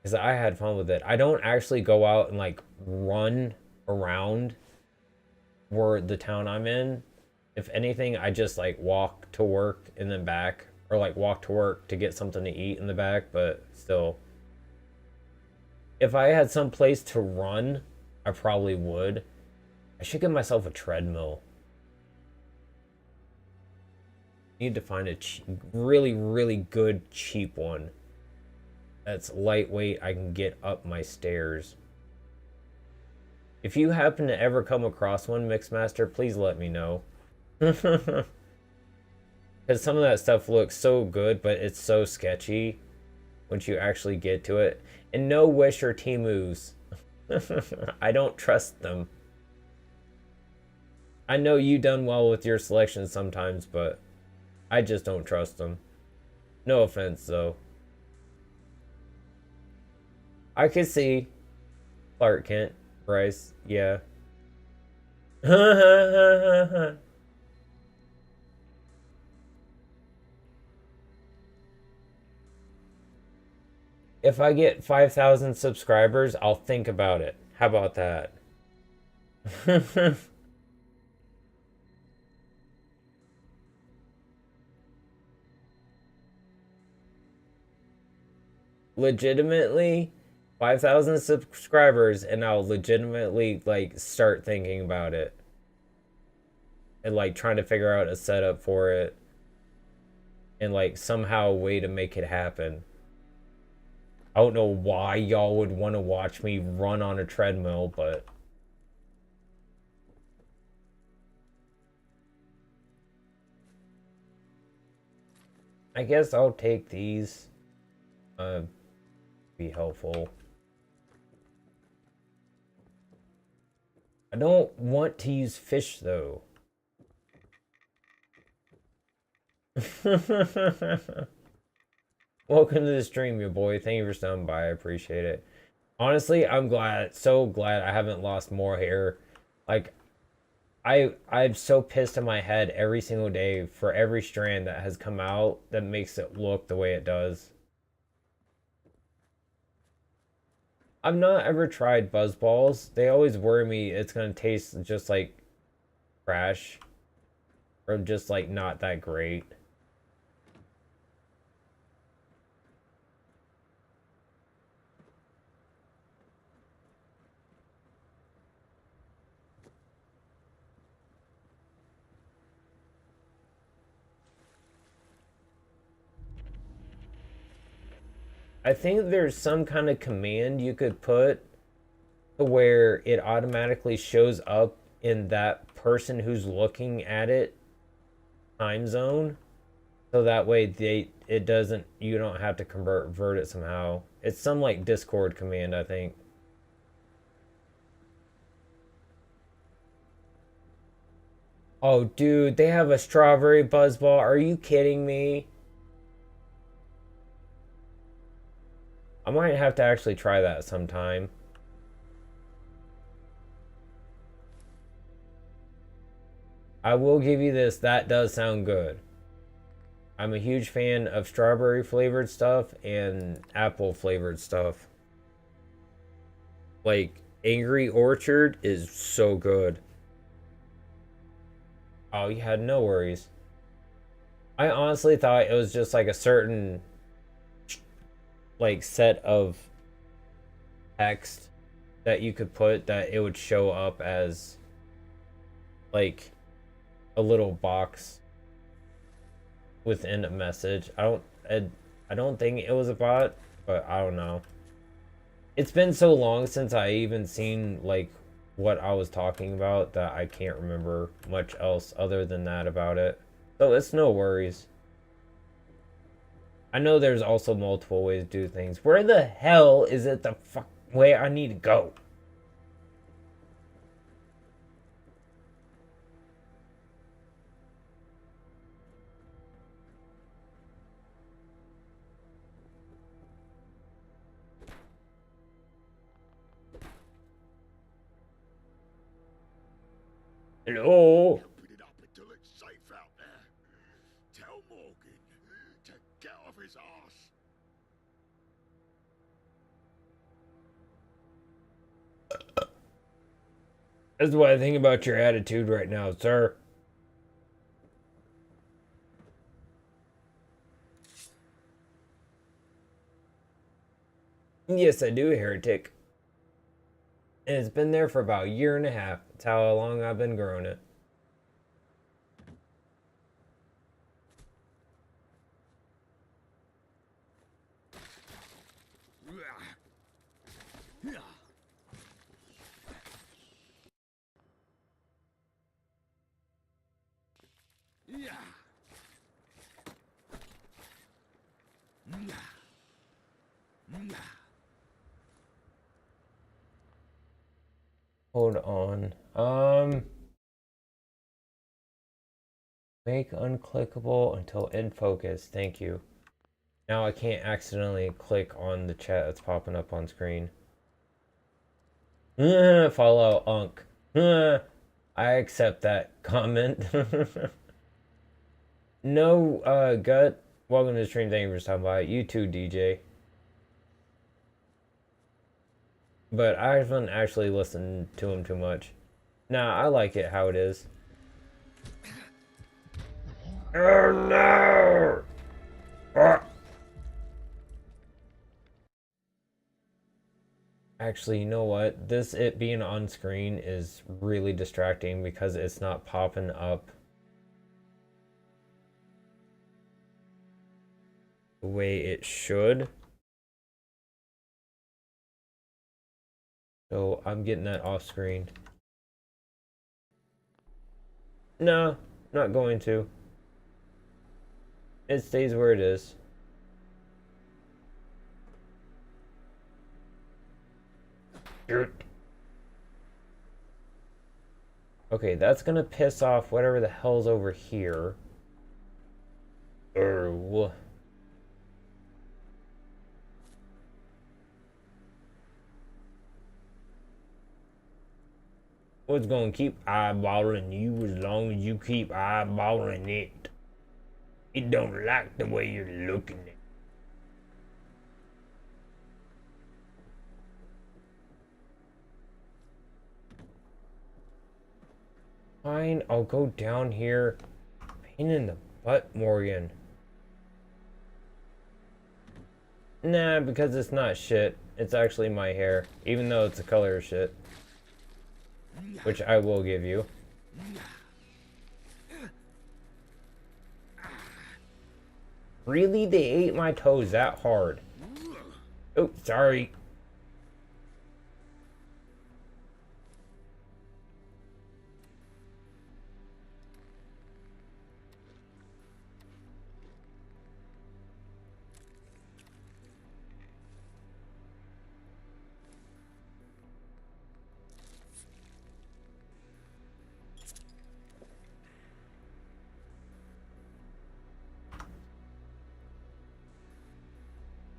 Because I had fun with it. I don't actually go out and like run around where the town I'm in. If anything, I just like walk to work and then back. Or like walk to work to get something to eat in the back, but still. If I had some place to run, I probably would. I should get myself a treadmill. Need to find a really, really good cheap one that's lightweight. I can get up my stairs. If you happen to ever come across one, Mixmaster, please let me know. Because some of that stuff looks so good, but it's so sketchy once you actually get to it. And no Wish or Temus. I don't trust them. I know you done well with your selections sometimes, but I just don't trust them. No offense, though. I could see Clark Kent, Bryce, yeah. If I get 5,000 subscribers, I'll think about it. How about that? Legitimately, 5,000 subscribers, and I'll legitimately like start thinking about it and like trying to figure out a setup for it and like somehow a way to make it happen. I don't know why y'all would want to watch me run on a treadmill, but I guess I'll take these. Be helpful. I don't want to use fish though. Welcome to the stream, your boy. Thank you for stopping by. I appreciate it. Honestly, I'm glad, so glad I haven't lost more hair. Like, I'm so pissed in my head every single day for every strand that has come out that makes it look the way it does. I've not ever tried buzz balls. They always worry me it's gonna taste just like trash. Or just like not that great. I think there's some kind of command you could put to where it automatically shows up in that person who's looking at it time zone. So that way it doesn't, you don't have to convert it somehow. It's some like Discord command, I think. Oh, dude, they have a strawberry buzzball. Are you kidding me? I might have to actually try that sometime. I will give you this. That does sound good. I'm a huge fan of strawberry flavored stuff and apple flavored stuff. Like, Angry Orchard is so good. Oh, you had no worries. I honestly thought it was just like a certain like set of text that you could put that it would show up as like a little box within a message. I don't think it was a bot, but I don't know. It's been so long since I even seen like what I was talking about that I can't remember much else other than that about it. So it's no worries. I know there's also multiple ways to do things. Where the hell is it the fuck way I need to go? Hello? Put it up until it's safe out there. Tell Morgan to get off his ass. That's what I think about your attitude right now, sir. Yes, I do, heretic. And it's been there for about a year and a half. That's how long I've been growing it. Hold on. Make unclickable until in focus. Thank you. Now I can't accidentally click on the chat that's popping up on screen. Follow Unk. I accept that comment. No, Gut. Welcome to the stream. Thank you for stopping by. You too, DJ. But I haven't actually listened to him too much. Nah, I like it how it is. Oh no! Actually, you know what? It being on screen is really distracting because it's not popping up the way it should. So I'm getting that off screen. No, not going to. It stays where it is. Okay, that's gonna piss off whatever the hell's over here. What's gonna keep eyeballing you as long as you keep eyeballing it? It don't like the way you're looking at it. Fine, I'll go down here. Pain in the butt, Morgan. Nah, because it's not shit. It's actually my hair, even though it's a color of shit. Which I will give you. Really? They ate my toes that hard? Oh, sorry.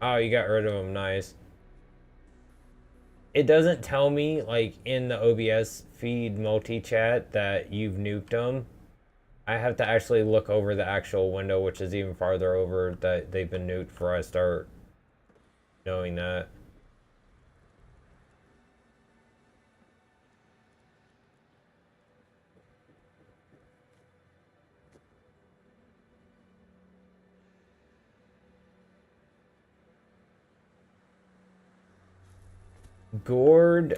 Oh, you got rid of them. Nice. It doesn't tell me, like, in the OBS feed multi-chat that you've nuked them. I have to actually look over the actual window, which is even farther over, that they've been nuked before I start knowing that. Gourd,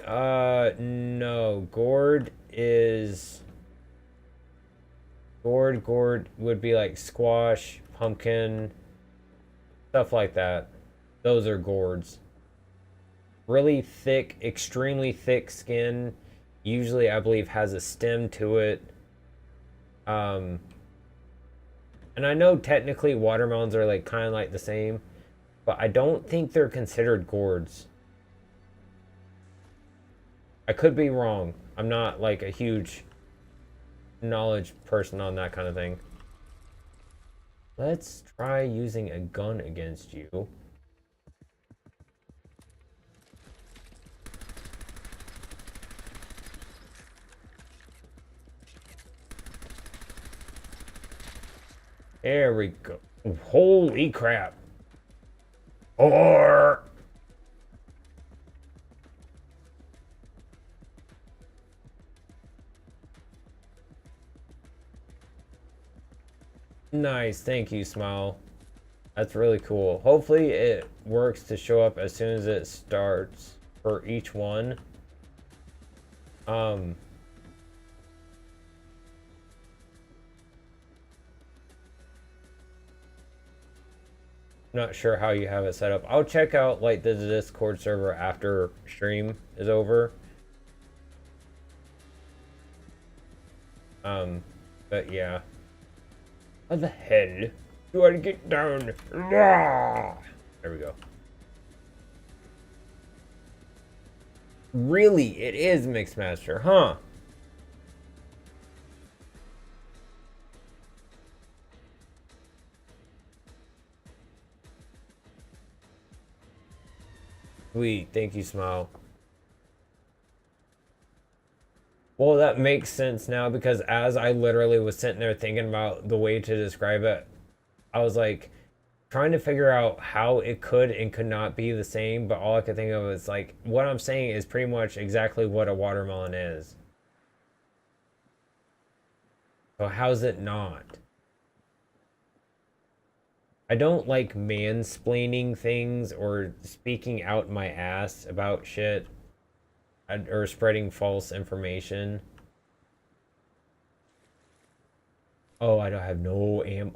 no. Gourd would be like squash, pumpkin, stuff like that. Those are gourds. Really thick, extremely thick skin. Usually, I believe, has a stem to it. And I know technically watermelons are like kind of like the same, but I don't think they're considered gourds. I could be wrong. I'm not like a huge knowledge person on that kind of thing. Let's try using a gun against you. There we go. Holy crap. Or nice, thank you, Smile. That's really cool. Hopefully it works to show up as soon as it starts for each one. Not sure how you have it set up. I'll check out like the Discord server after stream is over. But yeah. How the hell do I get down? There we go. Really, it is Mixmaster, huh? Sweet, thank you, Smile. Well, that makes sense now because as I literally was sitting there thinking about the way to describe it, I was like trying to figure out how it could and could not be the same, but all I could think of is like what I'm saying is pretty much exactly what a watermelon is. So how's it not? I don't like mansplaining things or speaking out my ass about shit or spreading false information. Oh, I don't have no ammo.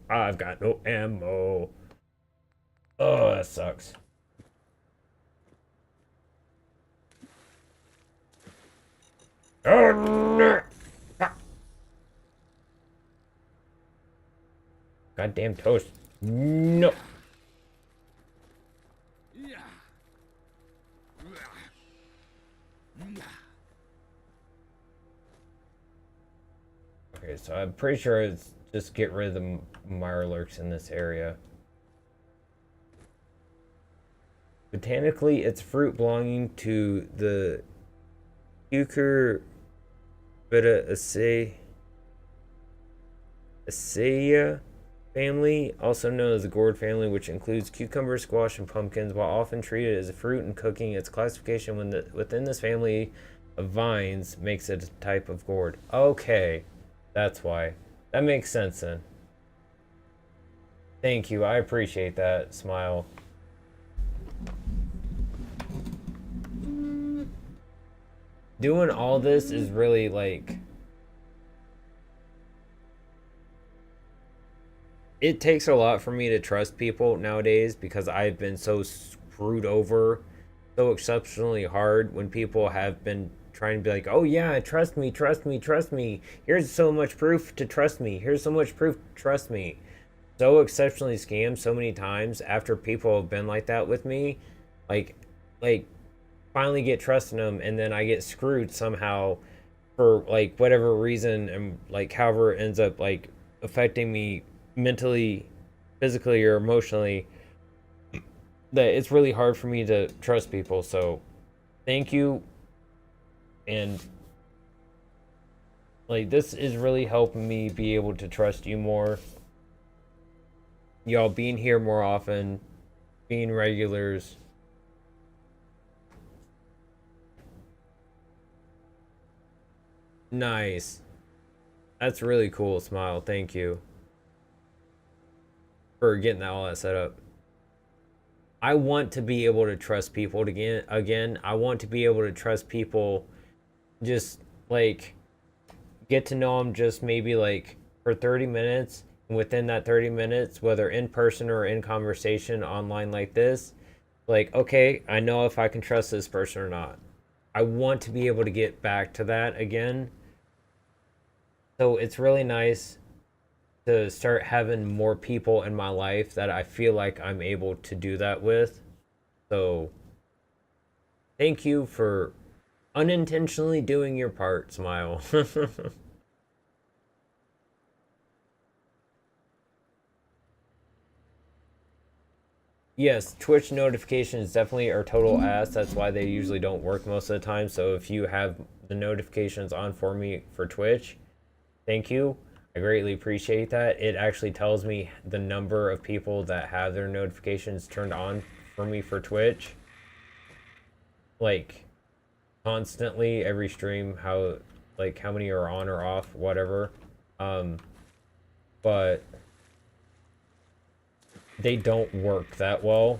I've got no ammo. Oh, that sucks. Oh, no. Goddamn toast. No. Okay, so I'm pretty sure it's just get rid of the Mirelurks in this area. Botanically, it's fruit belonging to the Cucurbitaceae family, also known as the gourd family, which includes cucumbers, squash, and pumpkins. While often treated as a fruit in cooking, its classification within this family of vines makes it a type of gourd. Okay, that's why. That makes sense then. Thank you, I appreciate that, Smile. Doing all this is really like it takes a lot for me to trust people nowadays because I've been so screwed over so exceptionally hard when people have been trying to be like, oh yeah, trust me, trust me, trust me. Here's so much proof to trust me. Here's so much proof to trust me. So exceptionally scammed so many times after people have been like that with me. Like, like finally get trusting them and then I get screwed somehow for like whatever reason and like however it ends up like affecting me mentally, physically, or emotionally, that it's really hard for me to trust people. So thank you. And like this is really helping me be able to trust you more. Y'all being here more often, being regulars. Nice. That's really cool, Smile. Thank you for getting all that set up. I want to be able to trust people again. I want to be able to trust people, just like get to know them just maybe like for 30 minutes. And within that 30 minutes, whether in person or in conversation online like this, like, okay, I know if I can trust this person or not. I want to be able to get back to that again. So it's really nice to start having more people in my life that I feel like I'm able to do that with. So thank you for unintentionally doing your part, Smile. Yes, Twitch notifications definitely are total ass. That's why they usually don't work most of the time. So if you have the notifications on for me for Twitch, thank you. I greatly appreciate that. It actually tells me the number of people that have their notifications turned on for me for Twitch. Like constantly every stream, how like how many are on or off, whatever. But they don't work that well,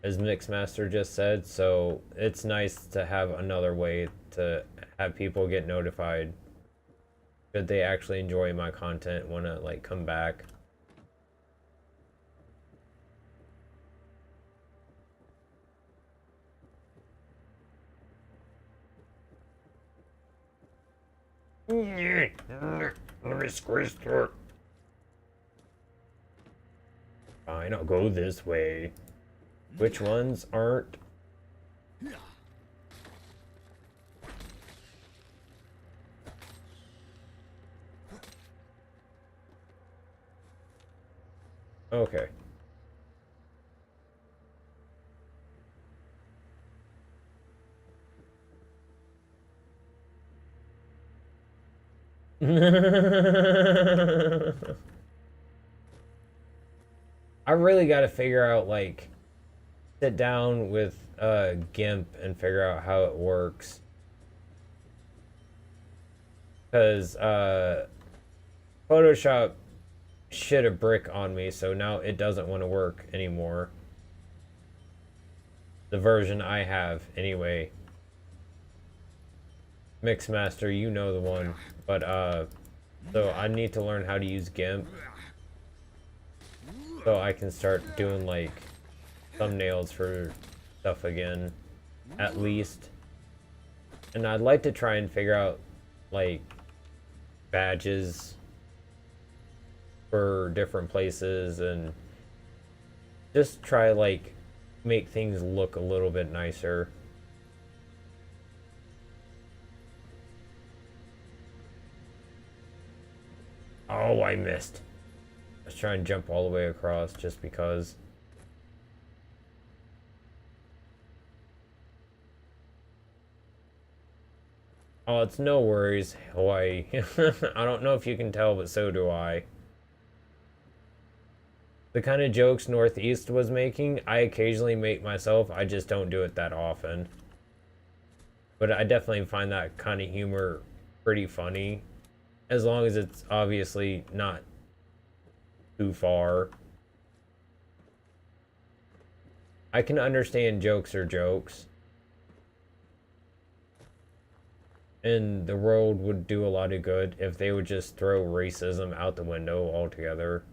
as Mixmaster just said, so it's nice to have another way to have people get notified should they actually enjoy my content, want to like come back. Fine, I'll go this way. Which ones aren't? Okay. I really got to figure out like sit down with GIMP and figure out how it works. Cuz Photoshop shit a brick on me, so now it doesn't want to work anymore. The version I have anyway. Mixmaster, you know the one, but so I need to learn how to use GIMP so I can start doing like thumbnails for stuff again, at least. And I'd like to try and figure out like badges for different places and just try like make things look a little bit nicer. Oh, I missed. Let's try and jump all the way across just because. Oh, it's no worries, Hawaii. I don't know if you can tell, but so do I. The kind of jokes Northeast was making, I occasionally make myself. I just don't do it that often. But I definitely find that kind of humor pretty funny. As long as it's obviously not too far. I can understand jokes are jokes. And the world would do a lot of good if they would just throw racism out the window altogether.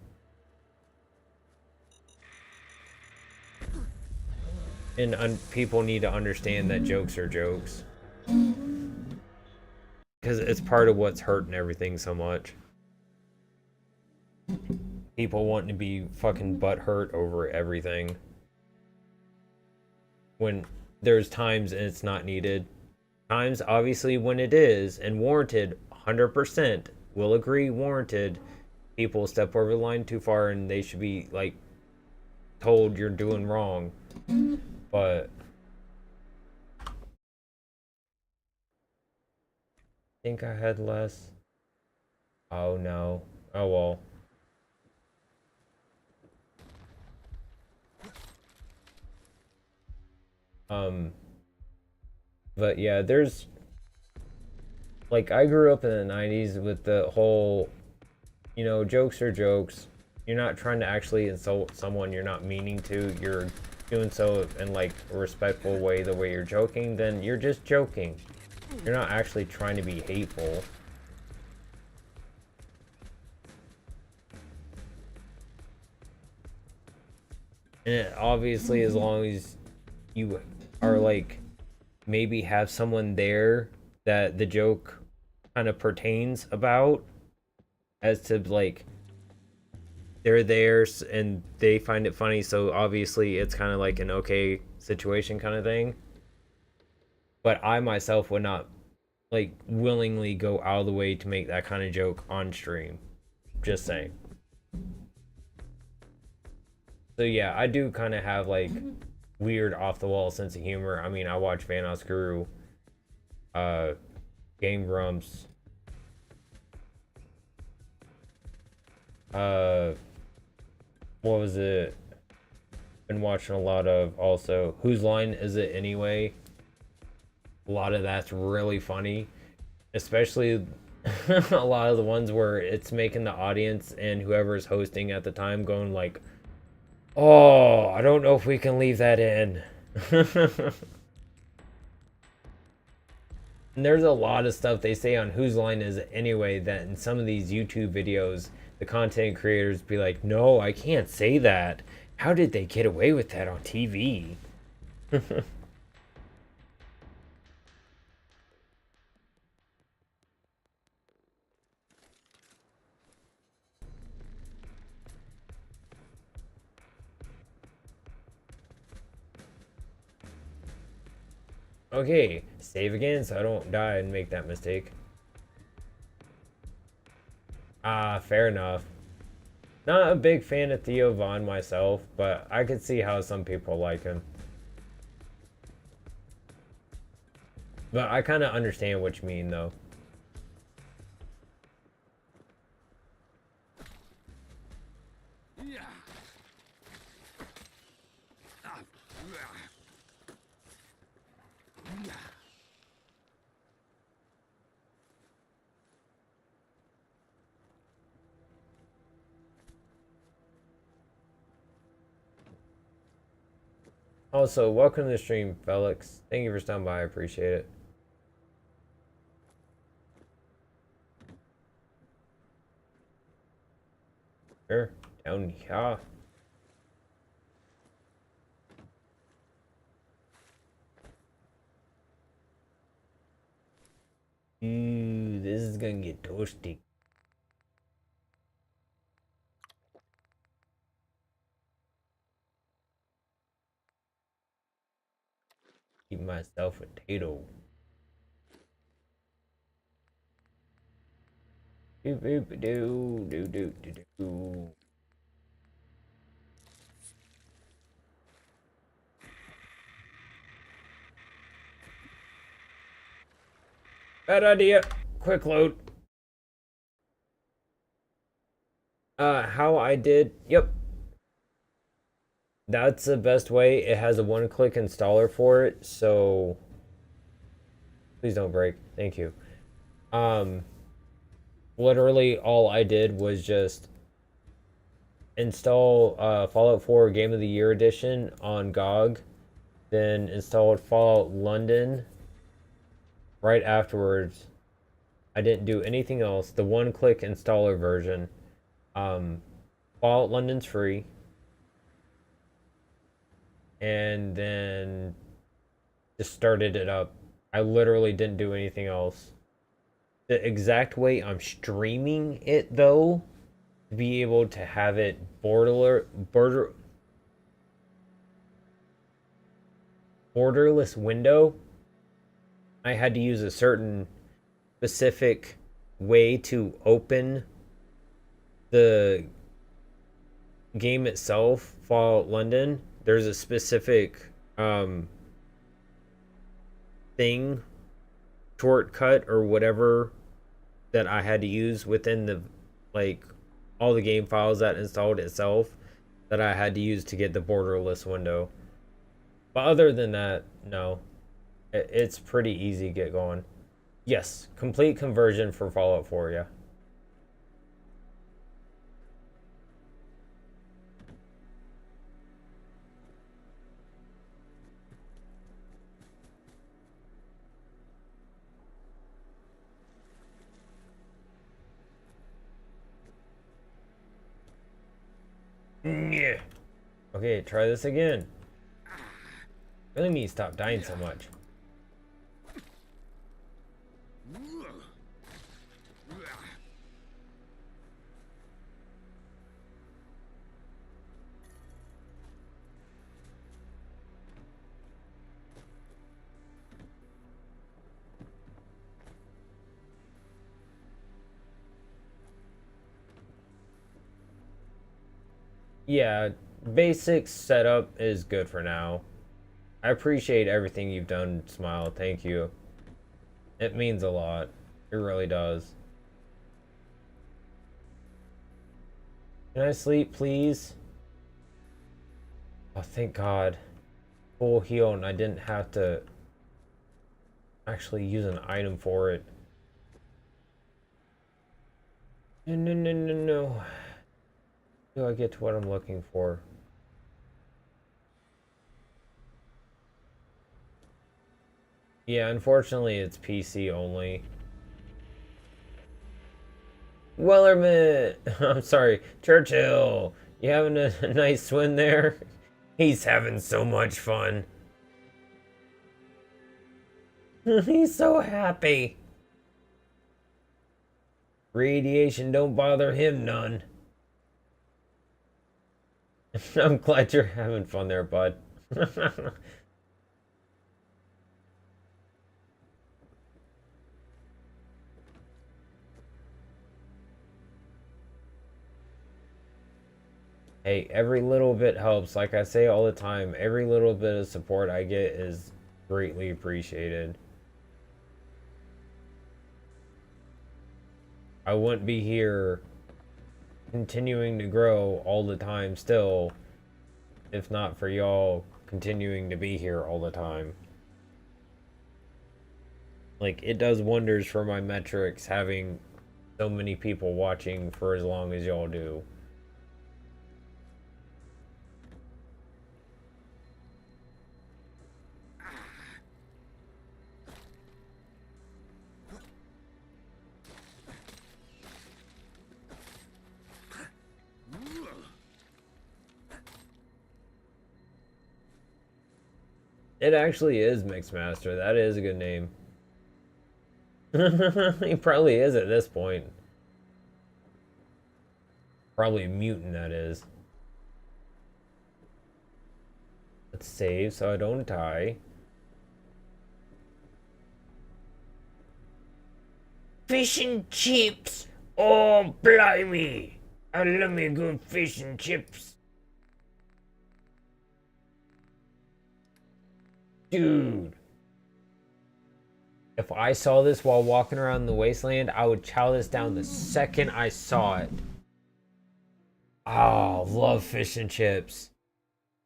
and people need to understand that jokes are jokes, because it's part of what's hurting everything so much. People wanting to be fucking butthurt over everything when there's times and it's not needed. Times, obviously, when it is and warranted, 100% will agree, warranted. People step over the line too far and they should be like told you're doing wrong. But I think I had less. Oh no. Oh well. But yeah, there's like, I grew up in the 90s with the whole, you know, jokes are jokes. You're not trying to actually insult someone, you're not meaning to. You're doing so in like a respectful way, the way you're joking, then you're just joking. You're not actually trying to be hateful. And obviously, as long as you are like, maybe have someone there that the joke kind of pertains about, as to like, they're there and they find it funny, so obviously it's kind of like an okay situation kind of thing. But I myself would not like willingly go out of the way to make that kind of joke on stream. Just saying. So yeah, I do kind of have like weird off the wall sense of humor. I mean, I watch Vanos Guru, Game Grumps, what was it? Been watching a lot of also Whose Line Is It Anyway? A lot of that's really funny, especially a lot of the ones where it's making the audience and whoever's hosting at the time going like, oh, I don't know if we can leave that in. And there's a lot of stuff they say on Whose Line Is It Anyway that in some of these YouTube videos, the content creators be like, no, I can't say that. How did they get away with that on TV? Okay, save again so I don't die and make that mistake. Ah, fair enough. Not a big fan of Theo Von myself, but I could see how some people like him. But I kind of understand what you mean, though. Also, welcome to the stream, Felix. Thank you for stopping by. I appreciate it. Sure. Down here. Ooh, this is gonna get toasty. Keep myself a potato. Do do do do do do do. Bad idea. Quick load. How I did. Yep. That's the best way. It has a one-click installer for it, so please don't break. Thank you. Literally all I did was just install Fallout 4 Game of the Year Edition on GOG, then installed Fallout London right afterwards. I didn't do anything else. The one-click installer version. Fallout London's free. and then just started it up. I literally didn't do anything else. The exact way I'm streaming it though, to be able to have it borderless window, I had to use a certain specific way to open the game itself, Fallout London. There's a specific thing, shortcut or whatever that I had to use within the like all the game files that installed itself that I had to use to get the borderless window. But other than that, no. It's pretty easy to get going. Yes, complete conversion for Fallout 4, yeah. Yeah. Okay, try this again. Really need to stop dying so much. Yeah, basic setup is good for now. I appreciate everything you've done, Smile. Thank you. It means a lot. It really does. Can I sleep, please? Oh, thank God. Full heal, and I didn't have to actually use an item for it. No, no, no, no, no. Do I get to what I'm looking for? Yeah, unfortunately, it's PC only. Wellerman! I'm sorry, Churchill! You having a nice swim there? He's having so much fun. He's so happy. Radiation don't bother him none. I'm glad you're having fun there, bud. Hey, every little bit helps. Like I say all the time, every little bit of support I get is greatly appreciated. I wouldn't be here continuing to grow all the time still if not for y'all continuing to be here all the time. Like, it does wonders for my metrics having so many people watching for as long as y'all do. It actually is Mixmaster. That is a good name. He probably is at this point. Probably a mutant, that is. Let's save so I don't die. Fish and chips! Oh, blimey! I love me good fish and chips. Dude. If I saw this while walking around the wasteland, I would chow this down the second I saw it. Oh, love fish and chips.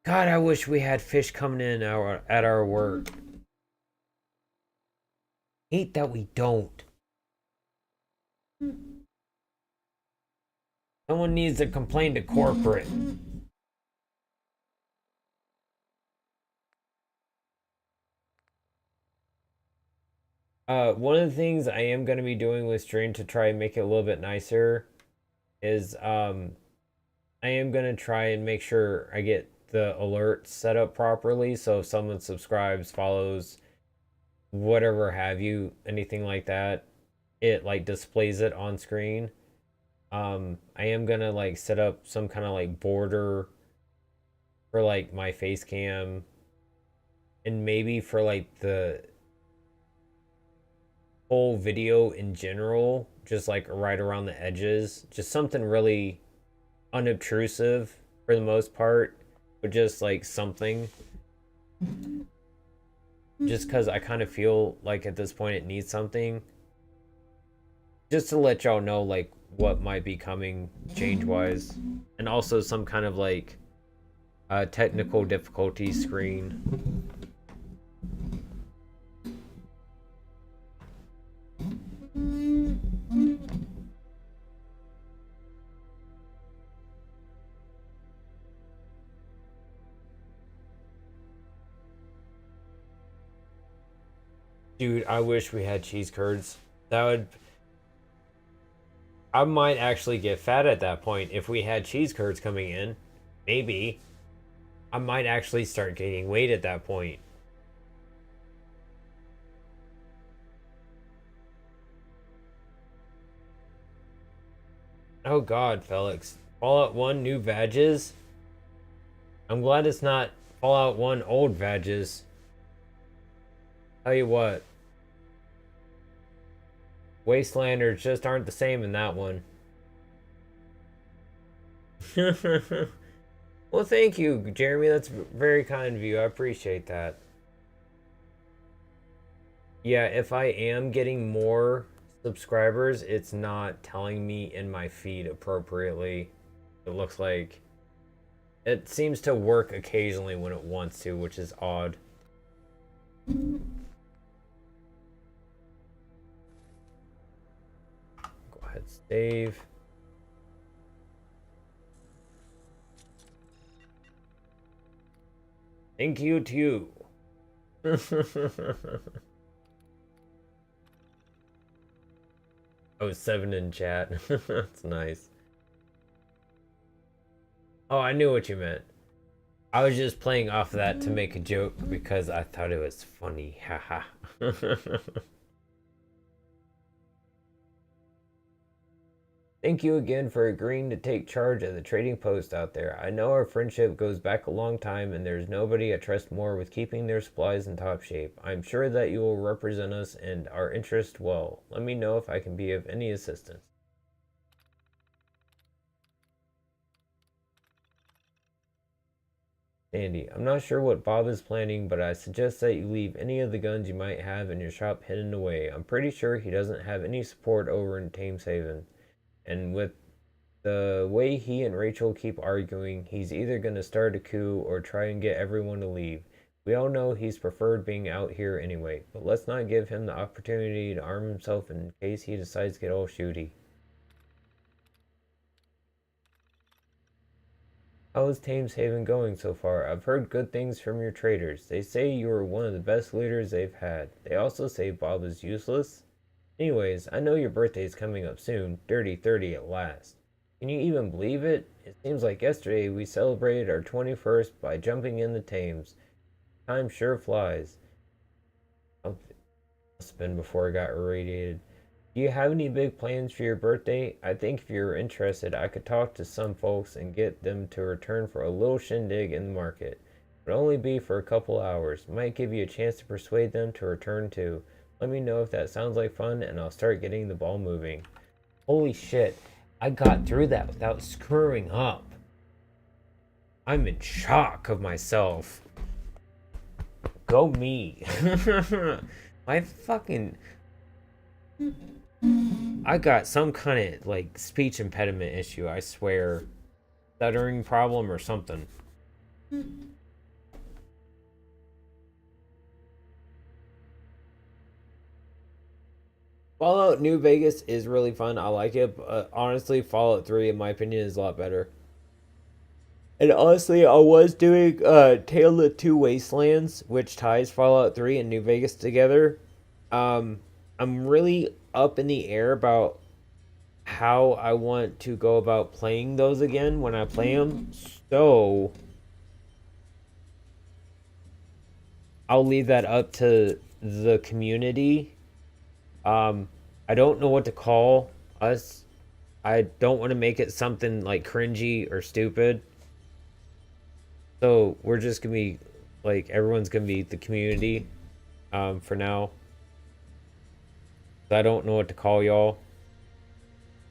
God, I wish we had fish coming in at our work. Hate that we don't. Someone needs to complain to corporate. One of the things I am going to be doing with stream to try and make it a little bit nicer is I am going to try and make sure I get the alerts set up properly. So if someone subscribes, follows, whatever have you, anything like that, it like displays it on screen. I am gonna like set up some kind of like border for like my face cam, and maybe for like the whole video in general, just like right around the edges, just something really unobtrusive for the most part, but just like something, just because I kind of feel like at this point it needs something, just to let y'all know like what might be coming change wise, and also some kind of like technical difficulty screen. Dude, I wish we had cheese curds. That would... I might actually get fat at that point if we had cheese curds coming in. Maybe. I might actually start gaining weight at that point. Oh god, Felix. Fallout 1 new badges? I'm glad it's not Fallout 1 old badges. Tell you what. Wastelanders just aren't the same in that one. Well, thank you, Jeremy. That's very kind of you. I appreciate that. Yeah, if I am getting more subscribers, it's not telling me in my feed appropriately. It looks like it seems to work occasionally when it wants to, which is odd. Go ahead, save. Thank you to you. Oh, 7 in chat. That's nice. Oh, I knew what you meant. I was just playing off of that to make a joke because I thought it was funny. Haha. Thank you again for agreeing to take charge of the trading post out there. I know our friendship goes back a long time and there's nobody I trust more with keeping their supplies in top shape. I'm sure that you will represent us and our interests well. Let me know if I can be of any assistance. Sandy, I'm not sure what Bob is planning, but I suggest that you leave any of the guns you might have in your shop hidden away. I'm pretty sure he doesn't have any support over in Thameshaven. And with the way he and Rachel keep arguing, he's either going to start a coup or try and get everyone to leave. We all know he's preferred being out here anyway, but let's not give him the opportunity to arm himself in case he decides to get all shooty. How is Thameshaven going so far? I've heard good things from your traders. They say you are one of the best leaders they've had. They also say Bob is useless. Anyways, I know your birthday is coming up soon. Dirty 30 at last. Can you even believe it? It seems like yesterday we celebrated our 21st by jumping in the Thames. Time sure flies. Oh, must have been before I got irradiated. Do you have any big plans for your birthday? I think if you're interested, I could talk to some folks and get them to return for a little shindig in the market. It would only be for a couple hours. Might give you a chance to persuade them to return too. Let me know if that sounds like fun and I'll start getting the ball moving. Holy shit, I got through that without screwing up. I'm in shock of myself. Go me. My fucking... I got some kind of like speech impediment issue, I swear. Stuttering problem or something. Fallout New Vegas is really fun. I like it, but honestly, Fallout 3, in my opinion, is a lot better. And honestly, I was doing Tale of Two Wastelands, which ties Fallout 3 and New Vegas together. I'm really up in the air about how I want to go about playing those again when I play them. So, I'll leave that up to the community. I don't know what to call us. I don't want to make it something like cringy or stupid. So we're just gonna be like everyone's gonna be the community for now. So I don't know what to call y'all.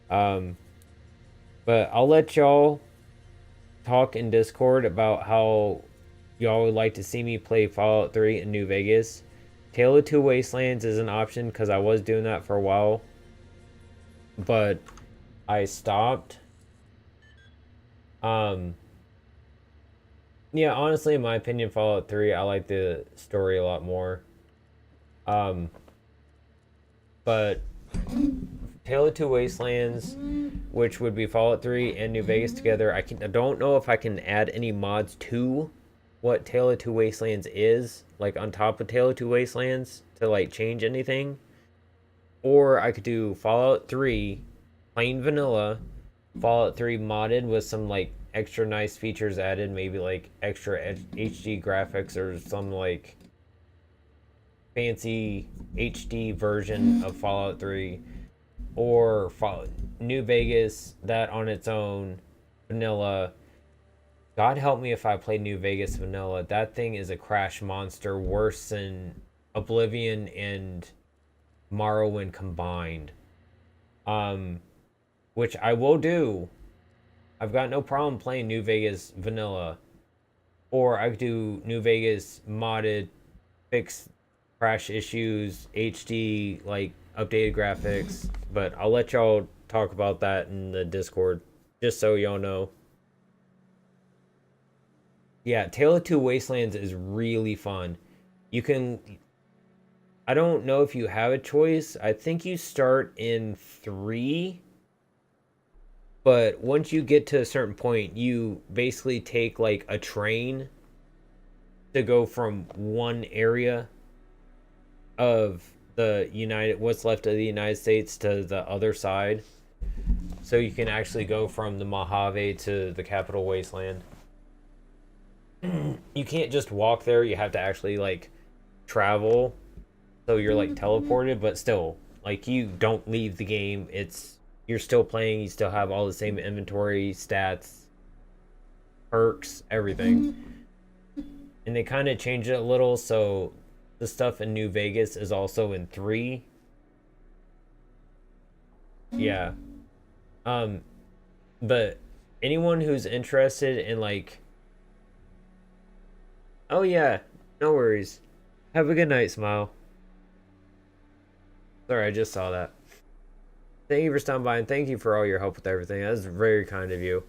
But I'll let y'all talk in Discord about how y'all would like to see me play Fallout 3 in New Vegas. Tale of Two Wastelands is an option because I was doing that for a while, but I stopped. Yeah, honestly, in my opinion, Fallout 3, I like the story a lot more. But Tale of Two Wastelands, which would be Fallout 3 and New Vegas together, I don't know if I can add any mods to what Tale of Two Wastelands is, like on top of Tale of Two Wastelands to like change anything. Or I could do Fallout 3 plain vanilla, Fallout 3 modded with some like extra nice features added, maybe like extra HD graphics or some like fancy HD version of Fallout 3, or New Vegas, that on its own, vanilla. God help me if I play New Vegas vanilla. That thing is a crash monster worse than Oblivion and Morrowind combined. Which I will do. I've got no problem playing New Vegas vanilla. Or I could do New Vegas modded, fix crash issues, HD, like updated graphics. But I'll let y'all talk about that in the Discord, just so y'all know. Yeah, Tale of Two Wastelands is really fun. You can. I don't know if you have a choice. I think you start in 3. But once you get to a certain point, you basically take like a train to go from one area of what's left of the United States to the other side. So you can actually go from the Mojave to the Capital Wasteland. You can't just walk there, you have to actually like travel. So you're like teleported, but still, like you don't leave the game. You're still playing, you still have all the same inventory, stats, perks, everything. And they kind of changed it a little, so the stuff in New Vegas is also in 3. Yeah. But anyone who's interested in like, oh yeah, no worries. Have a good night, Smile. Sorry, I just saw that. Thank you for stopping by, and thank you for all your help with everything. That was very kind of you.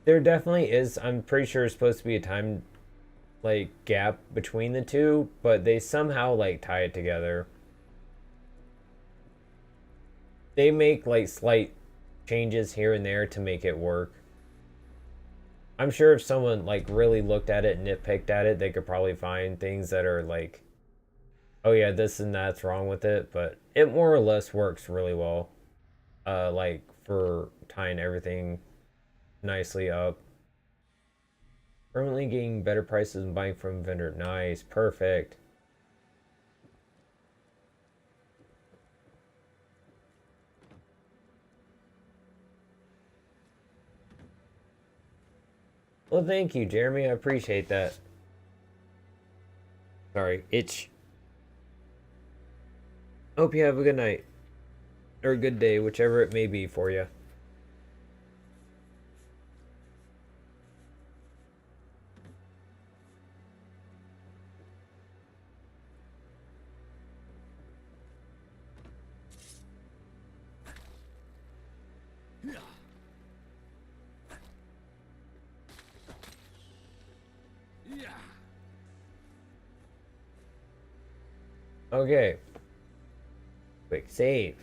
There definitely is. I'm pretty sure it's supposed to be a time like gap between the two, but they somehow like tie it together. They make like slight changes here and there to make it work. I'm sure if someone like really looked at it and nitpicked at it, they could probably find things that are like, oh yeah, this and that's wrong with it, but it more or less works really well. Like for tying everything nicely up. Permanently getting better prices and buying from vendor. Nice, perfect. Well, thank you, Jeremy. I appreciate that. Sorry, itch. Hope you have a good night. Or a good day, whichever it may be for you. Okay. Quick save.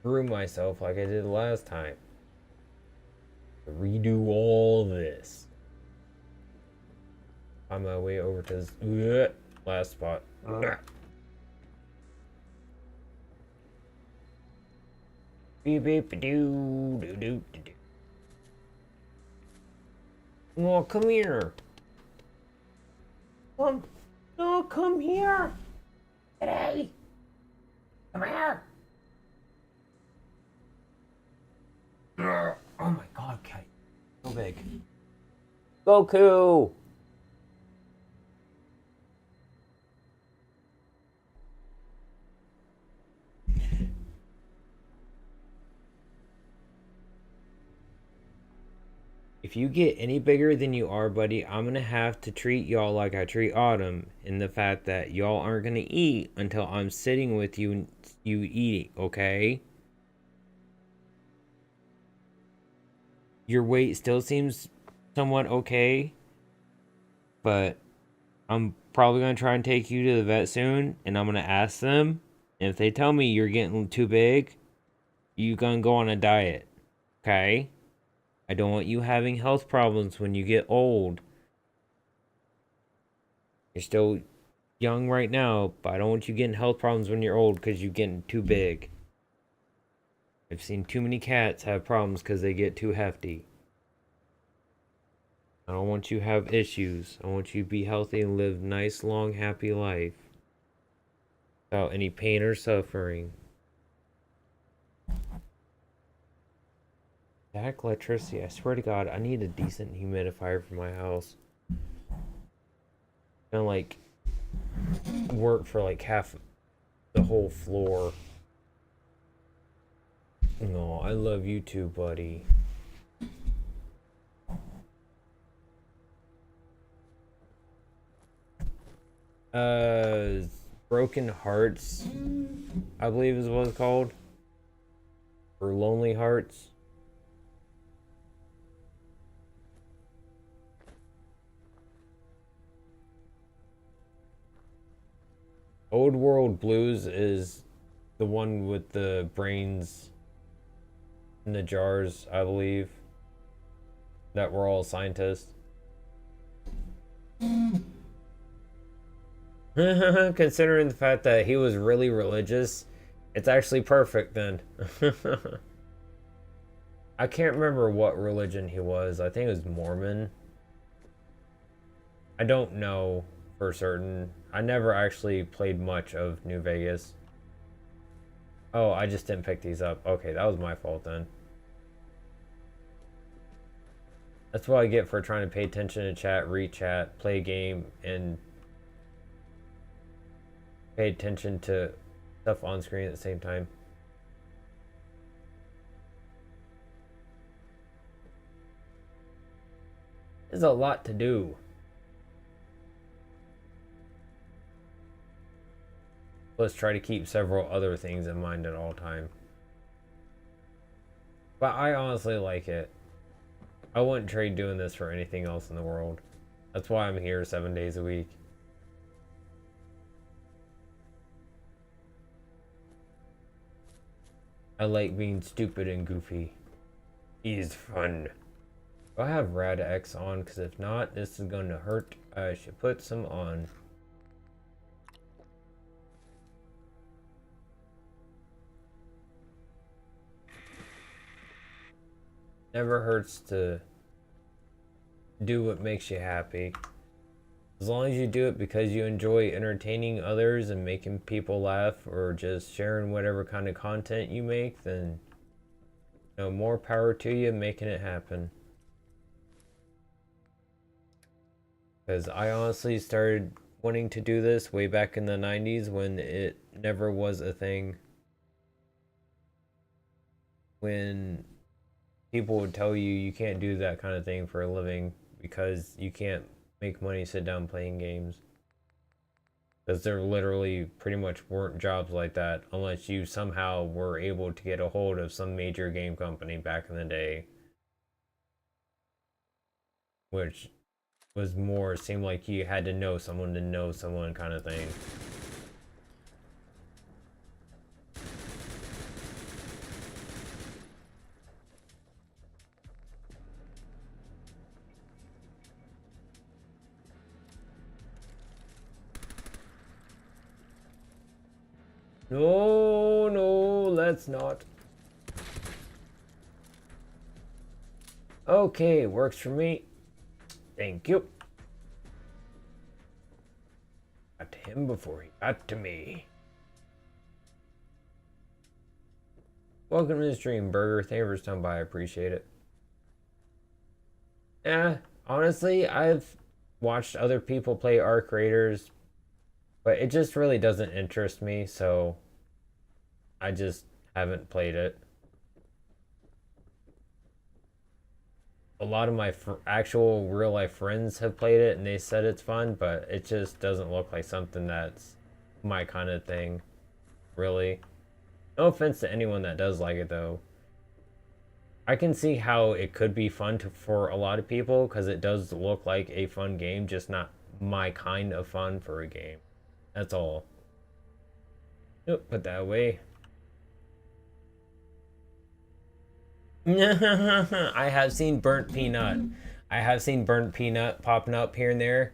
screw myself like I did last time. Redo all this. On my way over to this last spot. Beep beep doo doo doo doo doo. Oh, come here. Come. Oh, come here. Hey. Come here. Oh my god, Kite. So big. Goku. If you get any bigger than you are, buddy, I'm gonna have to treat y'all like I treat Autumn, in the fact that y'all aren't gonna eat until I'm sitting with you and you eating, okay? Your weight still seems somewhat okay, but I'm probably gonna try and take you to the vet soon, and I'm gonna ask them, and if they tell me you're getting too big, you gonna go on a diet, okay? I don't want you having health problems when you get old. You're still young right now, but I don't want you getting health problems when you're old because you're getting too big. I've seen too many cats have problems because they get too hefty. I don't want you to have issues. I want you to be healthy and live a nice, long, happy life without any pain or suffering. Static electricity. I swear to God, I need a decent humidifier for my house. Gonna like work for like half the whole floor. No, I love you too, buddy. Broken Hearts, I believe is what it's called. Or Lonely Hearts. Old World Blues is the one with the brains in the jars, I believe. That we're all scientists. Considering the fact that he was really religious, it's actually perfect then. I can't remember what religion he was. I think it was Mormon. I don't know for certain. I never actually played much of New Vegas. Oh, I just didn't pick these up. Okay, that was my fault then. That's what I get for trying to pay attention to chat, read chat, play a game, and pay attention to stuff on screen at the same time. There's a lot to do. Let's try to keep several other things in mind at all time. But I honestly like it. I wouldn't trade doing this for anything else in the world. That's why I'm here 7 days a week. I like being stupid and goofy. He's fun. Do I have Rad X on? Because if not, this is going to hurt. I should put some on. Never hurts to do what makes you happy. As long as you do it because you enjoy entertaining others and making people laugh, or just sharing whatever kind of content you make, then more power to you making it happen. Because I honestly started wanting to do this way back in the 90s when it never was a thing. When people would tell you you can't do that kind of thing for a living because you can't make money sit down playing games. Because there literally pretty much weren't jobs like that unless you somehow were able to get a hold of some major game company back in the day. Which was more, seemed like you had to know someone kind of thing. No, no, let's not. Okay, works for me. Thank you. Got to him before he got to me. Welcome to the stream, Burger. Thank you for stopping by. I appreciate it. Yeah, honestly, I've watched other people play Arc Raiders, but it just really doesn't interest me, so I just haven't played it. A lot of my actual real life friends have played it and they said it's fun, but it just doesn't look like something that's my kind of thing, really. No offense to anyone that does like it, though. I can see how it could be fun for a lot of people because it does look like a fun game, just not my kind of fun for a game. That's all. Nope, put that away. I have seen Burnt Peanut. I have seen Burnt Peanut popping up here and there.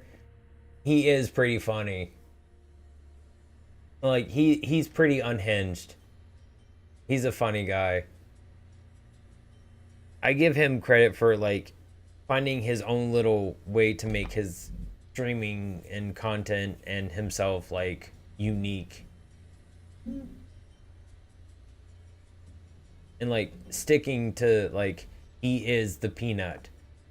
He is pretty funny. Like he's pretty unhinged. He's a funny guy. I give him credit for like finding his own little way to make his streaming and content and himself like unique. And like sticking to like he is the peanut.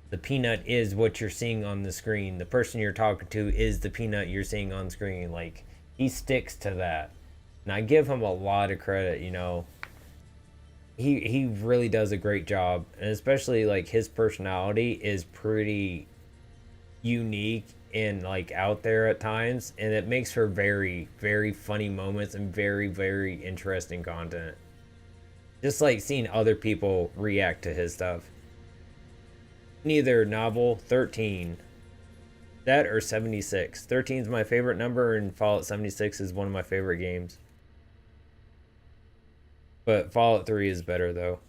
The peanut is what you're seeing on the screen. The person you're talking to is the peanut you're seeing on screen. Like he sticks to that. And I give him a lot of credit, you know. He really does a great job. And especially like his personality is pretty unique and like out there at times, and it makes for very, very funny moments and very, very interesting content. Just like seeing other people react to his stuff. Neither novel 13. That or 76. 13 is my favorite number, and Fallout 76 is one of my favorite games. But Fallout 3 is better, though.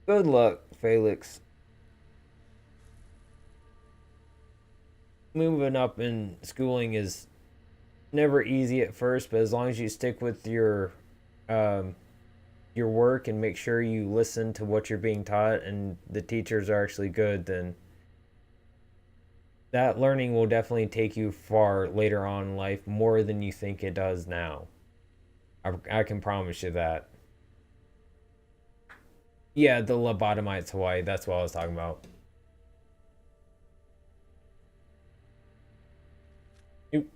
Good luck, Felix. Moving up in schooling is never easy at first, but as long as you stick with your work and make sure you listen to what you're being taught and the teachers are actually good, then that learning will definitely take you far later on in life, more than you think it does now. I can promise you that. Yeah, the lobotomites Hawaii, that's what I was talking about. Oop.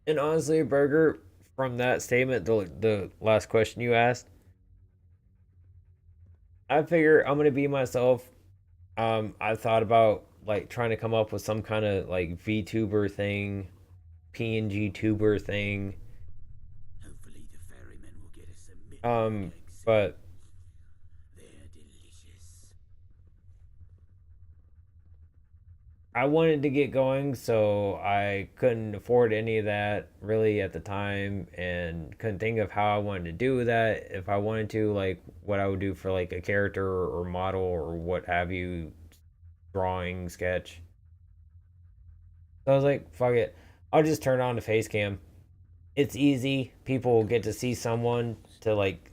And honestly, Burger, from that statement, the last question you asked, I figure I'm gonna be myself. I thought about like trying to come up with some kind of like VTuber thing, PNG tuber thing. Hopefully the ferrymen will get us some But they're delicious. I wanted to get going, so I couldn't afford any of that really at the time, and couldn't think of how I wanted to do that. If I wanted to, like, what I would do for like a character or model or what have you, drawing, sketch. So I was like, fuck it. I'll just turn on the face cam. It's easy. People will get to see someone to like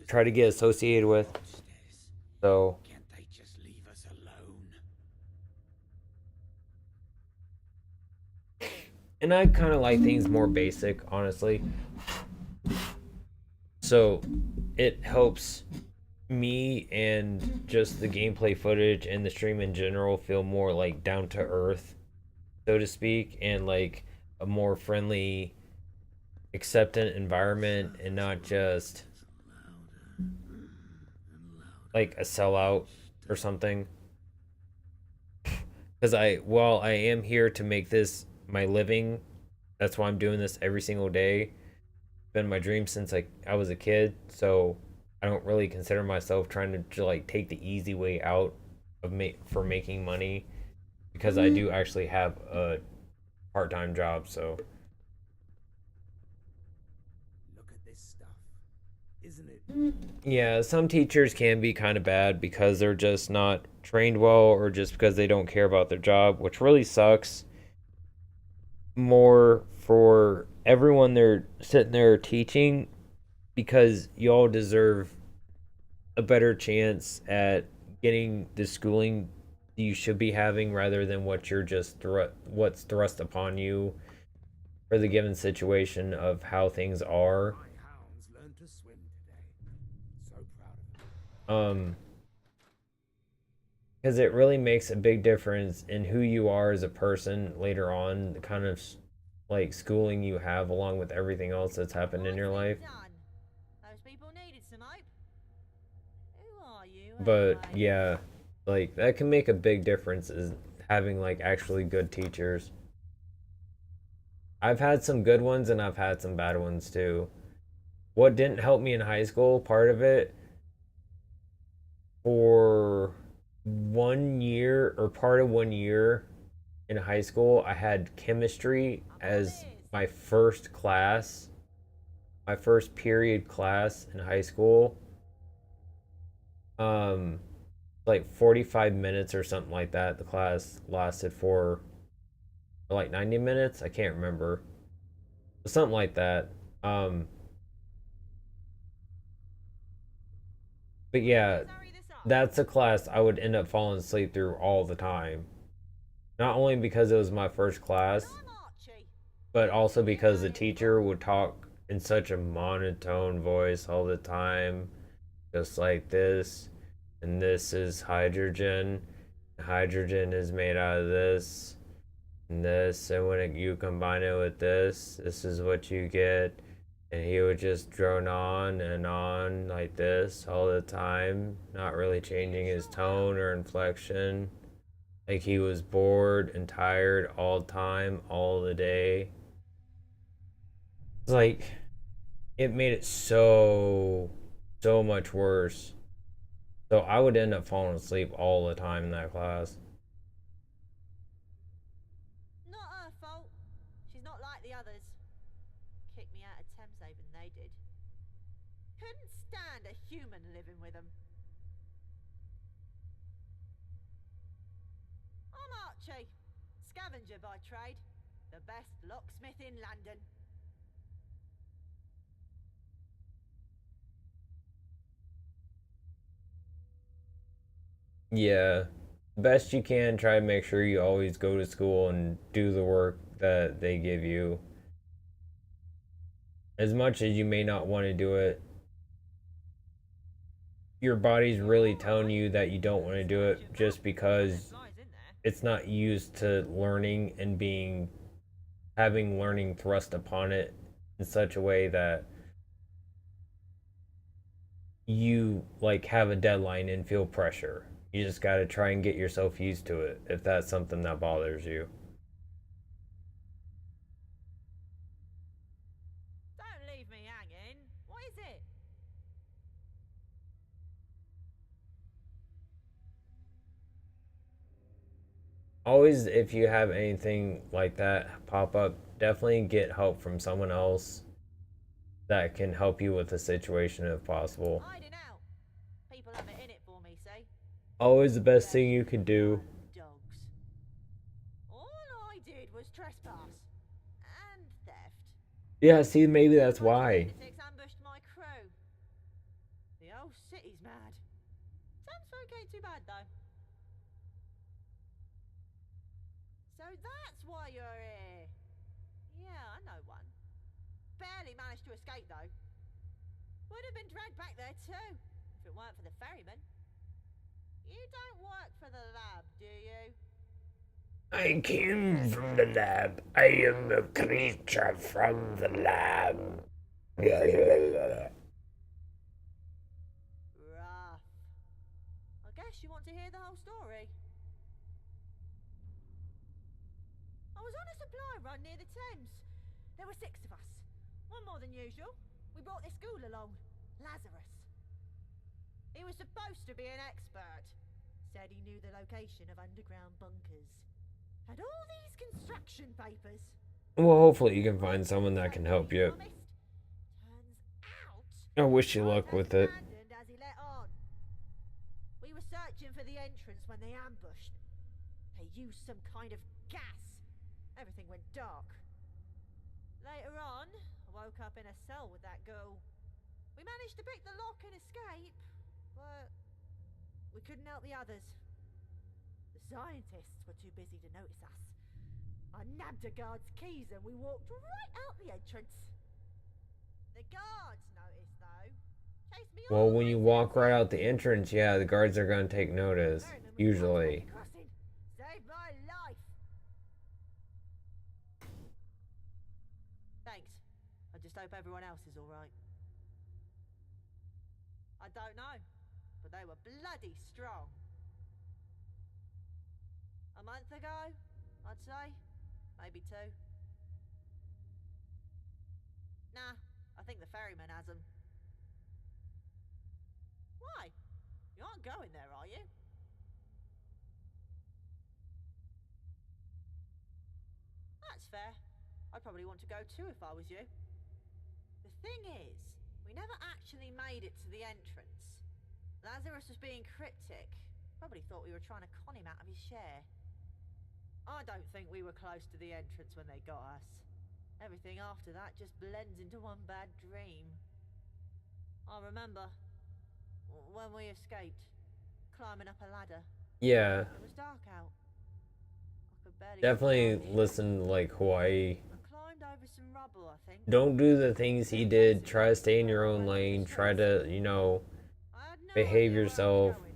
try to get associated with. So Can't they just leave us alone? and I kind of like things more basic, honestly. So it helps me and just the gameplay footage and the stream in general feel more like down to earth, so to speak, and like a more friendly, acceptant environment, and not just like a sellout or something. Because while I am here to make this my living, that's why I'm doing this every single day. It's been my dream since like I was a kid, so I don't really consider myself trying to like take the easy way out of for making money, because I do actually have a part-time job. So Look at this stuff. isn't it? Yeah, some teachers can be kind of bad because they're just not trained well or just because they don't care about their job, which really sucks more for everyone they're sitting there teaching because you all deserve a better chance at getting the schooling you should be having rather than what you're just what's thrust upon you for the given situation of how things are. My hounds learned to swim today. So proud of them. Um, because it really makes a big difference in who you are as a person later on, the kind of like schooling you have along with everything else that's happened in your life. Those people needed some hope. Who are you, But anyway? yeah, like that can make a big difference is having like actually good teachers. I've had some good ones and I've had some bad ones too. What didn't help me in high school, part of it, for 1 year or part of 1 year in high school, I had chemistry as my first class, my first period class in high school. Um, like 45 minutes or something like that. The class lasted for like 90 minutes. I can't remember. Something like that. Um, but yeah, that's a class I would end up falling asleep through all the time. Not only because it was my first class, but also because the teacher would talk in such a monotone voice all the time, just like this. And this is hydrogen. Hydrogen is made out of this and this, and you combine it with this is what you get. And he would just drone on and on like this all the time, not really changing his tone or inflection. Like he was bored and tired all the time, all the day. It's like it made it so much worse. So I would end up falling asleep all the time in that class. Not her fault. She's not like the others. Kicked me out of Thameshaven, they did. Couldn't stand a human living with them. I'm Archie, scavenger by trade, the best locksmith in London. Yeah. Best you can, try to make sure you always go to school and do the work that they give you. As much as you may not want to do it, your body's really telling you that you don't want to do it just because it's not used to learning and being having learning thrust upon it in such a way that you like have a deadline and feel pressure. You just got to try and get yourself used to it if that's something that bothers you. Don't leave me hanging. What is it? Always, if you have anything like that pop up, definitely get help from someone else that can help you with the situation if possible. Hiding out. People have it in it for me, see? Always the best thing you can do. Dogs. All I did was trespass. And theft. Yeah, see, maybe that's why. Lunatics ambushed my crew. The whole city's mad. Thamesfolk ain't too bad, though. So that's why you're here. Yeah, I know one. Barely managed to escape, though. Would have been dragged back there, too, if it weren't for the ferryman. You don't work for the lab, do you? I came from the lab. I am a creature from the lab. Rough. I guess you want to hear the whole story. I was on a supply run near the Thames. There were 6 of us. One more than usual. We brought this school along. Lazarus. He was supposed to be an expert. Said he knew the location of underground bunkers. Had all these construction papers. Well, hopefully you can find someone that can help you. Turns out I wish you Life luck with hasn't it. abandoned as he let on. We were searching for the entrance when they ambushed. They used some kind of gas. Everything went dark. Later on, I woke up in a cell with that girl. We managed to pick the lock and escape, but we couldn't help the others. The scientists were too busy to notice us. I nabbed a guard's keys and we walked right out the entrance. The guards noticed, though. Chased me all Well, the when way you to the walk right tent. out the entrance, yeah, the guards are gonna take notice. Ferryman was Usually. crossing. Saved my life. Thanks. I just hope everyone else is alright. I don't know, but they were bloody strong. A month ago, I'd say. Maybe 2. Nah, I think the ferryman has them. Why? You aren't going there, are you? That's fair. I'd probably want to go too if I was you. The thing is, we never actually made it to the entrance. Lazarus was being cryptic. Probably thought we were trying to con him out of his share. I don't think we were close to the entrance when they got us. Everything after that just blends into one bad dream. I remember when we escaped, climbing up a ladder. Yeah, It was dark out. I could barely see definitely behind me. listen to like Hawaii. I climbed over some rubble, I think. Don't do the things he did. Try to stay in your own lane. Try to, I had no behave idea where I was yourself. going.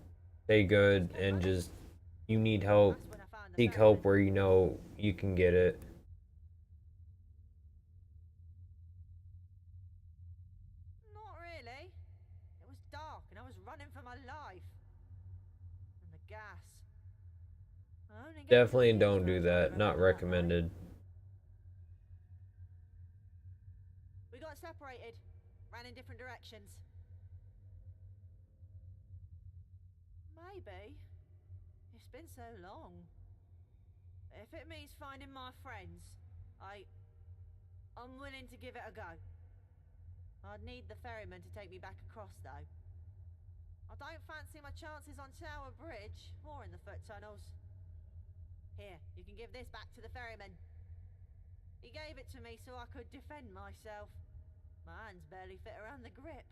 Stay good, and just you need help. That's when I found the Seek ferryman. help where you know you can get it. Not really. It was dark and I was running for my life. And the gas. I only get Definitely confused don't when I do try to that. remember Not that night. recommended. We got separated. Ran in different directions. Maybe. It's been so long. If it means finding my friends, I'm willing to give it a go. I'd need the ferryman to take me back across, though. I don't fancy my chances on Tower Bridge or in the foot tunnels. Here, you can give this back to the ferryman. He gave it to me so I could defend myself. My hands barely fit around the grip.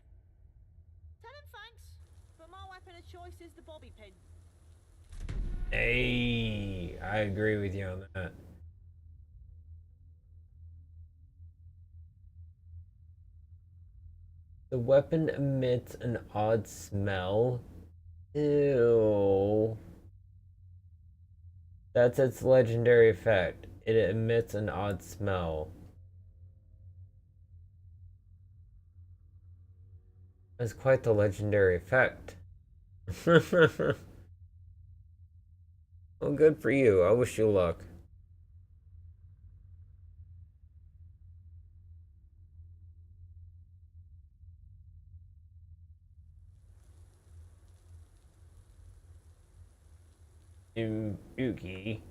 Tell him thanks, but my weapon of choice is the bobby pin. Hey, I agree with you on that. The weapon emits an odd smell. Ew. That's its legendary effect. It emits an odd smell. That's quite the legendary effect. Well, good for you. I wish you luck. Yuki.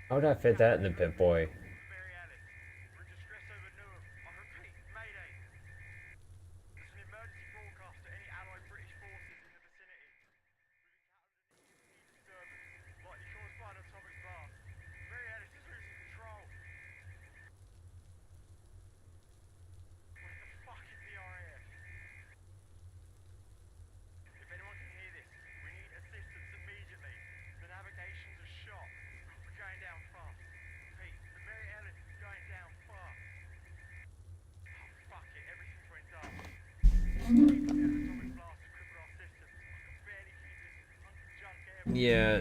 How would I fit that in the Pit Boy? Yeah.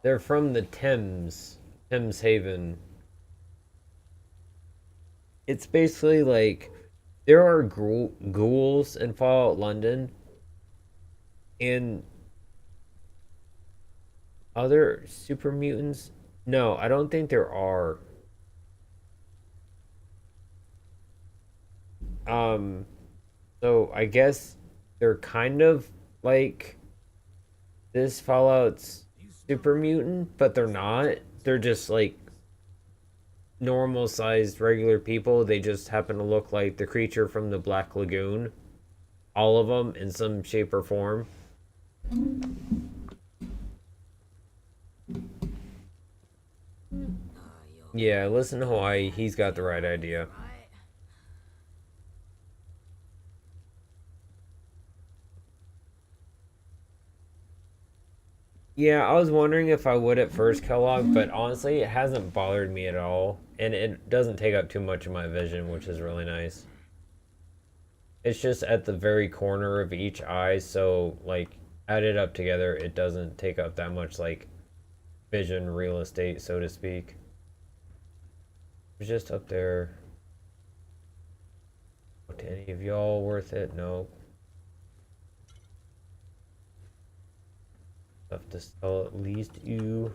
They're from the Thames Haven. It's basically like there are ghouls in Fallout London and other super mutants. No, I don't think there are. Um, so I guess they're kind of like this Fallout's super mutant, but they're not. They're just like normal sized regular people. They just happen to look like the creature from the Black Lagoon. All of them in some shape or form. Yeah, listen to Hawaii. He's got the right idea. Yeah, I was wondering if I would at first, Kellogg, but honestly, it hasn't bothered me at all. And it doesn't take up too much of my vision, which is really nice. It's just at the very corner of each eye, so, like, added up together, it doesn't take up that much, like, vision real estate, so to speak. It's just up there. To any of y'all worth it? No. Stuff to sell at least you.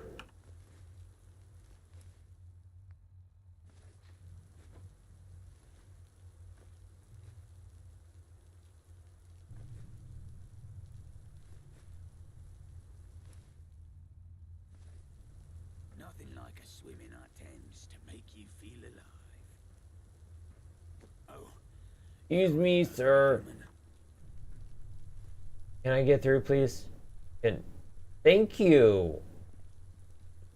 Nothing like a swim in our Thames to make you feel alive. Oh. Excuse me, sir. Can I get through, please? Thank you.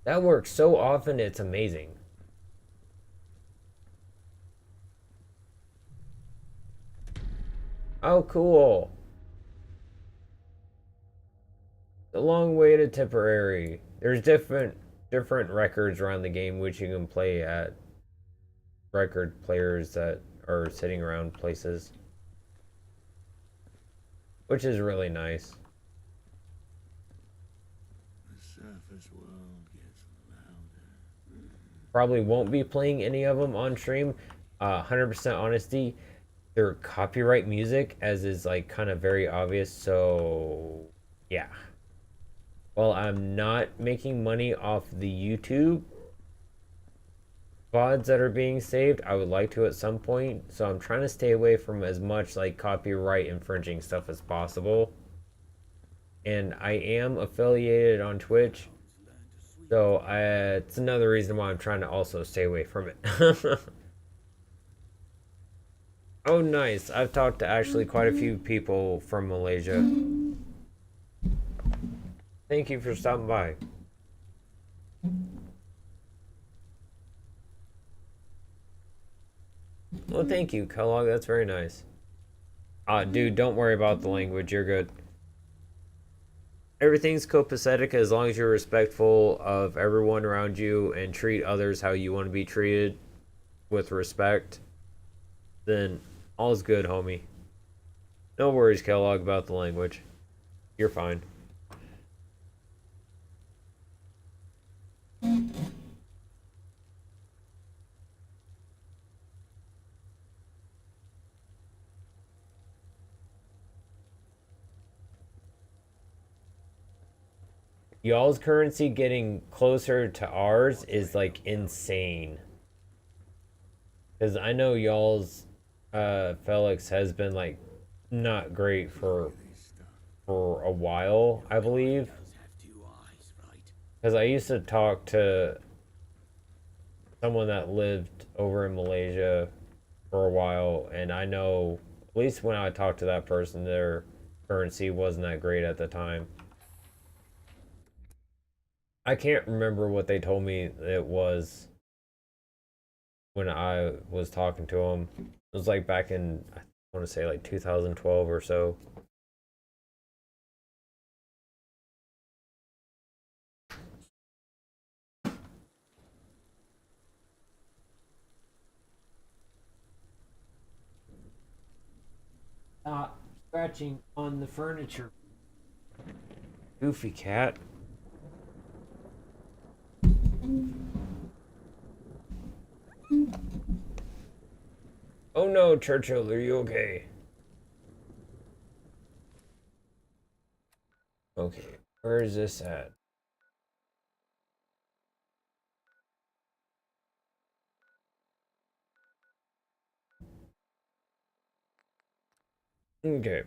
That works so often, it's amazing. Oh, cool. The long way to Tipperary. There's different records around the game which you can play at record players that are sitting around places, which is really nice. The surface world gets louder. Probably won't be playing any of them on stream. 100% honesty, they're copyright music, as is like kind of very obvious. So yeah. Well, I'm not making money off the YouTube VODs that are being saved. I would like to at some point, so I'm trying to stay away from as much like copyright infringing stuff as possible. And I am affiliated on Twitch, so it's another reason why I'm trying to also stay away from it. Oh, nice. I've talked to actually quite a few people from Malaysia. Thank you for stopping by. Well, thank you, Kellogg. That's very nice. Dude, don't worry about the language. You're good. Everything's copacetic as long as you're respectful of everyone around you and treat others how you want to be treated with respect. Then all's good, homie. No worries, Kellogg, about the language. You're fine. Y'all's currency getting closer to ours is like insane. Because I know y'all's Felix has been like not great for a while, I believe. Because I used to talk to someone that lived over in Malaysia for a while, and I know, at least when I talked to that person, their currency wasn't that great at the time. I can't remember what they told me it was when I was talking to them. It was like back in, I want to say like 2012 or so. Stop scratching on the furniture. Goofy cat. Oh no, Churchill, are you okay? Okay, where is this at? Okay.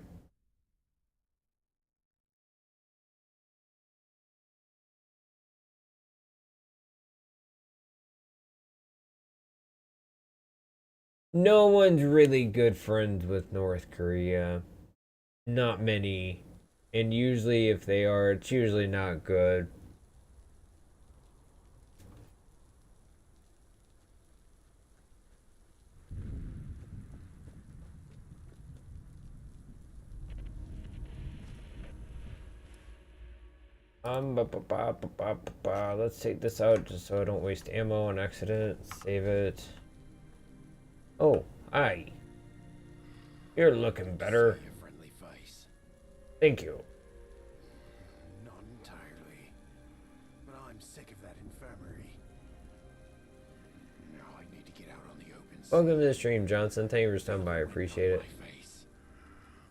No one's really good friends with North Korea. Not many. And usually, if they are, it's usually not good. Let's take this out just so I don't waste ammo on accident. Save it. Oh, hi. You're looking better. See a friendly face. Thank you. Not entirely, but I'm sick of that infirmary. Now I need to get out on the open sea. Welcome to the stream, Johnson. Thank you for stopping by. I appreciate it. My face.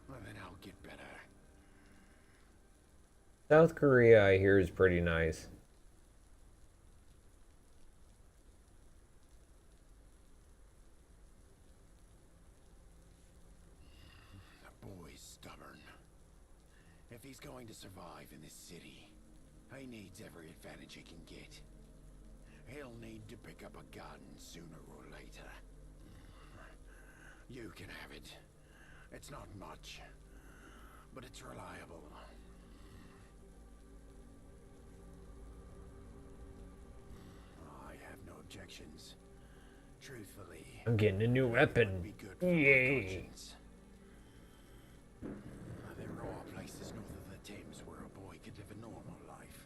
And then I'll get better. South Korea, I hear, is pretty nice. The boy's stubborn. If he's going to survive in this city, he needs every advantage he can get. He'll need to pick up a gun sooner or later. You can have it. It's not much, but it's reliable. I have no objections. Truthfully, I'm getting a new it would weapon. be good for my Yay. conscience. There are places north of the Thames where a boy could live a normal life.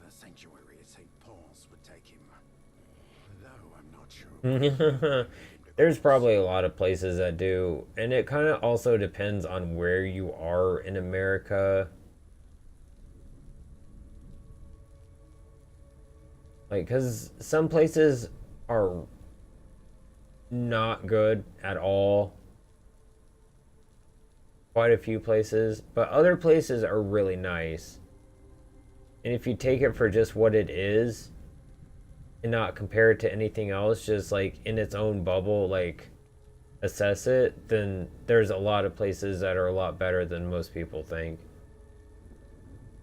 The sanctuary at St. Paul's would take him. Though I'm not sure. There's probably a lot of places that do, and it kind of also depends on where you are in America. Like, because some places are not good at all. Quite a few places, but other places are really nice. And if you take it for just what it is, and not compare it to anything else, just like in its own bubble, like assess it, then there's a lot of places that are a lot better than most people think.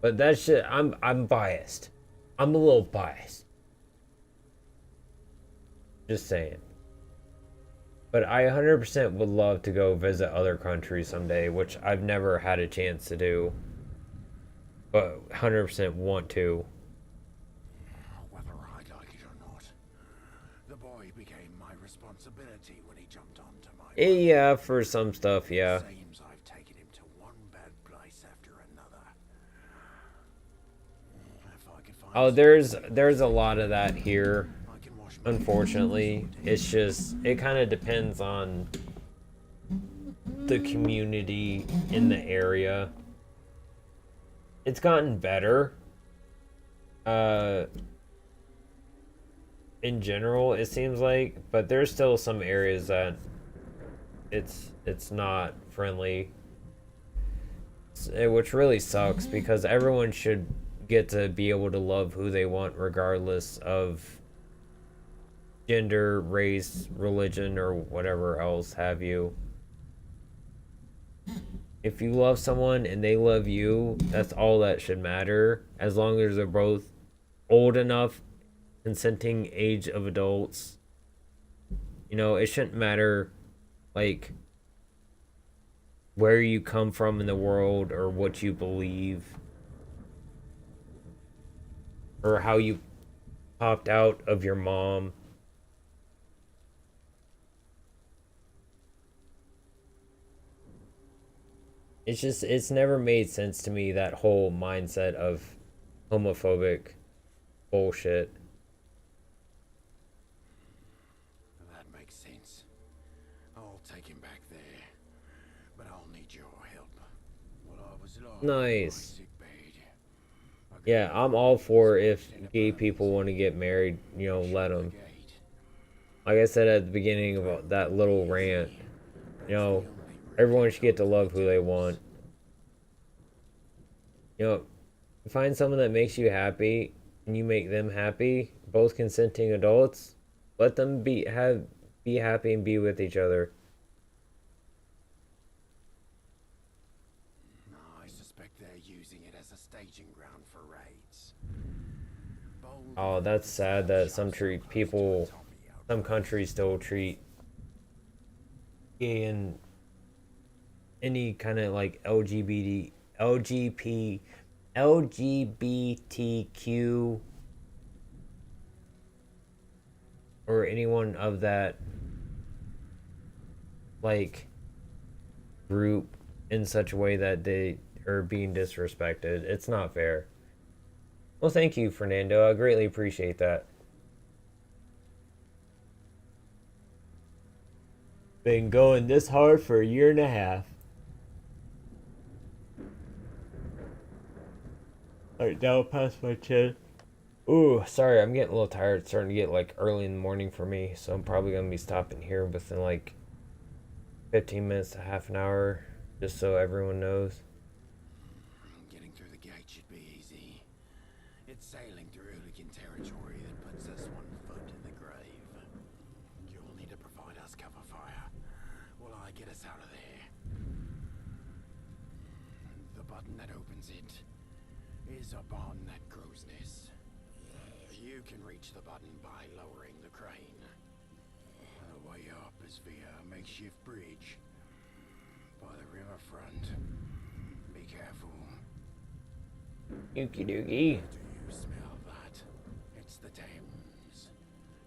But that shit, I'm biased. I'm a little biased. Just saying. But I 100% would love to go visit other countries someday, which I've never had a chance to do. But 100% want to. Whether I like it or not, the boy became my responsibility when he jumped onto my boat. Yeah, for some stuff, yeah. It seems I've taken him to one bad place after another. If I could find Oh, there's a lot of that here. I can wash my Unfortunately, it's just, it kind of depends on the community in the area. It's gotten better. In general, it seems like, but there's still some areas that it's not friendly, which really sucks because everyone should get to be able to love who they want regardless of gender, race, religion, or whatever else have you. If you love someone and they love you, that's all that should matter. As long as they're both old enough, consenting age of adults. You know, it shouldn't matter, like, where you come from in the world or what you believe. Or how you popped out of your mom. It's just, it's never made sense to me, that whole mindset of homophobic bullshit. That makes sense. I'll take him back there, but I'll need your help. While I was lying in my Nice. sick bed, I could Yeah, hear I'm the all for voices if in a gay burning people want to city. get married, you know, Shut let the them. gate. like I said at the beginning about that little rant, you know, everyone should get to love who they want. You know, find someone that makes you happy and you make them happy, both consenting adults. Let them be happy and be with each other. I suspect they're using it as a staging ground for raids. Oh, that's sad that some countries still treat gay and any kind of like LGBTQ or anyone of that like group in such a way that they are being disrespected. It's not fair. Well, thank you, Fernando. I greatly appreciate that. Been going this hard for a year and a half. Alright, down past my chin. Ooh, sorry, I'm getting a little tired. It's starting to get like early in the morning for me, so I'm probably gonna be stopping here within like 15 minutes to half an hour, just so everyone knows. Getting through the gate should be easy. It's sailing through hooligan territory that puts us one foot in the grave. You'll need to provide us cover fire while I get us out of there. The button that opens it is a button that grows this. You can reach the button by lowering the crane. The way up is via a makeshift bridge by the riverfront. Be careful. Dookie dookie. Do you smell that? It's the Thames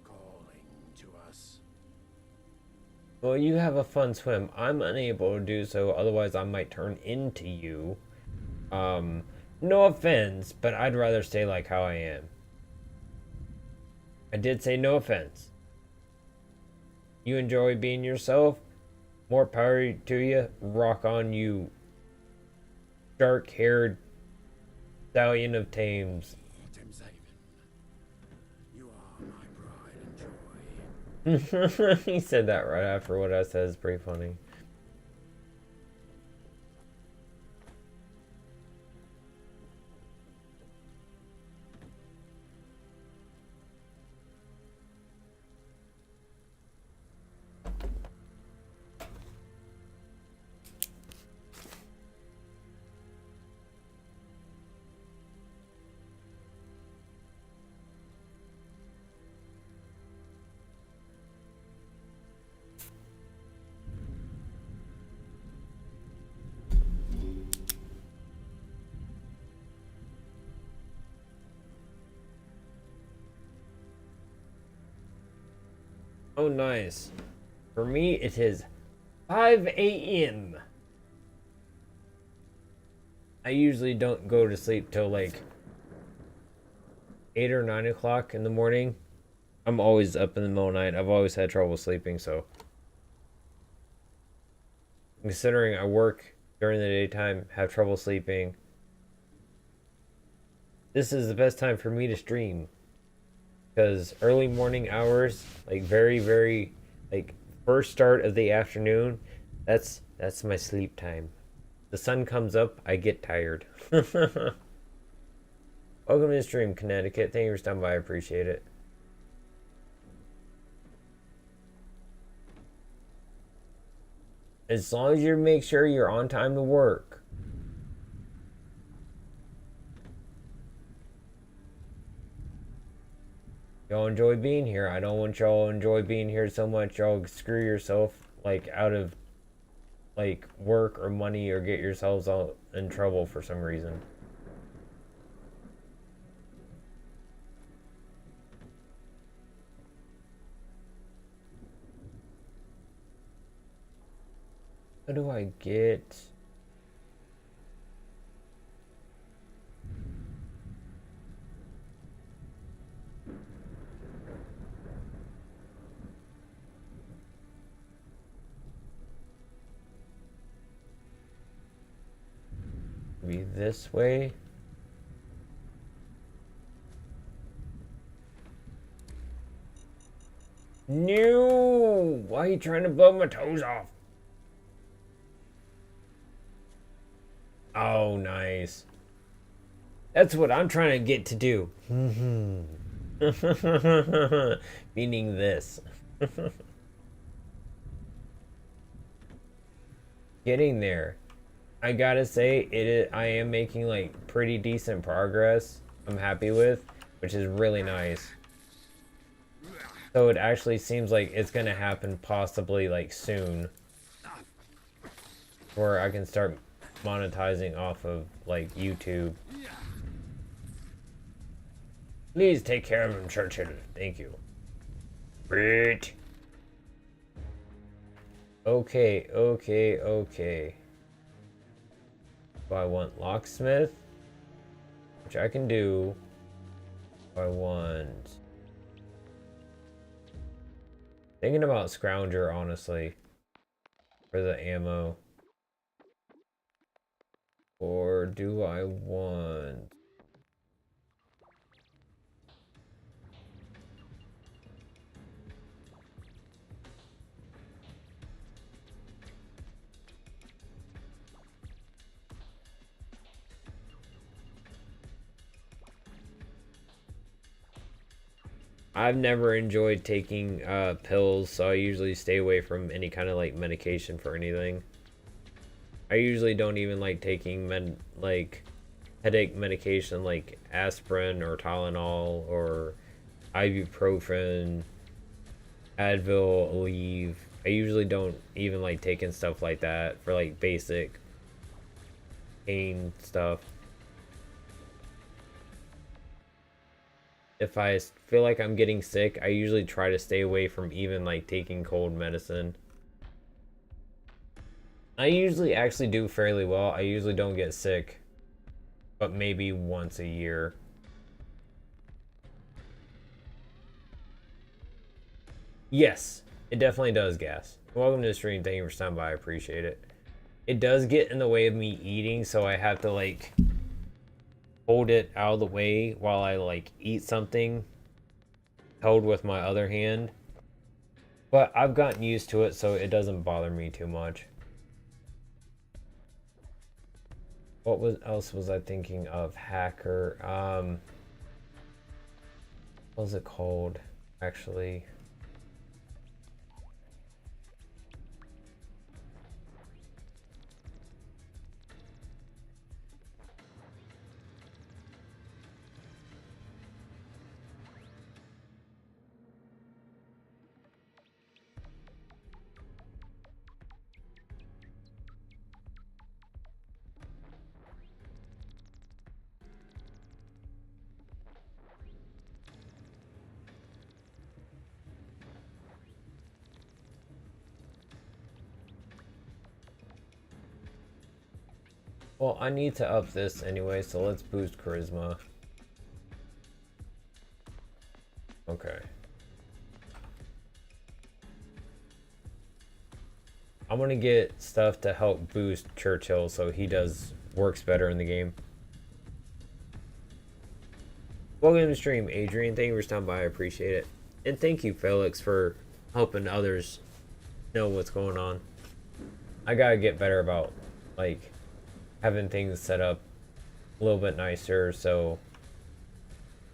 calling to us. Well, you have a fun swim. I'm unable to do so, otherwise I might turn into you. No offense, but I'd rather stay like how I am. I did say no offense. You enjoy being yourself? More power to you. Rock on, you dark-haired stallion of Thames. Thameshaven, you are my pride and joy. He said that right after what I said. It's pretty funny. Oh, nice. For me, it is 5 a.m. I usually don't go to sleep till like 8 or 9 o'clock in the morning. I'm always up in the middle of the night. I've always had trouble sleeping, so. Considering I work during the daytime, have trouble sleeping, this is the best time for me to stream. Because early morning hours, like very, like first start of the afternoon, that's my sleep time. The sun comes up, I get tired. Welcome to the stream, Connecticut. Thank you for stopping by. I appreciate it. As long as you make sure you're on time to work. Y'all enjoy being here. I don't want y'all to enjoy being here so much y'all screw yourself like out of like work or money or get yourselves all in trouble for some reason. What do I get? Be this way. No! Why are you trying to blow my toes off? Oh, nice. That's what I'm trying to get to do. Meaning this. Getting there. I gotta say, I am making like pretty decent progress. I'm happy with, which is really nice. So it actually seems like it's gonna happen possibly like soon, where I can start monetizing off of like YouTube. Please take care of him, Churchill. Thank you. Great. Okay, okay, okay. Do I want locksmith? Which I can do. Do I want... Thinking about scrounger, honestly. For the ammo. Or do I want... I've never enjoyed taking pills, so I usually stay away from any kind of like medication for anything. I usually don't even like taking headache medication like aspirin or Tylenol or ibuprofen, Advil, Aleve. I usually don't even like taking stuff like that for like basic pain stuff. If I feel like I'm getting sick, I usually try to stay away from even like taking cold medicine. I usually actually do fairly well. I usually don't get sick, but maybe once a year. Yes, it definitely does, Gas. Welcome to the stream. Thank you for stopping by. I appreciate it. It does get in the way of me eating, so I have to like hold it out of the way while I like eat something, held with my other hand. But I've gotten used to it, so it doesn't bother me too much. What else was I thinking of? Hacker. What was it called? Actually. Well, I need to up this anyway, so let's boost charisma. Okay. I'm gonna get stuff to help boost Churchill so he works better in the game. Welcome to the stream, Adrian. Thank you for stopping by. I appreciate it. And thank you, Felix, for helping others know what's going on. I gotta get better about, like, having things set up a little bit nicer so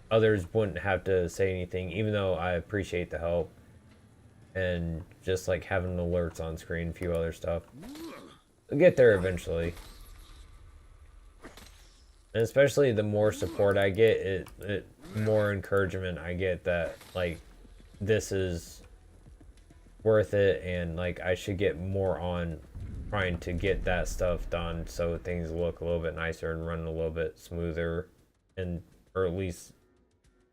others wouldn't have to say anything, even though I appreciate the help. And just like having alerts on screen, a few other stuff. We'll get there eventually. And especially the more support I get, it more encouragement I get that like this is worth it, and like I should get more on trying to get that stuff done so things look a little bit nicer and run a little bit smoother, and or at least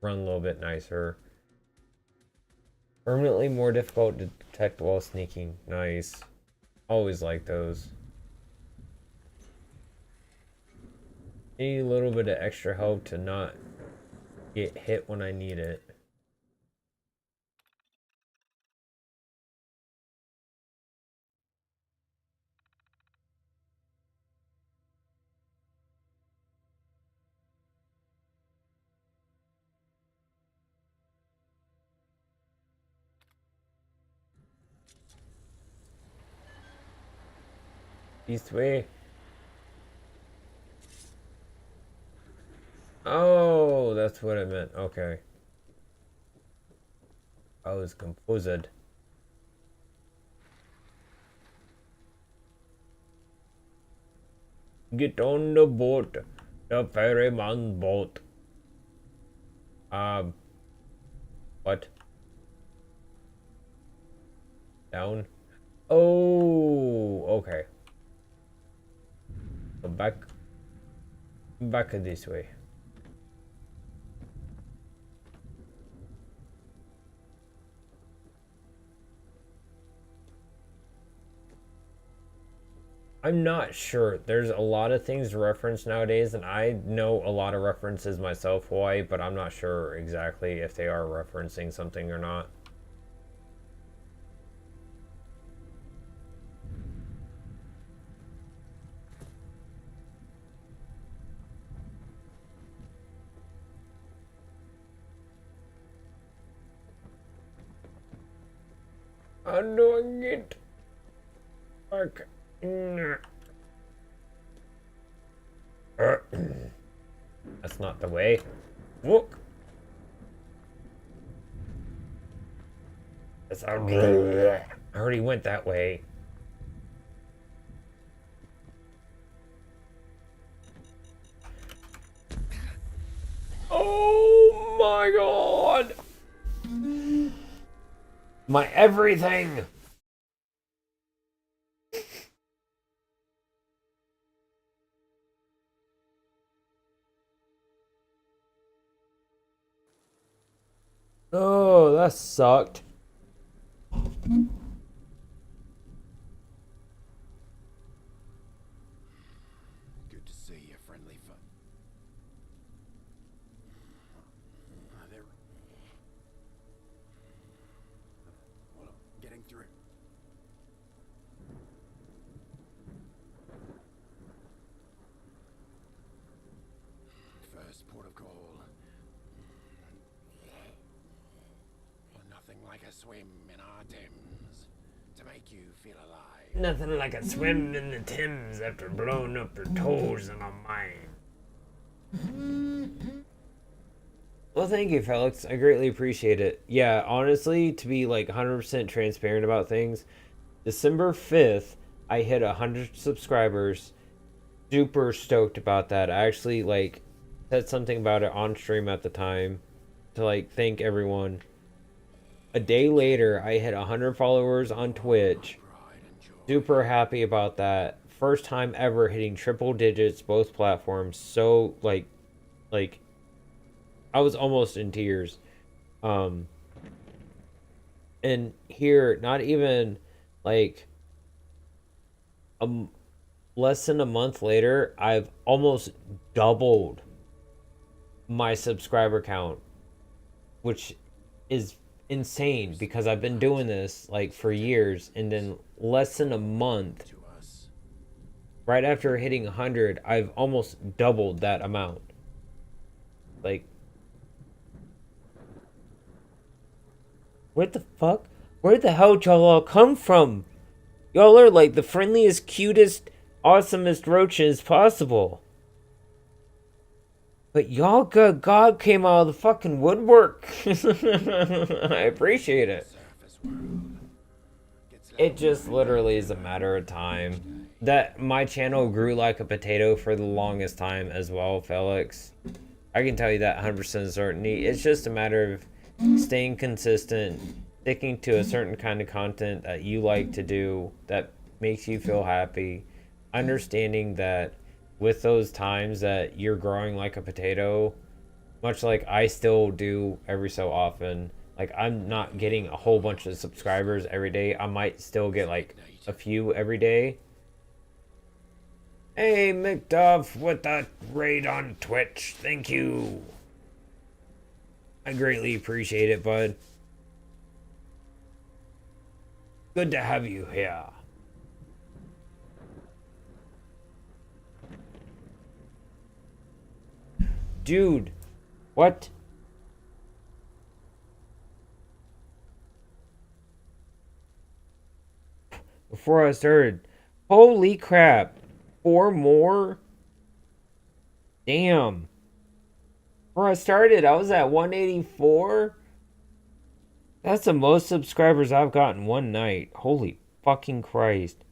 run a little bit nicer. Permanently more difficult to detect while sneaking. Nice. Always like those. Need a little bit of extra help to not get hit when I need it. This way. Oh, that's what it meant. Okay. I was confused. Get on the boat. The ferryman's boat. What? Down? Oh, okay. So back this way. I'm not sure. There's a lot of things referenced nowadays, and I know a lot of references myself, why, but I'm not sure exactly if they are referencing something or not. I'm doing it. Fuck. That's not the way. Look. That's I already went that way. Oh my god. My everything. Oh, that sucked. Good to see you, friendly foe. There. Well, getting through. First port of call. Nothing like a swim in our Thames to make you feel alive. Nothing like a swim in the Thames after blowing up your toes in a mine. Well, thank you, Felix. I greatly appreciate it. Yeah, honestly, to be like 100% transparent about things, December 5th, I hit 100 subscribers. Super stoked about that. I actually like said something about it on stream at the time to like thank everyone. A day later, I hit 100 followers on Twitch. Super happy about that. First time ever hitting triple digits, both platforms. So, like, I was almost in tears. And here, not even, like, less than a month later, I've almost doubled my subscriber count, which is insane because I've been doing this like for years, and then less than a month right after hitting 100 I've almost doubled that amount. Like, what the fuck? Where the hell did y'all all come from? Y'all are like the friendliest, cutest, awesomest roaches possible. But y'all God came out of the fucking woodwork. I appreciate it. It just literally is a matter of time. That my channel grew like a potato for the longest time as well, Felix. I can tell you that 100% certainty. It's just a matter of staying consistent, sticking to a certain kind of content that you like to do, that makes you feel happy, understanding that with those times that you're growing like a potato, much like I still do every so often. Like, I'm not getting a whole bunch of subscribers every day. I might still get like a few every day. Hey, McDuff with that raid on Twitch. Thank you. I greatly appreciate it, bud. Good to have you here. Dude, what? Before I started, Holy crap. 4 more? Damn. Where I started, I was at 184. That's the most subscribers I've gotten one night. Holy fucking Christ.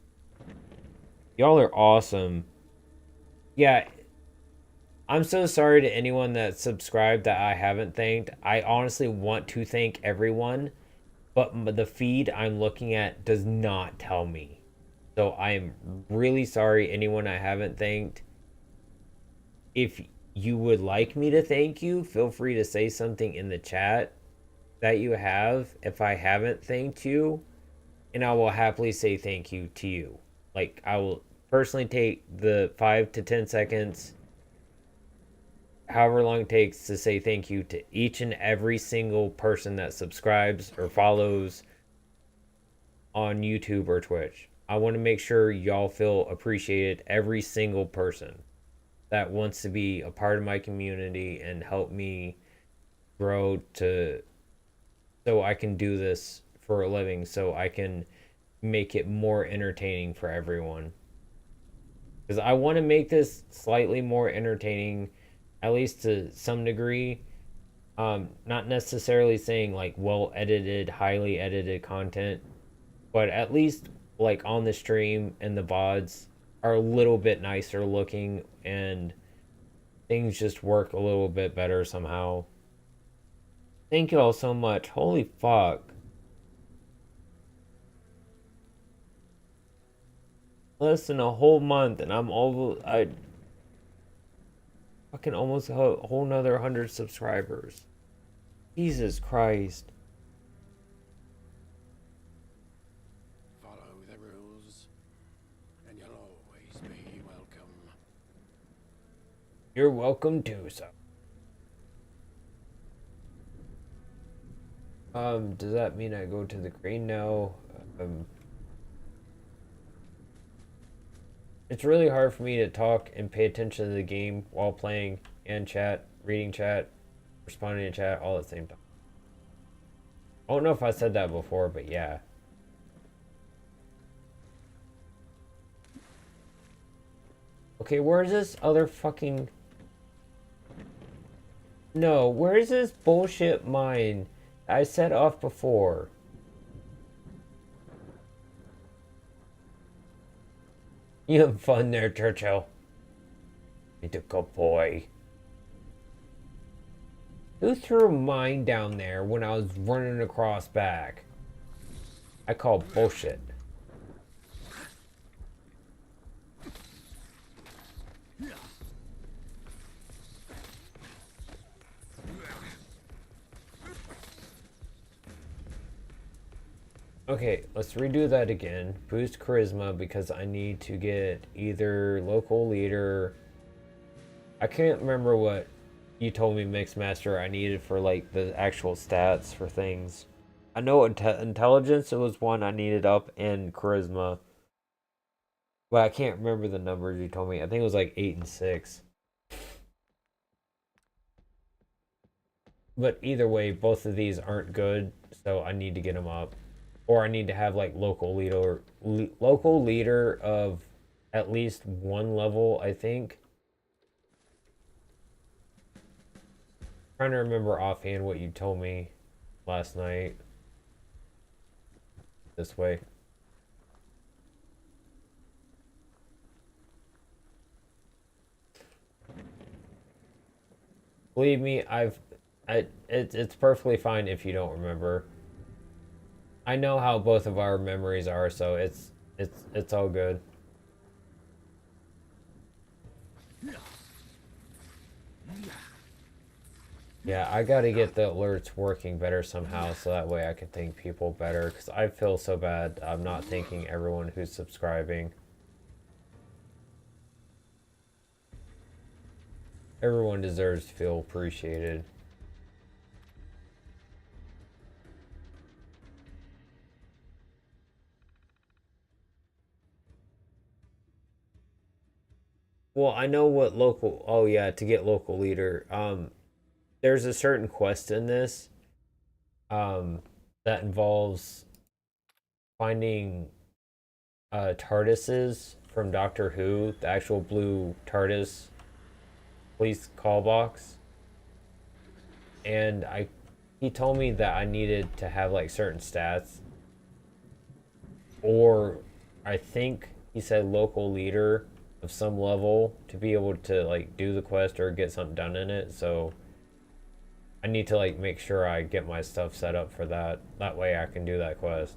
Y'all are awesome. Yeah, I'm so sorry to anyone that subscribed that I haven't thanked. I honestly want to thank everyone, but the feed I'm looking at does not tell me. So I'm really sorry anyone I haven't thanked. If you would like me to thank you, feel free to say something in the chat that you have if I haven't thanked you, and I will happily say thank you to you. Like, I will personally take the 5 to 10 seconds, however long it takes, to say thank you to each and every single person that subscribes or follows on YouTube or Twitch. I want to make sure y'all feel appreciated, every single person that wants to be a part of my community and help me grow to so I can do this for a living, so I can make it more entertaining for everyone. Because I want to make this slightly more entertaining, at least to some degree. Not necessarily saying like well edited, highly edited content, but at least like on the stream and the VODs are a little bit nicer looking and things just work a little bit better somehow. Thank you all so much. Holy fuck. Less than a whole month and I fucking almost a whole nother 100 subscribers. Jesus Christ. Follow the rules, and you'll always be welcome. You're welcome to so. Does that mean I go to the green now? It's really hard for me to talk and pay attention to the game while playing and chat, reading chat, responding to chat all at the same time. I don't know if I said that before, but yeah. Okay, where's this other fucking... No, where's this bullshit mine I set off before? You have fun there, Churchill. You're a good boy. Who threw mine down there when I was running across back? I call bullshit. Okay, let's redo that again. Boost charisma because I need to get either local leader. I can't remember what you told me, Mixmaster, I needed for like the actual stats for things. I know intelligence, it was one I needed up, and charisma. But I can't remember the numbers you told me. I think it was like 8 and 6. But either way, both of these aren't good, so I need to get them up. Or I need to have like local leader of at least one level, I think. Trying to remember offhand what you told me last night. This way. Believe me, it's perfectly fine if you don't remember. I know how both of our memories are, so it's all good. Yeah, I gotta get the alerts working better somehow, so that way I can thank people better, because I feel so bad I'm not thanking everyone who's subscribing. Everyone deserves to feel appreciated. Well, I know what local... Oh, yeah, to get local leader. There's a certain quest in this that involves finding TARDISes from Doctor Who, the actual blue TARDIS police call box. And he told me that I needed to have like certain stats, or I think he said local leader of some level to be able to like do the quest or get something done in it. So I need to like make sure I get my stuff set up for that. That way I can do that quest.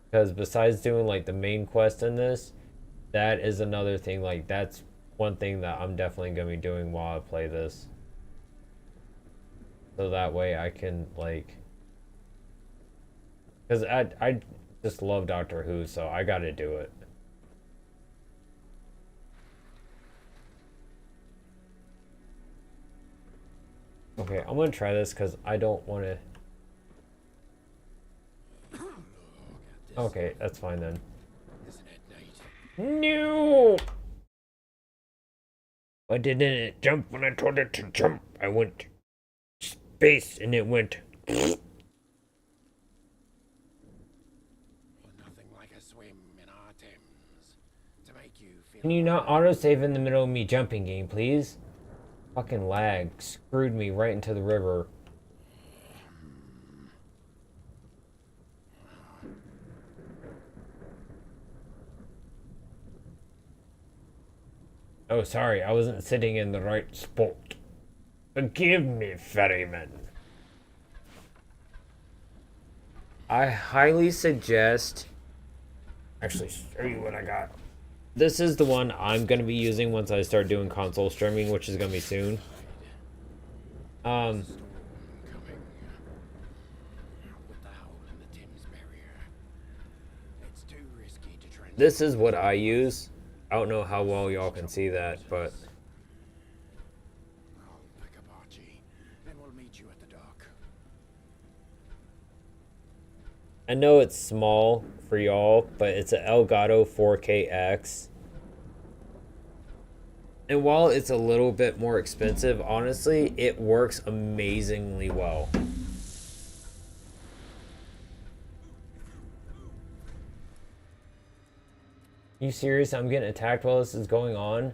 Because besides doing like the main quest in this, that is another thing. Like that's one thing that I'm definitely gonna be doing while I play this. So that way I can like, because I just love Doctor Who, so I gotta do it. Okay, I'm gonna try this because I don't want to. Okay, that's fine then. No! I didn't jump when I told it to jump. I went space and it went. Nothing like a swim in our Thames to make you feel. Can you not autosave in the middle of me jumping, game, please? Fucking lag screwed me right into the river. Oh, sorry, I wasn't sitting in the right spot. Forgive me, ferryman. I highly suggest... Actually, show you what I got. This is the one I'm going to be using once I start doing console streaming, which is going to be soon. This is what I use. I don't know how well y'all can see that, but... I'll pick up Archie, and we'll meet you at the dock. I know it's small for y'all, but it's an Elgato 4KX. And while it's a little bit more expensive, honestly, it works amazingly well. You serious? I'm getting attacked while this is going on?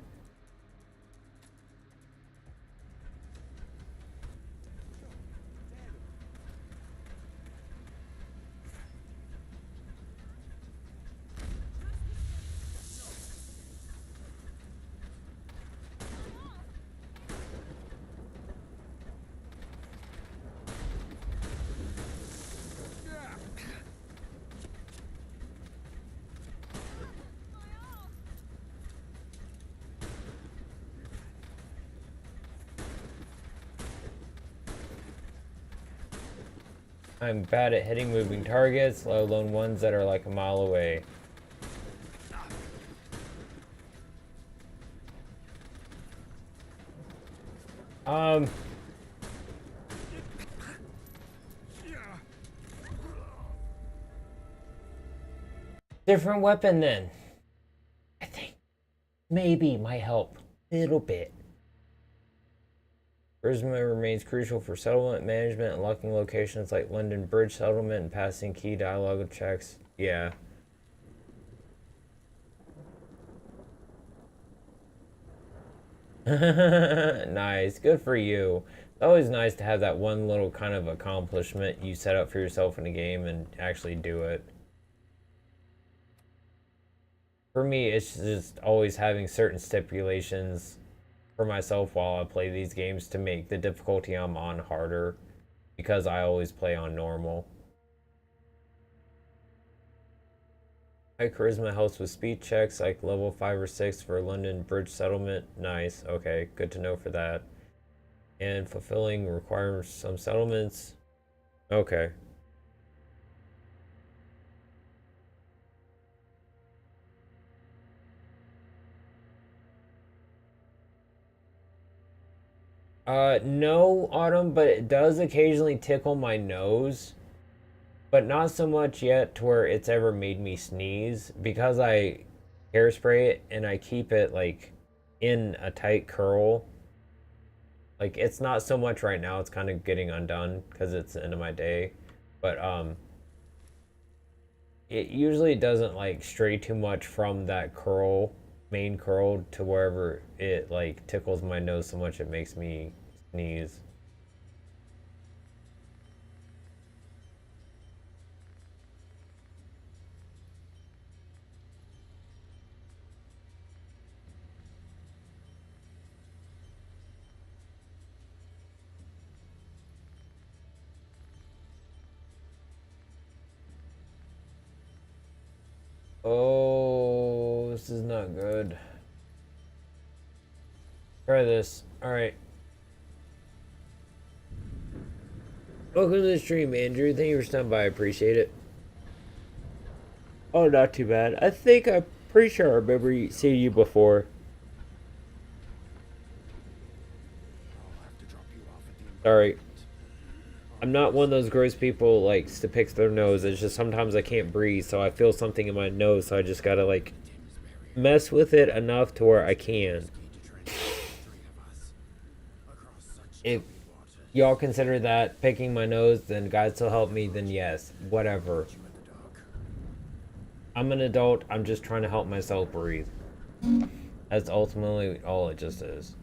I'm bad at hitting moving targets, let alone ones that are like a mile away. Different weapon then. I think maybe might help a little bit. Charisma remains crucial for settlement management, unlocking locations like London Bridge settlement and passing key dialogue checks. Yeah. Nice. Good for you. It's always nice to have that one little kind of accomplishment you set up for yourself in a game and actually do it. For me, it's just always having certain stipulations for myself while I play these games to make the difficulty I'm on harder, because I always play on normal. High charisma helps with speed checks like level 5 or 6 for London Bridge settlement. Nice. Okay, good to know for that. And fulfilling requires some settlements. Okay. No, Autumn, but it does occasionally tickle my nose. But not so much yet to where it's ever made me sneeze, because I hairspray it and I keep it like in a tight curl. Like it's not so much right now, it's kind of getting undone because it's the end of my day. But it usually doesn't like stray too much from that main curl to wherever it like tickles my nose so much it makes me sneeze. Oh, this is not good. Try this. Alright. Welcome to the stream, Andrew. Thank you for stopping by. I appreciate it. Oh, not too bad. I'm pretty sure I remember seeing you before. I'll have to drop you off at the Sorry. embankment. I'm not one of those gross people likes to pick their nose. It's just sometimes I can't breathe, so I feel something in my nose, so I just gotta like mess with it enough to where I can. If y'all consider that picking my nose, then God still help me, then yes, whatever. I'm an adult, I'm just trying to help myself breathe. That's ultimately all it just is.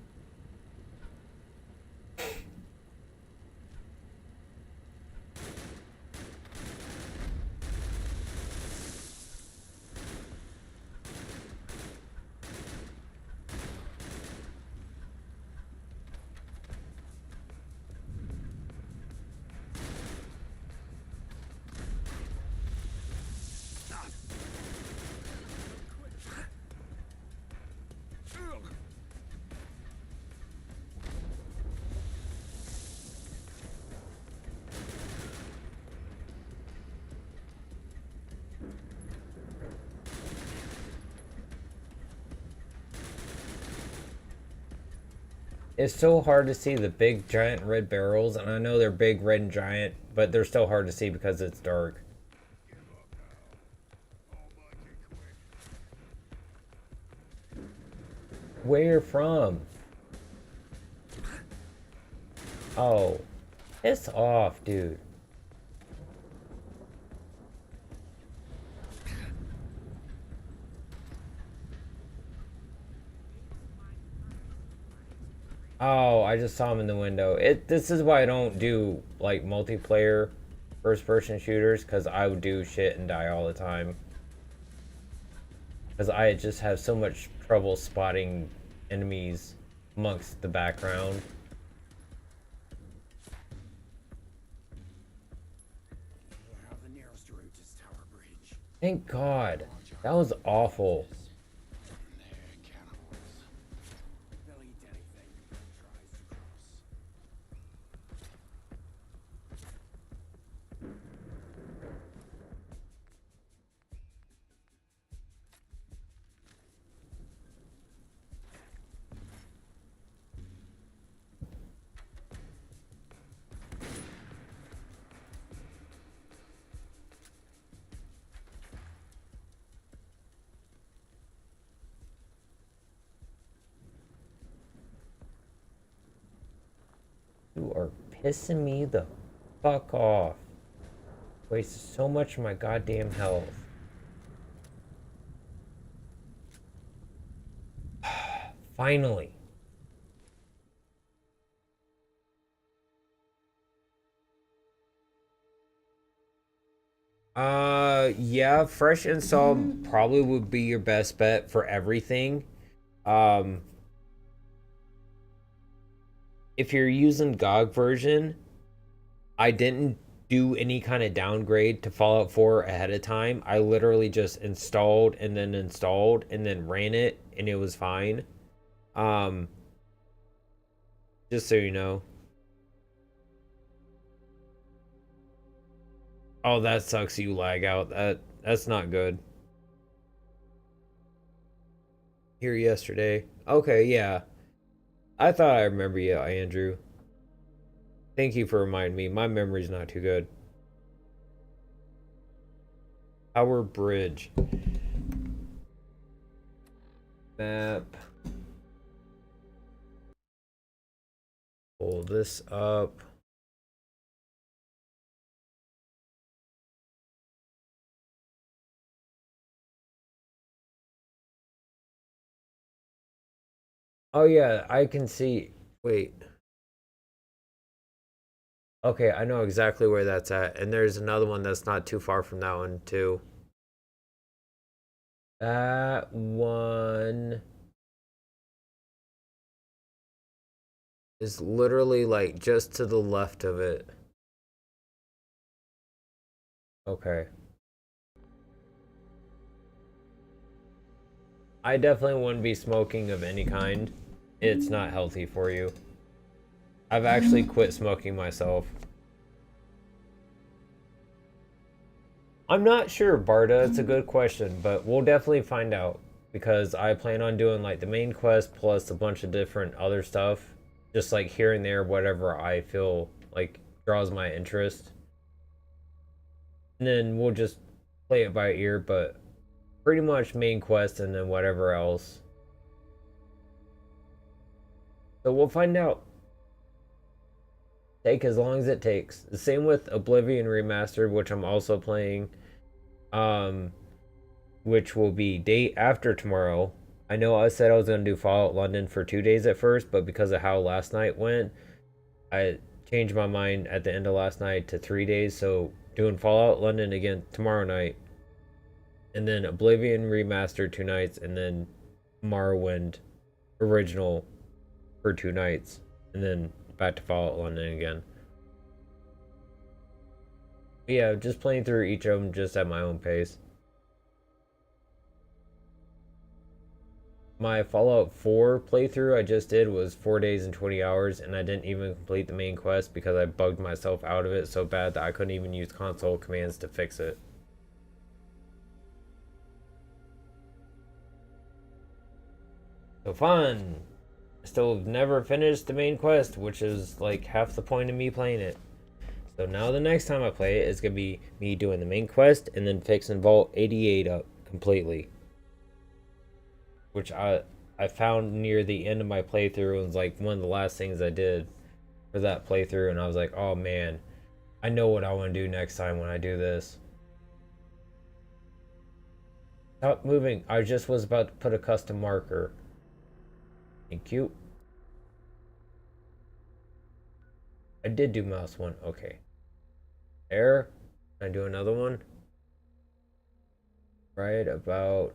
It's so hard to see the big giant red barrels, and I know they're big, red, and giant, but they're still hard to see because it's dark. Where you're from? Oh, piss off, dude. Oh, I just saw him in the window. This is why I don't do like multiplayer first-person shooters, because I would do shit and die all the time. Because I just have so much trouble spotting enemies amongst the background. The nearest route is Tower Bridge. Thank God. That was awful. They're cannibals. They'll eat anything that tries to cross. You are pissing me the fuck off. Wasted so much of my goddamn health. Finally. Yeah, fresh install probably would be your best bet for everything. If you're using GOG version, I didn't do any kind of downgrade to Fallout 4 ahead of time. I literally just installed and then ran it and it was fine. Just so you know. Oh, that sucks, you lag out. That's not good. Here yesterday. Okay, yeah. I thought I remember you, Andrew. Thank you for reminding me. My memory's not too good. Tower Bridge. Map. Pull this up. Oh yeah, I can see. Wait. Okay, I know exactly where that's at. And there's another one that's not too far from that one too. That one is literally like just to the left of it. Okay. I definitely wouldn't be smoking of any kind. It's not healthy for you. I've actually quit smoking myself. I'm not sure, Barda. It's a good question, but we'll definitely find out. Because I plan on doing like the main quest plus a bunch of different other stuff. Just like here and there, whatever I feel like draws my interest. And then we'll just play it by ear, but pretty much main quest and then whatever else. So we'll find out. Take as long as it takes. The same with Oblivion Remastered, which I'm also playing. Which will be day after tomorrow. I know I said I was going to do Fallout London for 2 days at first, but because of how last night went, I changed my mind at the end of last night to 3 days. So doing Fallout London again tomorrow night. And then Oblivion Remastered 2 nights. And then Morrowind Original for 2 nights. And then back to Fallout London again. But yeah, just playing through each of them just at my own pace. My Fallout 4 playthrough I just did was 4 days and 20 hours, and I didn't even complete the main quest because I bugged myself out of it so bad that I couldn't even use console commands to fix it. So fun! Still never finished the main quest, which is like half the point of me playing it. So now the next time I play it is going to be me doing the main quest and then fixing Vault 88 up completely. Which I found near the end of my playthrough and was like one of the last things I did for that playthrough. And I was like, oh man, I know what I want to do next time when I do this. Stop moving. I just was about to put a custom marker. Thank you. I did do mouse one. Okay. There. Can I do another one? Right about...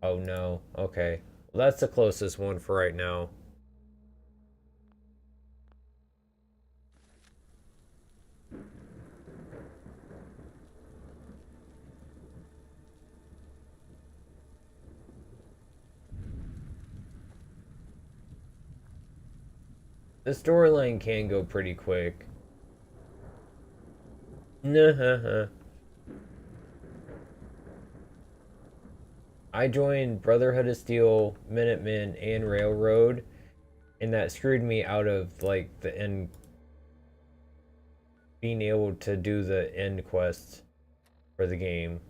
Oh no. Okay. Well, that's the closest one for right now. The storyline can go pretty quick. Nah. I joined Brotherhood of Steel, Minutemen, and Railroad, and that screwed me out of like the end, being able to do the end quests for the game.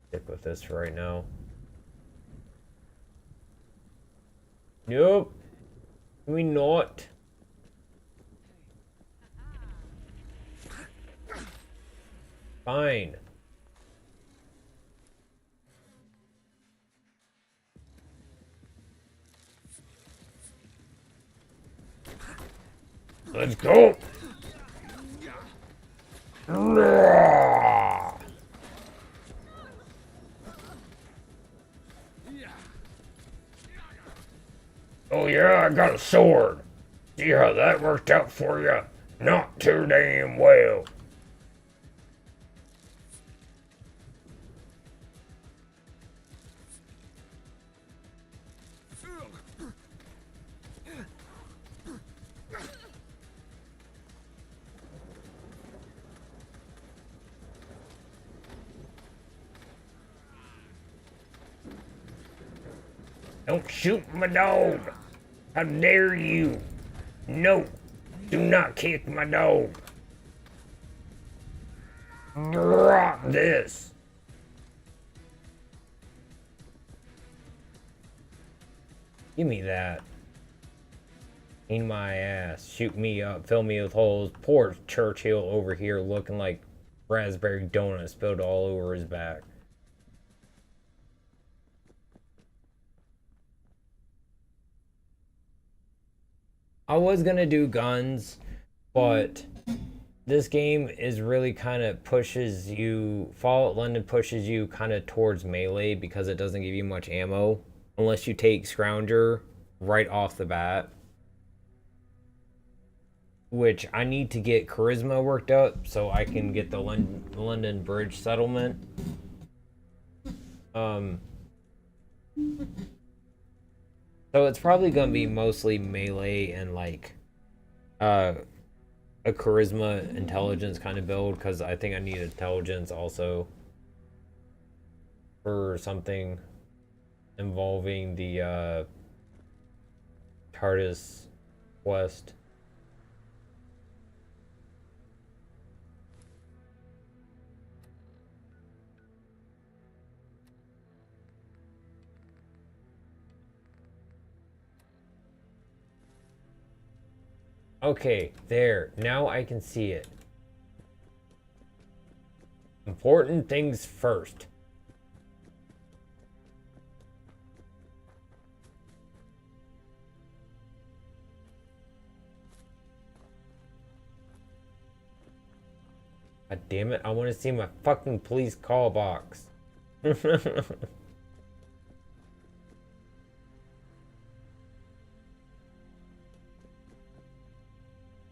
Stick with this for right now. Nope. We not. Fine. Let's go. Oh yeah, I got a sword. See how that worked out for you? Not too damn well. Don't shoot my dog. How dare you? No, do not kick my dog. Drop this. Give me that. In my ass. Shoot me up. Fill me with holes. Poor Churchill over here looking like raspberry donut spilled all over his back. I was gonna do guns, but this game is really kind of pushes you. Fallout London pushes you kind of towards melee because it doesn't give you much ammo unless you take Scrounger right off the bat. Which I need to get charisma worked up so I can get the London Bridge settlement. So it's probably gonna be mostly melee and like a charisma intelligence kind of build because I think I need intelligence also for something involving the TARDIS quest. Okay, there. Now I can see it. Important things first. God damn it, I want to see my fucking police call box.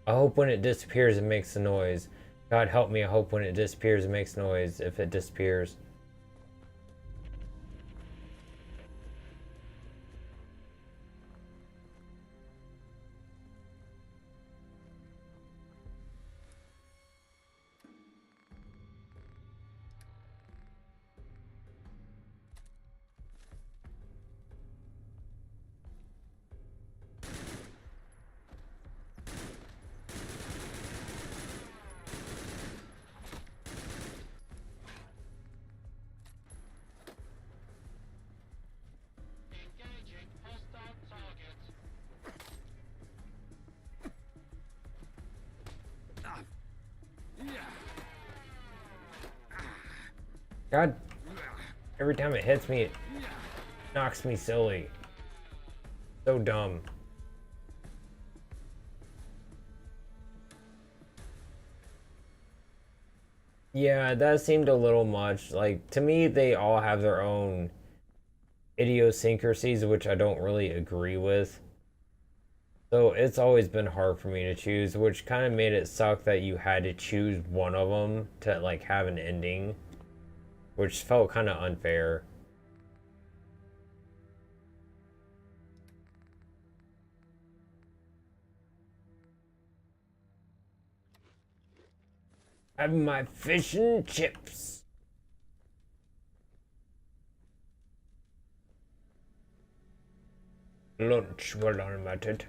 I hope when it disappears it makes a noise. God help me, I hope when it disappears it makes noise if it disappears. God, every time it hits me, it knocks me silly. So dumb. Yeah, that seemed a little much. Like, to me, they all have their own idiosyncrasies, which I don't really agree with. So it's always been hard for me to choose, which kind of made it suck that you had to choose one of them to, like, have an ending. Which felt kind of unfair. Have my fish and chips. Lunch well unlimited.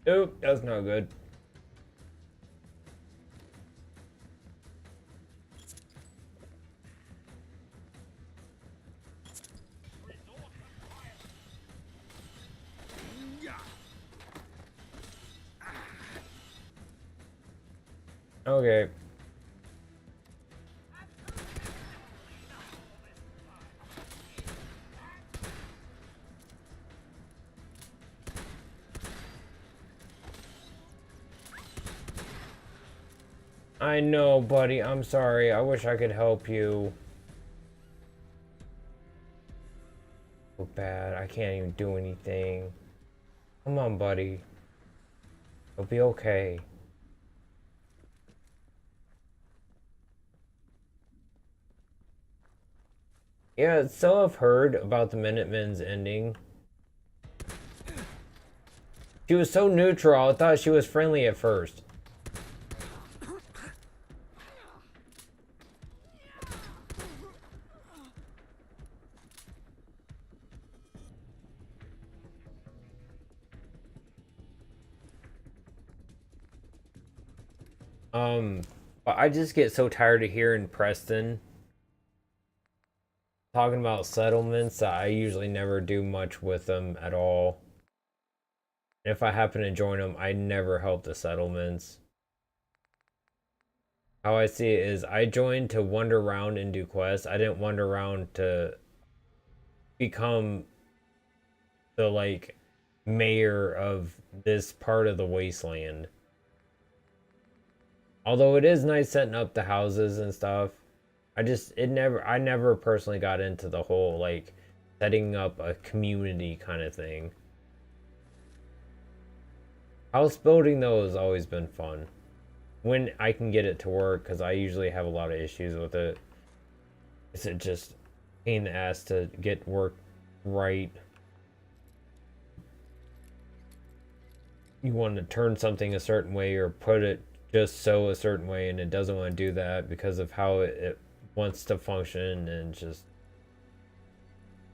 Nope, that's not good. Okay. I know, buddy. I'm sorry. I wish I could help you. So bad. I can't even do anything. Come on, buddy. It'll be okay. Yeah, so I've heard about the Minutemen's ending. She was so neutral, I thought she was friendly at first. But I just get so tired of hearing Preston talking about settlements that I usually never do much with them at all. If I happen to join them, I never help the settlements. How I see it is I joined to wander around and do quests. I didn't wander around to become the like mayor of this part of the wasteland. Although it is nice setting up the houses and stuff, I never personally got into the whole like setting up a community kind of thing. House building though has always been fun when I can get it to work, because I usually have a lot of issues with it. It's just pain in the ass to get work right. You want to turn something a certain way or put it just so a certain way, and it doesn't want to do that because of how it wants to function, and just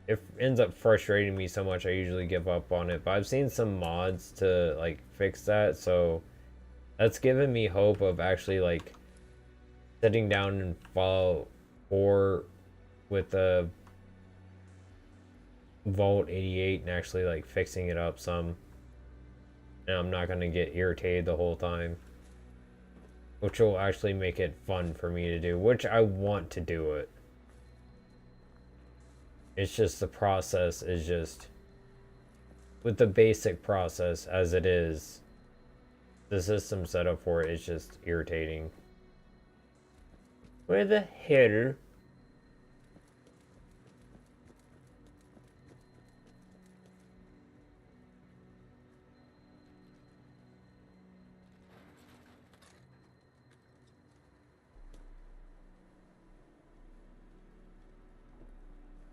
it ends up frustrating me so much I usually give up on it. But I've seen some mods to like fix that, so that's given me hope of actually like sitting down and Fallout 4 with the Vault 88 and actually like fixing it up some, and I'm not gonna get irritated the whole time, which will actually make it fun for me to do, which I want to do it. It's just the process is just, with the basic process as it is, the system set up for it is just irritating. Where the hell?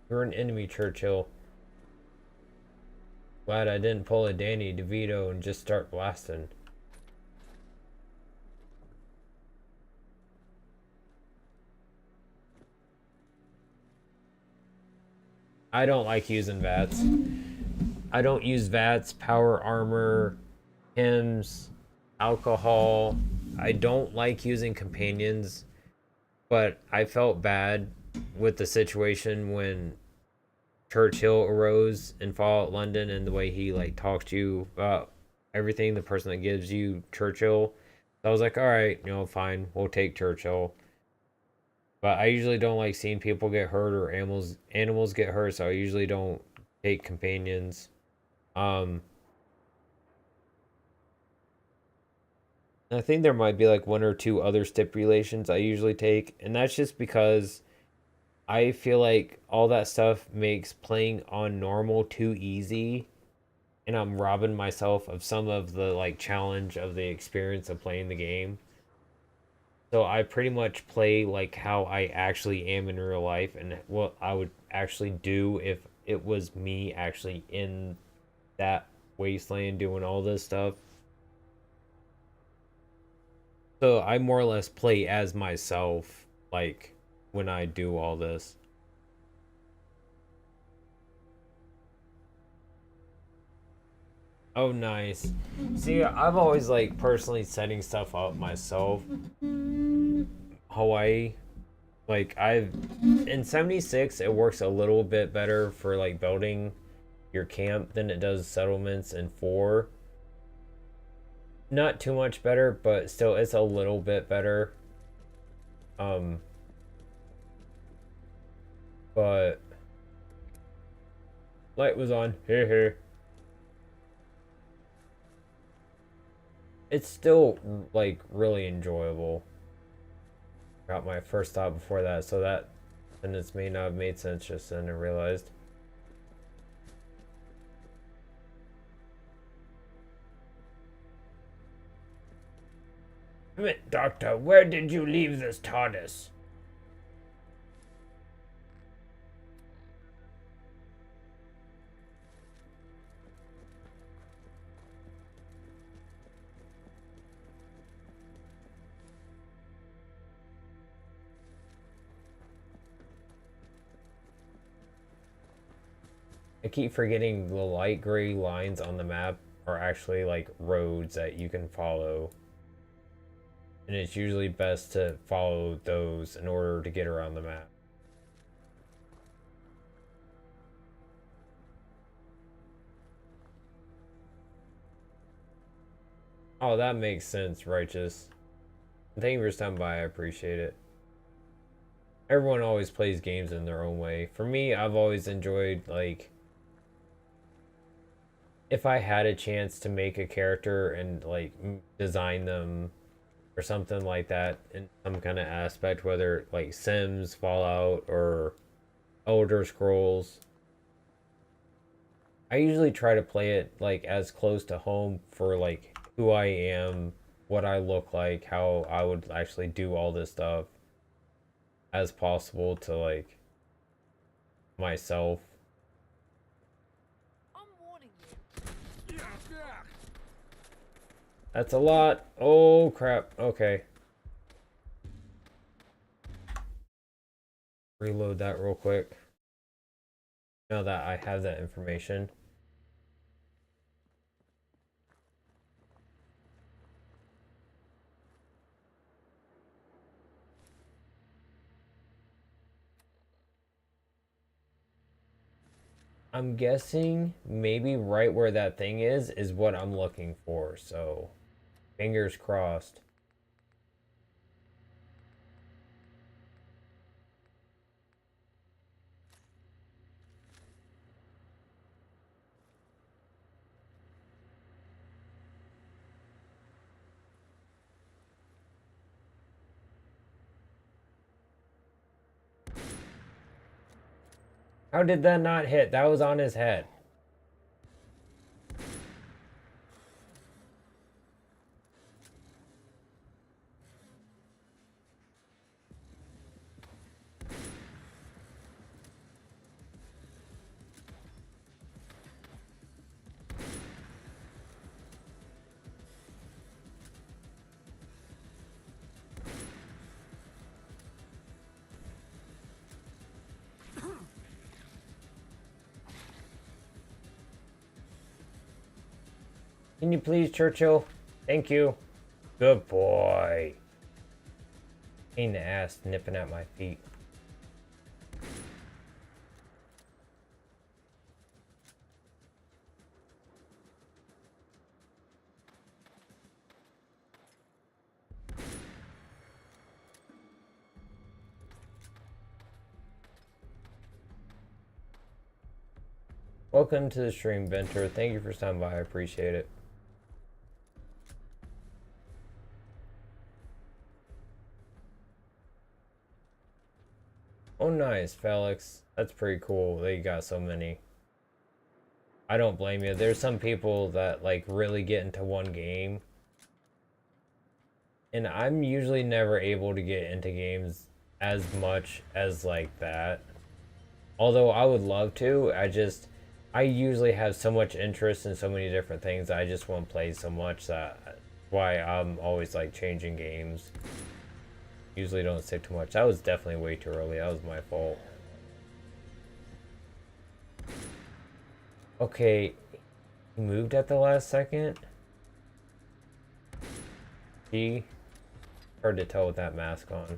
You're an enemy, Churchill. Glad I didn't pull a Danny DeVito and just start blasting. I don't like using VATS. I don't use VATS, power armor, hymns, alcohol. I don't like using companions, but I felt bad with the situation when Churchill arose in Fallout London and the way he like talks to you about everything, the person that gives you Churchill. So I was like, all right, fine, we'll take Churchill. But I usually don't like seeing people get hurt or animals get hurt, so I usually don't take companions. I think there might be like one or two other stipulations I usually take, and that's just because I feel like all that stuff makes playing on normal too easy, and I'm robbing myself of some of the like challenge of the experience of playing the game. So I pretty much play like how I actually am in real life and what I would actually do if it was me actually in that wasteland doing all this stuff. So I more or less play as myself, like when I do all this. Oh, nice. See, I've always like personally setting stuff up myself. Hawaii, like in 76 it works a little bit better for like building your camp than it does settlements in 4. Not too much better, but still it's a little bit better. But light was on. Here. It's still like really enjoyable. Got my first thought before that, so that sentence may not have made sense just then I realized. Doctor, where did you leave this TARDIS? I keep forgetting the light gray lines on the map are actually like roads that you can follow. And it's usually best to follow those in order to get around the map. Oh, that makes sense, Righteous. Thank you for stopping by, I appreciate it. Everyone always plays games in their own way. For me, I've always enjoyed, like, if I had a chance to make a character and, like, design them or something like that in some kind of aspect, whether like Sims, Fallout, or Elder Scrolls, I usually try to play it like as close to home for like who I am, what I look like, how I would actually do all this stuff as possible to like myself. I'm warning you. That's a lot. Oh crap. Okay. Reload that real quick. Now that I have that information. I'm guessing maybe right where that thing is what I'm looking for. So, fingers crossed. How did that not hit? That was on his head. Can you please, Churchill? Thank you. Good boy. Pain in the ass nipping at my feet. Welcome to the stream, Venture. Thank you for stopping by. I appreciate it. Oh, nice, Felix. That's pretty cool. They got so many. I don't blame you. There's some people that like really get into one game. And I'm usually never able to get into games as much as like that. Although I would love to, I usually have so much interest in so many different things. I just want to play so much that's why I'm always like changing games. Usually don't stick too much. That was definitely way too early. That was my fault. Okay, he moved at the last second. Hard to tell with that mask on.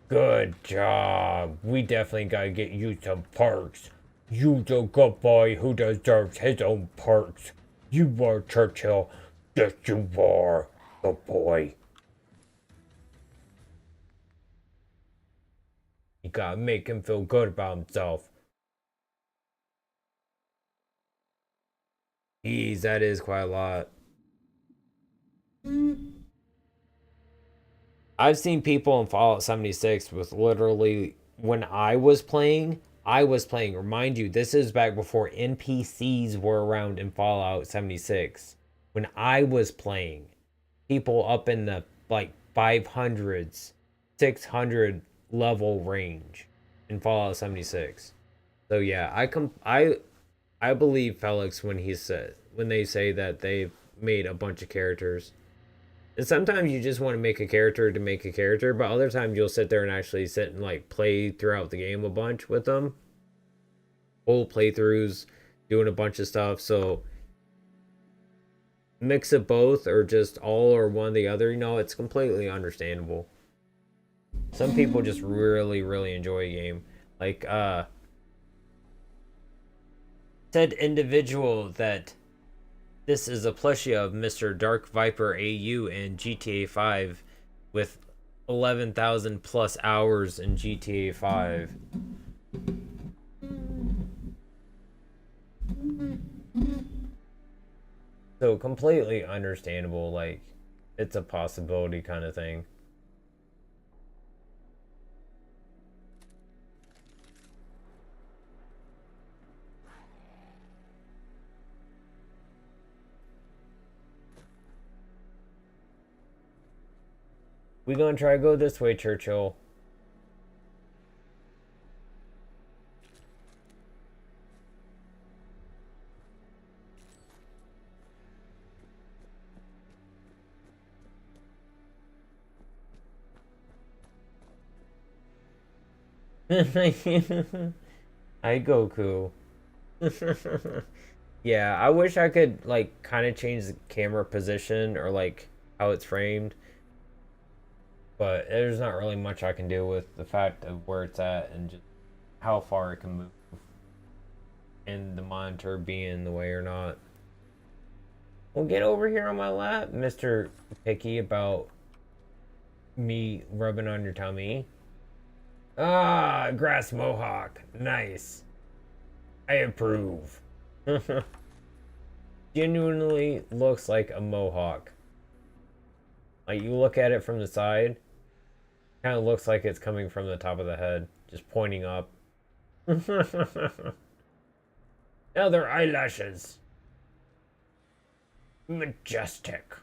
Good job. We definitely gotta get you some perks. You the good boy who deserves his own perks. You are Churchill. Yes, you are. Good boy. You gotta make him feel good about himself. Jeez, that is quite a lot. I've seen people in Fallout 76 with literally, when I was playing, remind you, this is back before NPCs were around in Fallout 76. When I was playing, people up in the like 500s, 600 level range in Fallout 76. So yeah, I believe Felix when they say that they've made a bunch of characters. And sometimes you just want to make a character to make a character, but other times you'll sit there and actually sit and like play throughout the game a bunch with them. Whole playthroughs, doing a bunch of stuff. So mix of both or just all or one or the other, you know, it's completely understandable. Some people just really, really enjoy a game. Like, said individual that this is a plushie of Mr. Dark Viper AU in GTA 5 with 11,000 plus hours in GTA 5. So completely understandable, like, it's a possibility kind of thing. We gonna try to go this way, Churchill. Hi, Goku. Yeah, I wish I could, like, kind of change the camera position or, like, how it's framed. But there's not really much I can do with the fact of where it's at and just how far it can move. And the monitor being in the way or not. Well, get over here on my lap, Mr. Picky, about me rubbing on your tummy. Ah, grass mohawk. Nice. I approve. Genuinely looks like a mohawk. Like, you look at it from the side, kind of looks like it's coming from the top of the head, just pointing up. Now they're eyelashes. Majestic.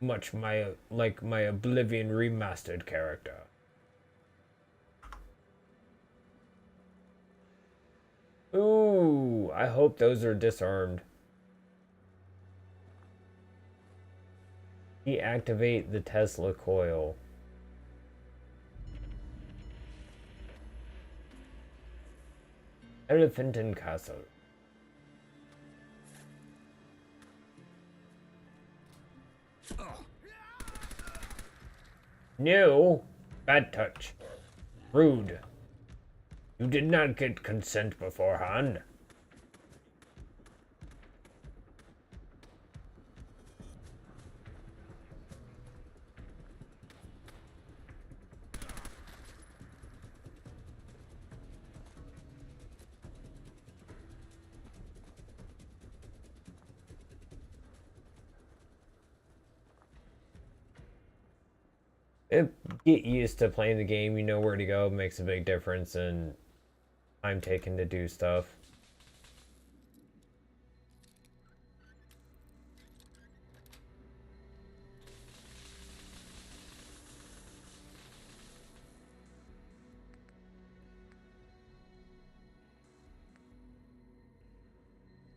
Much like my Oblivion remastered character. Ooh, I hope those are disarmed. Deactivate the Tesla coil. Elephant and Castle. No, bad touch. Rude. You did not get consent beforehand. Get used to playing the game, you know where to go, makes a big difference in time taken to do stuff.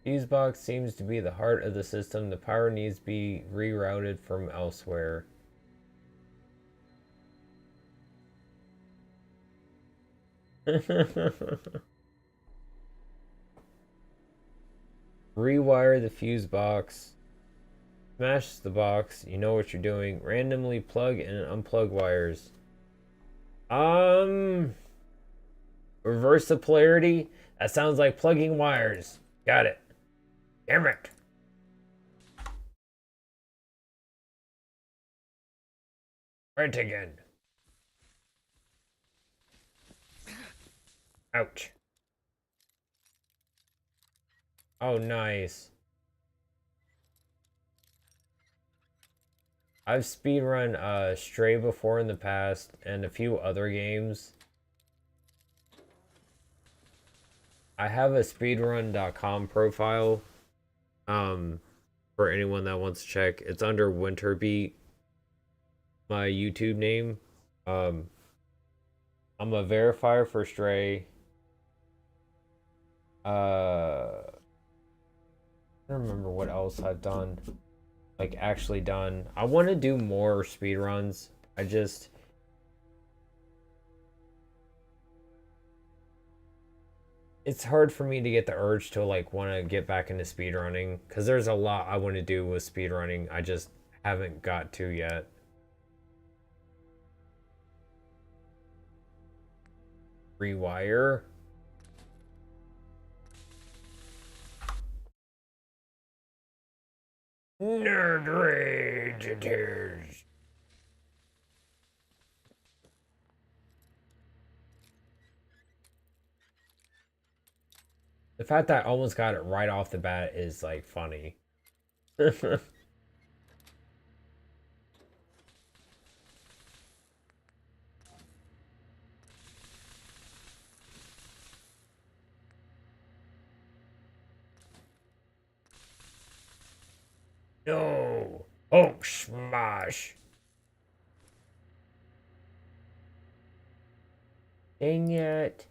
Fuse box seems to be the heart of the system. The power needs to be rerouted from elsewhere. Rewire the fuse box. Smash the box. You know what you're doing. Randomly plug and unplug wires. Reverse the polarity. That sounds like plugging wires. Got it. Damn it. Right again. Ouch. Oh, nice. I've speedrun Stray before in the past and a few other games. I have a speedrun.com profile for anyone that wants to check. It's under Winterbeat, my YouTube name. I'm a verifier for Stray. I don't remember what else I've done. Like, actually done. I want to do more speedruns. it's hard for me to get the urge to like want to get back into speedrunning because there's a lot I want to do with speedrunning. I just haven't got to yet. Rewire. Nerd rage it is. The fact that I almost got it right off the bat is like funny. No. Oh, smash. Dang it.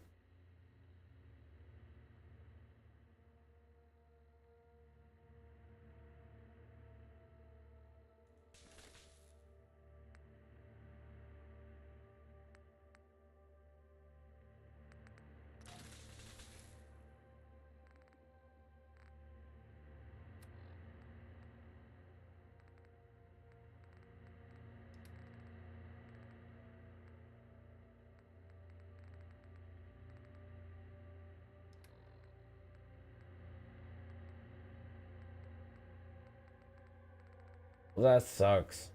Well, that sucks.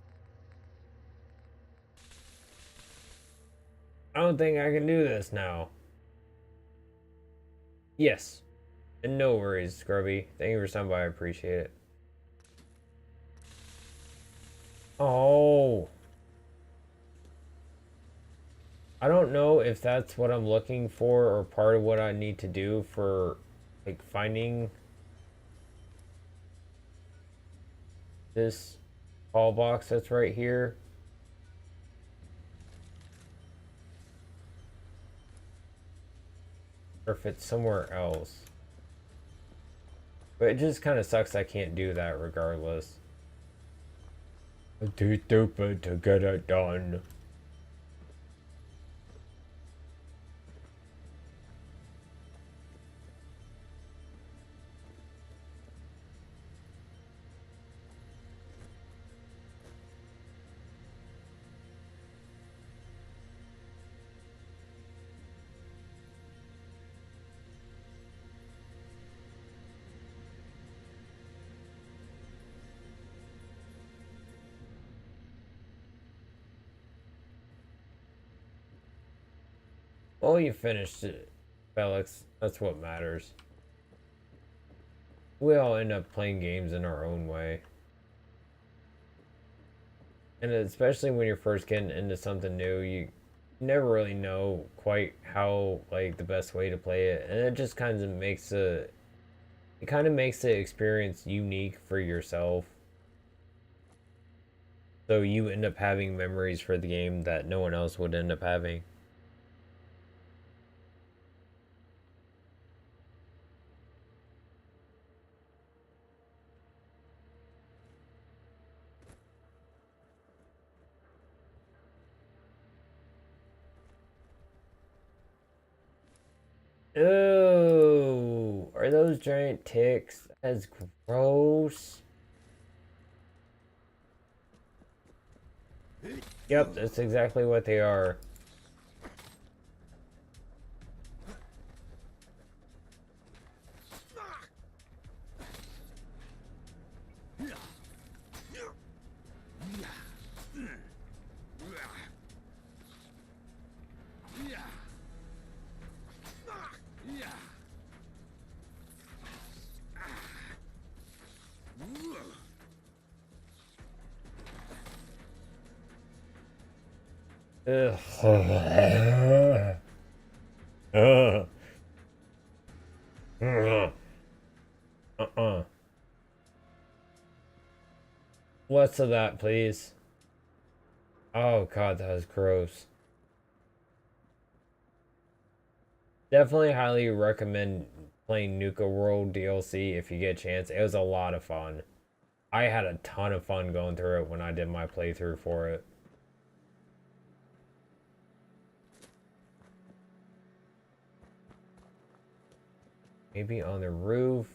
I don't think I can do this now. Yes. And no worries, Scrubby. Thank you for stopping by. I appreciate it. Oh. I don't know if that's what I'm looking for or part of what I need to do for like finding this call box that's right here. Or if it's somewhere else. But it just kind of sucks I can't do that regardless. I'm too stupid to get it done. Well, you finished it, Felix. That's what matters. We all end up playing games in our own way. And especially when you're first getting into something new, you never really know quite how, like, the best way to play it. And it just kind of makes the experience unique for yourself. So you end up having memories for the game that no one else would end up having. Oh, are those giant ticks? That's gross. Yep, that's exactly what they are. Ugh. Less of that, please. Oh god, that was gross. Definitely highly recommend playing Nuka World DLC if you get a chance. It was a lot of fun. I had a ton of fun going through it when I did my playthrough for it. Maybe on the roof.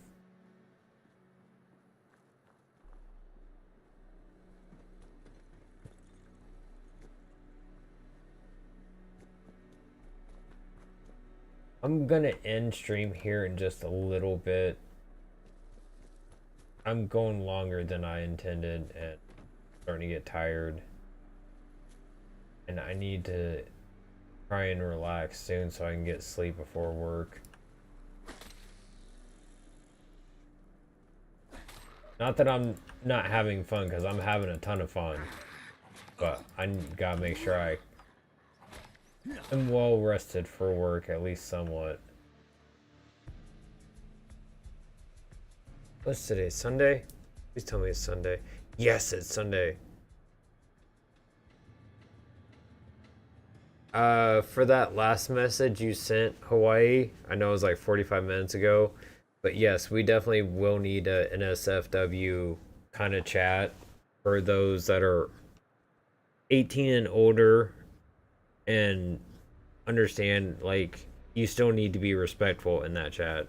I'm gonna end stream here in just a little bit. I'm going longer than I intended and starting to get tired. And I need to try and relax soon so I can get sleep before work. Not that I'm not having fun, because I'm having a ton of fun. But I gotta make sure I am well rested for work, at least somewhat. What's today? Sunday? Please tell me it's Sunday. Yes, it's Sunday. For that last message you sent, Hawaii, I know it was like 45 minutes ago, but yes, we definitely will need a NSFW kind of chat for those that are 18 and older and understand, like, you still need to be respectful in that chat.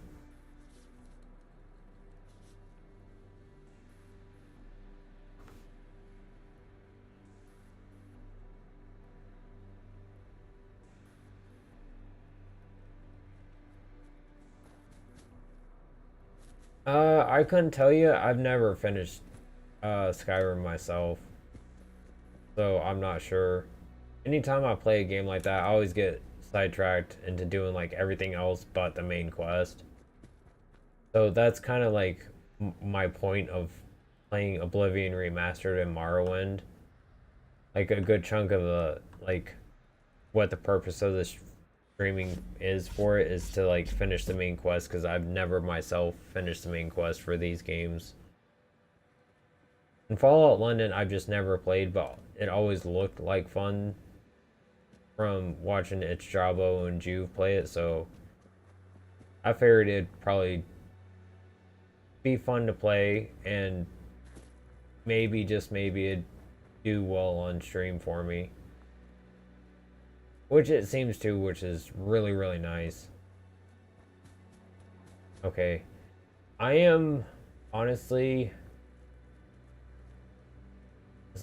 I couldn't tell you. I've never finished Skyrim myself, so I'm not sure. Anytime I play a game like that, I always get sidetracked into doing like everything else but the main quest. So that's kind of like my point of playing Oblivion Remastered and Morrowind. Like a good chunk of the like what the purpose of this streaming is for it is to like finish the main quest, because I've never myself finished the main quest for these games. In Fallout London, I've just never played, but it always looked like fun from watching It's Jabo and Juve play it, so I figured it'd probably be fun to play, and maybe, just maybe, it'd do well on stream for me. Which it seems to, which is really, really nice. Okay. I am, honestly...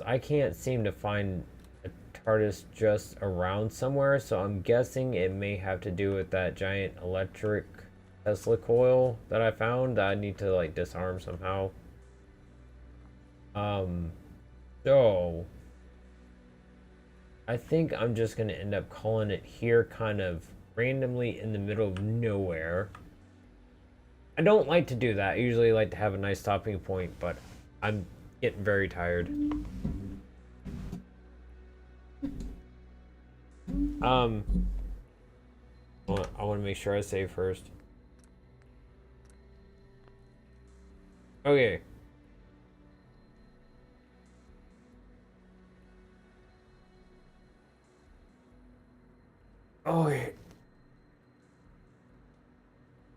I can't seem to find a TARDIS just around somewhere, so I'm guessing it may have to do with that giant electric Tesla coil that I found that I need to, like, disarm somehow. So... I think I'm just going to end up calling it here, kind of randomly in the middle of nowhere. I don't like to do that. I usually like to have a nice stopping point, but I'm getting very tired. I want to make sure I save first. Okay. Okay.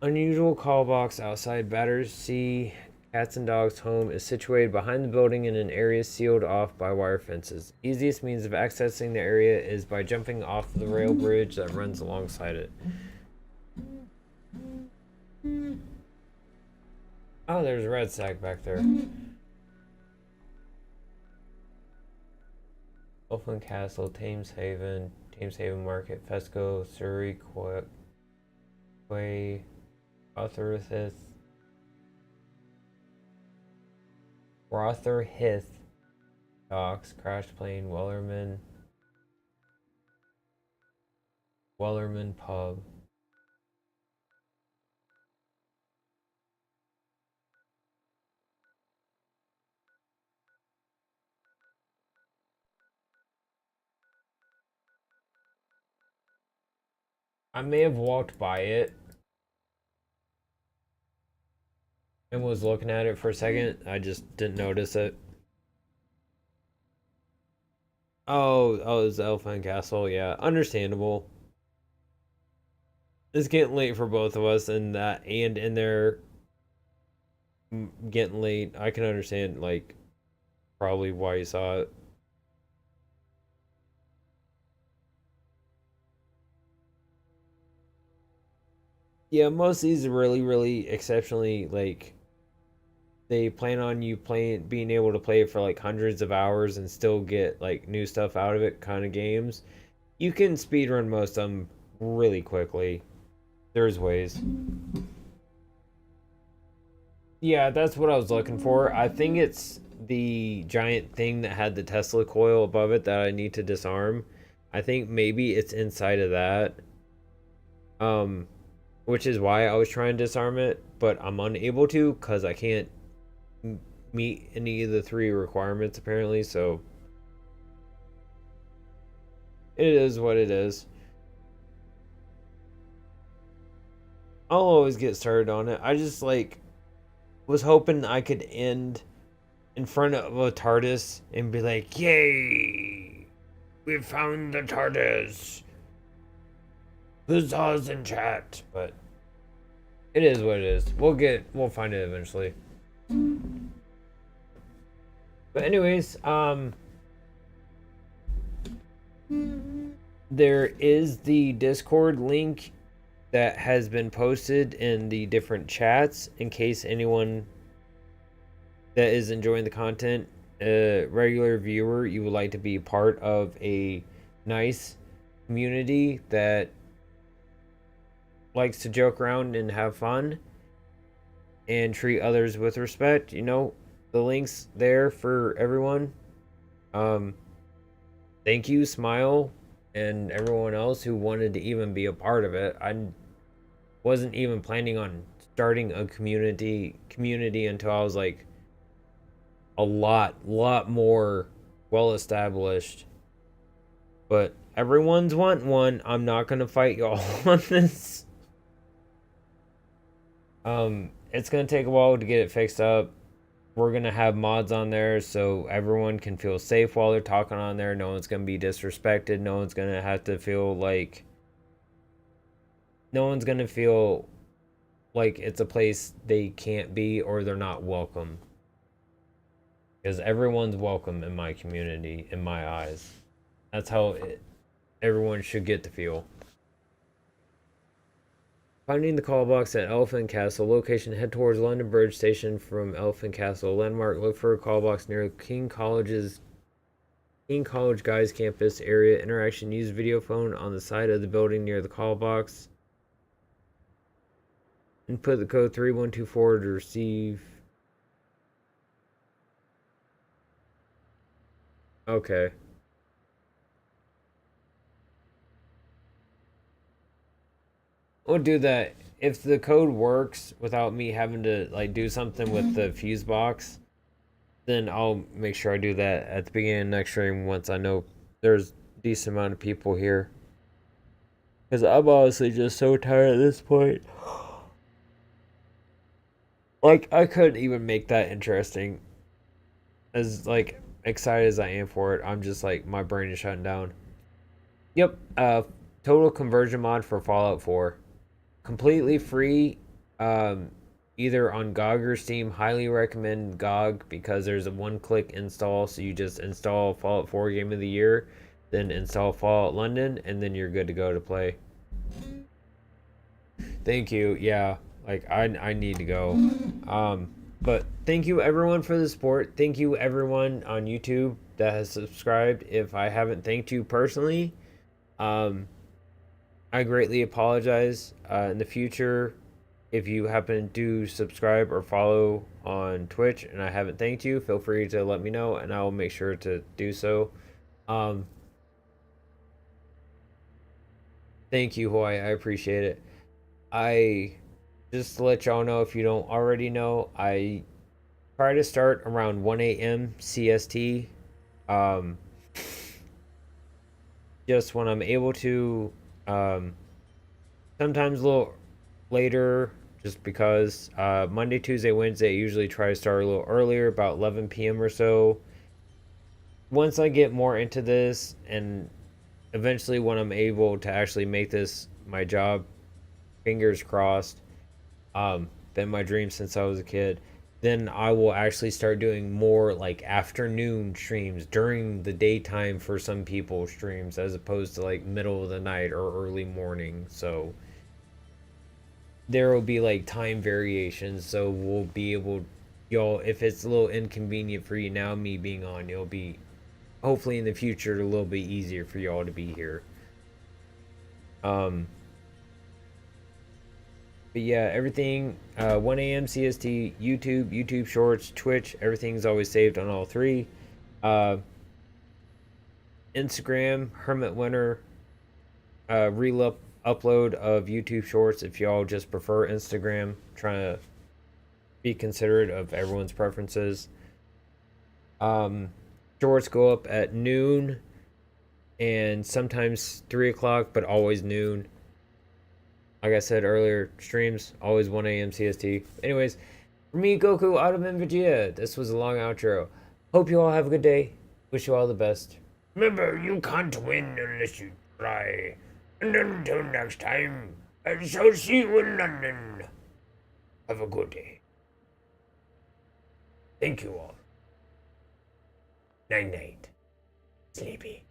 Unusual call box outside Battersea Cats and Dogs home is situated behind the building in an area sealed off by wire fences. Easiest means of accessing the area is by jumping off the rail bridge that runs alongside it. Oh, there's a red sack back there. Elfland Castle, Thames Haven Market, Fesco, Surrey, Quay, Rotherhithe Docks, Crash Plane, Wellerman Pub. I may have walked by it and was looking at it for a second. I just didn't notice it. Oh, it's Elfland Castle. Yeah, understandable. It's getting late for both of us, and in there getting late. I can understand, like, probably why you saw it. Yeah, most of these are really, really exceptionally like they plan on you playing being able to play it for like hundreds of hours and still get like new stuff out of it kind of games. You can speedrun most of them really quickly. There's ways. Yeah, that's what I was looking for. I think it's the giant thing that had the Tesla coil above it that I need to disarm. I think maybe it's inside of that. Um, which is why I was trying to disarm it, but I'm unable to because I can't meet any of the 3 requirements apparently, so it is what it is. I'll always get started on it. I just like was hoping I could end in front of a TARDIS and be like, "Yay! We found the TARDIS." Huzzahs in chat, but it is what it is. We'll find it eventually. But anyways, there is the Discord link that has been posted in the different chats in case anyone that is enjoying the content, a regular viewer, you would like to be part of a nice community that likes to joke around and have fun and treat others with respect. You know, the link's there for everyone. Thank you, Smile, and everyone else who wanted to even be a part of it. I wasn't even planning on starting a community until I was like a lot more well established. But everyone's wanting one. I'm not gonna fight y'all on this. It's gonna take a while to get it fixed up. We're gonna have mods on there so everyone can feel safe while they're talking on there. No one's gonna be disrespected. No one's gonna have to feel like it's a place they can't be or they're not welcome. Because everyone's welcome in my community, in my eyes. That's how everyone should get to feel. Finding the call box at Elephant Castle. Location, head towards London Bridge Station from Elephant Castle. Landmark, look for a call box near King College Guys Campus area. Interaction, use video phone on the side of the building near the call box. Input the code 3124 to receive. Okay. We'll do that. If the code works without me having to like do something with the fuse box, then I'll make sure I do that at the beginning of next stream once I know there's a decent amount of people here. Because I'm honestly just so tired at this point. Like, I couldn't even make that interesting. As, like, excited as I am for it, I'm just like, my brain is shutting down. Yep, total conversion mod for Fallout 4. Completely free, either on GOG or Steam. Highly recommend GOG because there's a one-click install, so you just install Fallout 4 Game of the Year, then install Fallout London, and then you're good to go to play. Thank you. Yeah, like I need to go. But thank you everyone for the support. Thank you everyone on YouTube that has subscribed. If I haven't thanked you personally, I greatly apologize. In the future, if you happen to subscribe or follow on Twitch and I haven't thanked you, feel free to let me know and I will make sure to do so. Thank you, Hawaii. I appreciate it. Just to let y'all know, if you don't already know, I try to start around 1 a.m. CST. Just when I'm able to. Sometimes a little later, just because Monday, Tuesday, Wednesday, I usually try to start a little earlier, about 11 p.m. or so. Once I get more into this, and eventually when I'm able to actually make this my job, fingers crossed, been my dream since I was a kid, then I will actually start doing more like afternoon streams during the daytime for some people streams, as opposed to like middle of the night or early morning. So there will be like time variations, so we'll be able, y'all, if it's a little inconvenient for you now, me being on, it'll be hopefully in the future a little bit easier for y'all to be here. But yeah, everything 1 a.m. CST, YouTube Shorts, Twitch, everything's always saved on all three. Instagram, Hermit Winter, upload of YouTube Shorts if y'all just prefer Instagram. Trying to be considerate of everyone's preferences. Shorts go up at noon and sometimes 3 o'clock, but always noon. Like I said earlier, streams always 1 a.m. CST. Anyways, for me, Goku, Autumn, and Vegeta, this was a long outro. Hope you all have a good day. Wish you all the best. Remember, you can't win unless you try. And until next time, I shall see you in London. Have a good day. Thank you all. Night night. Sleepy.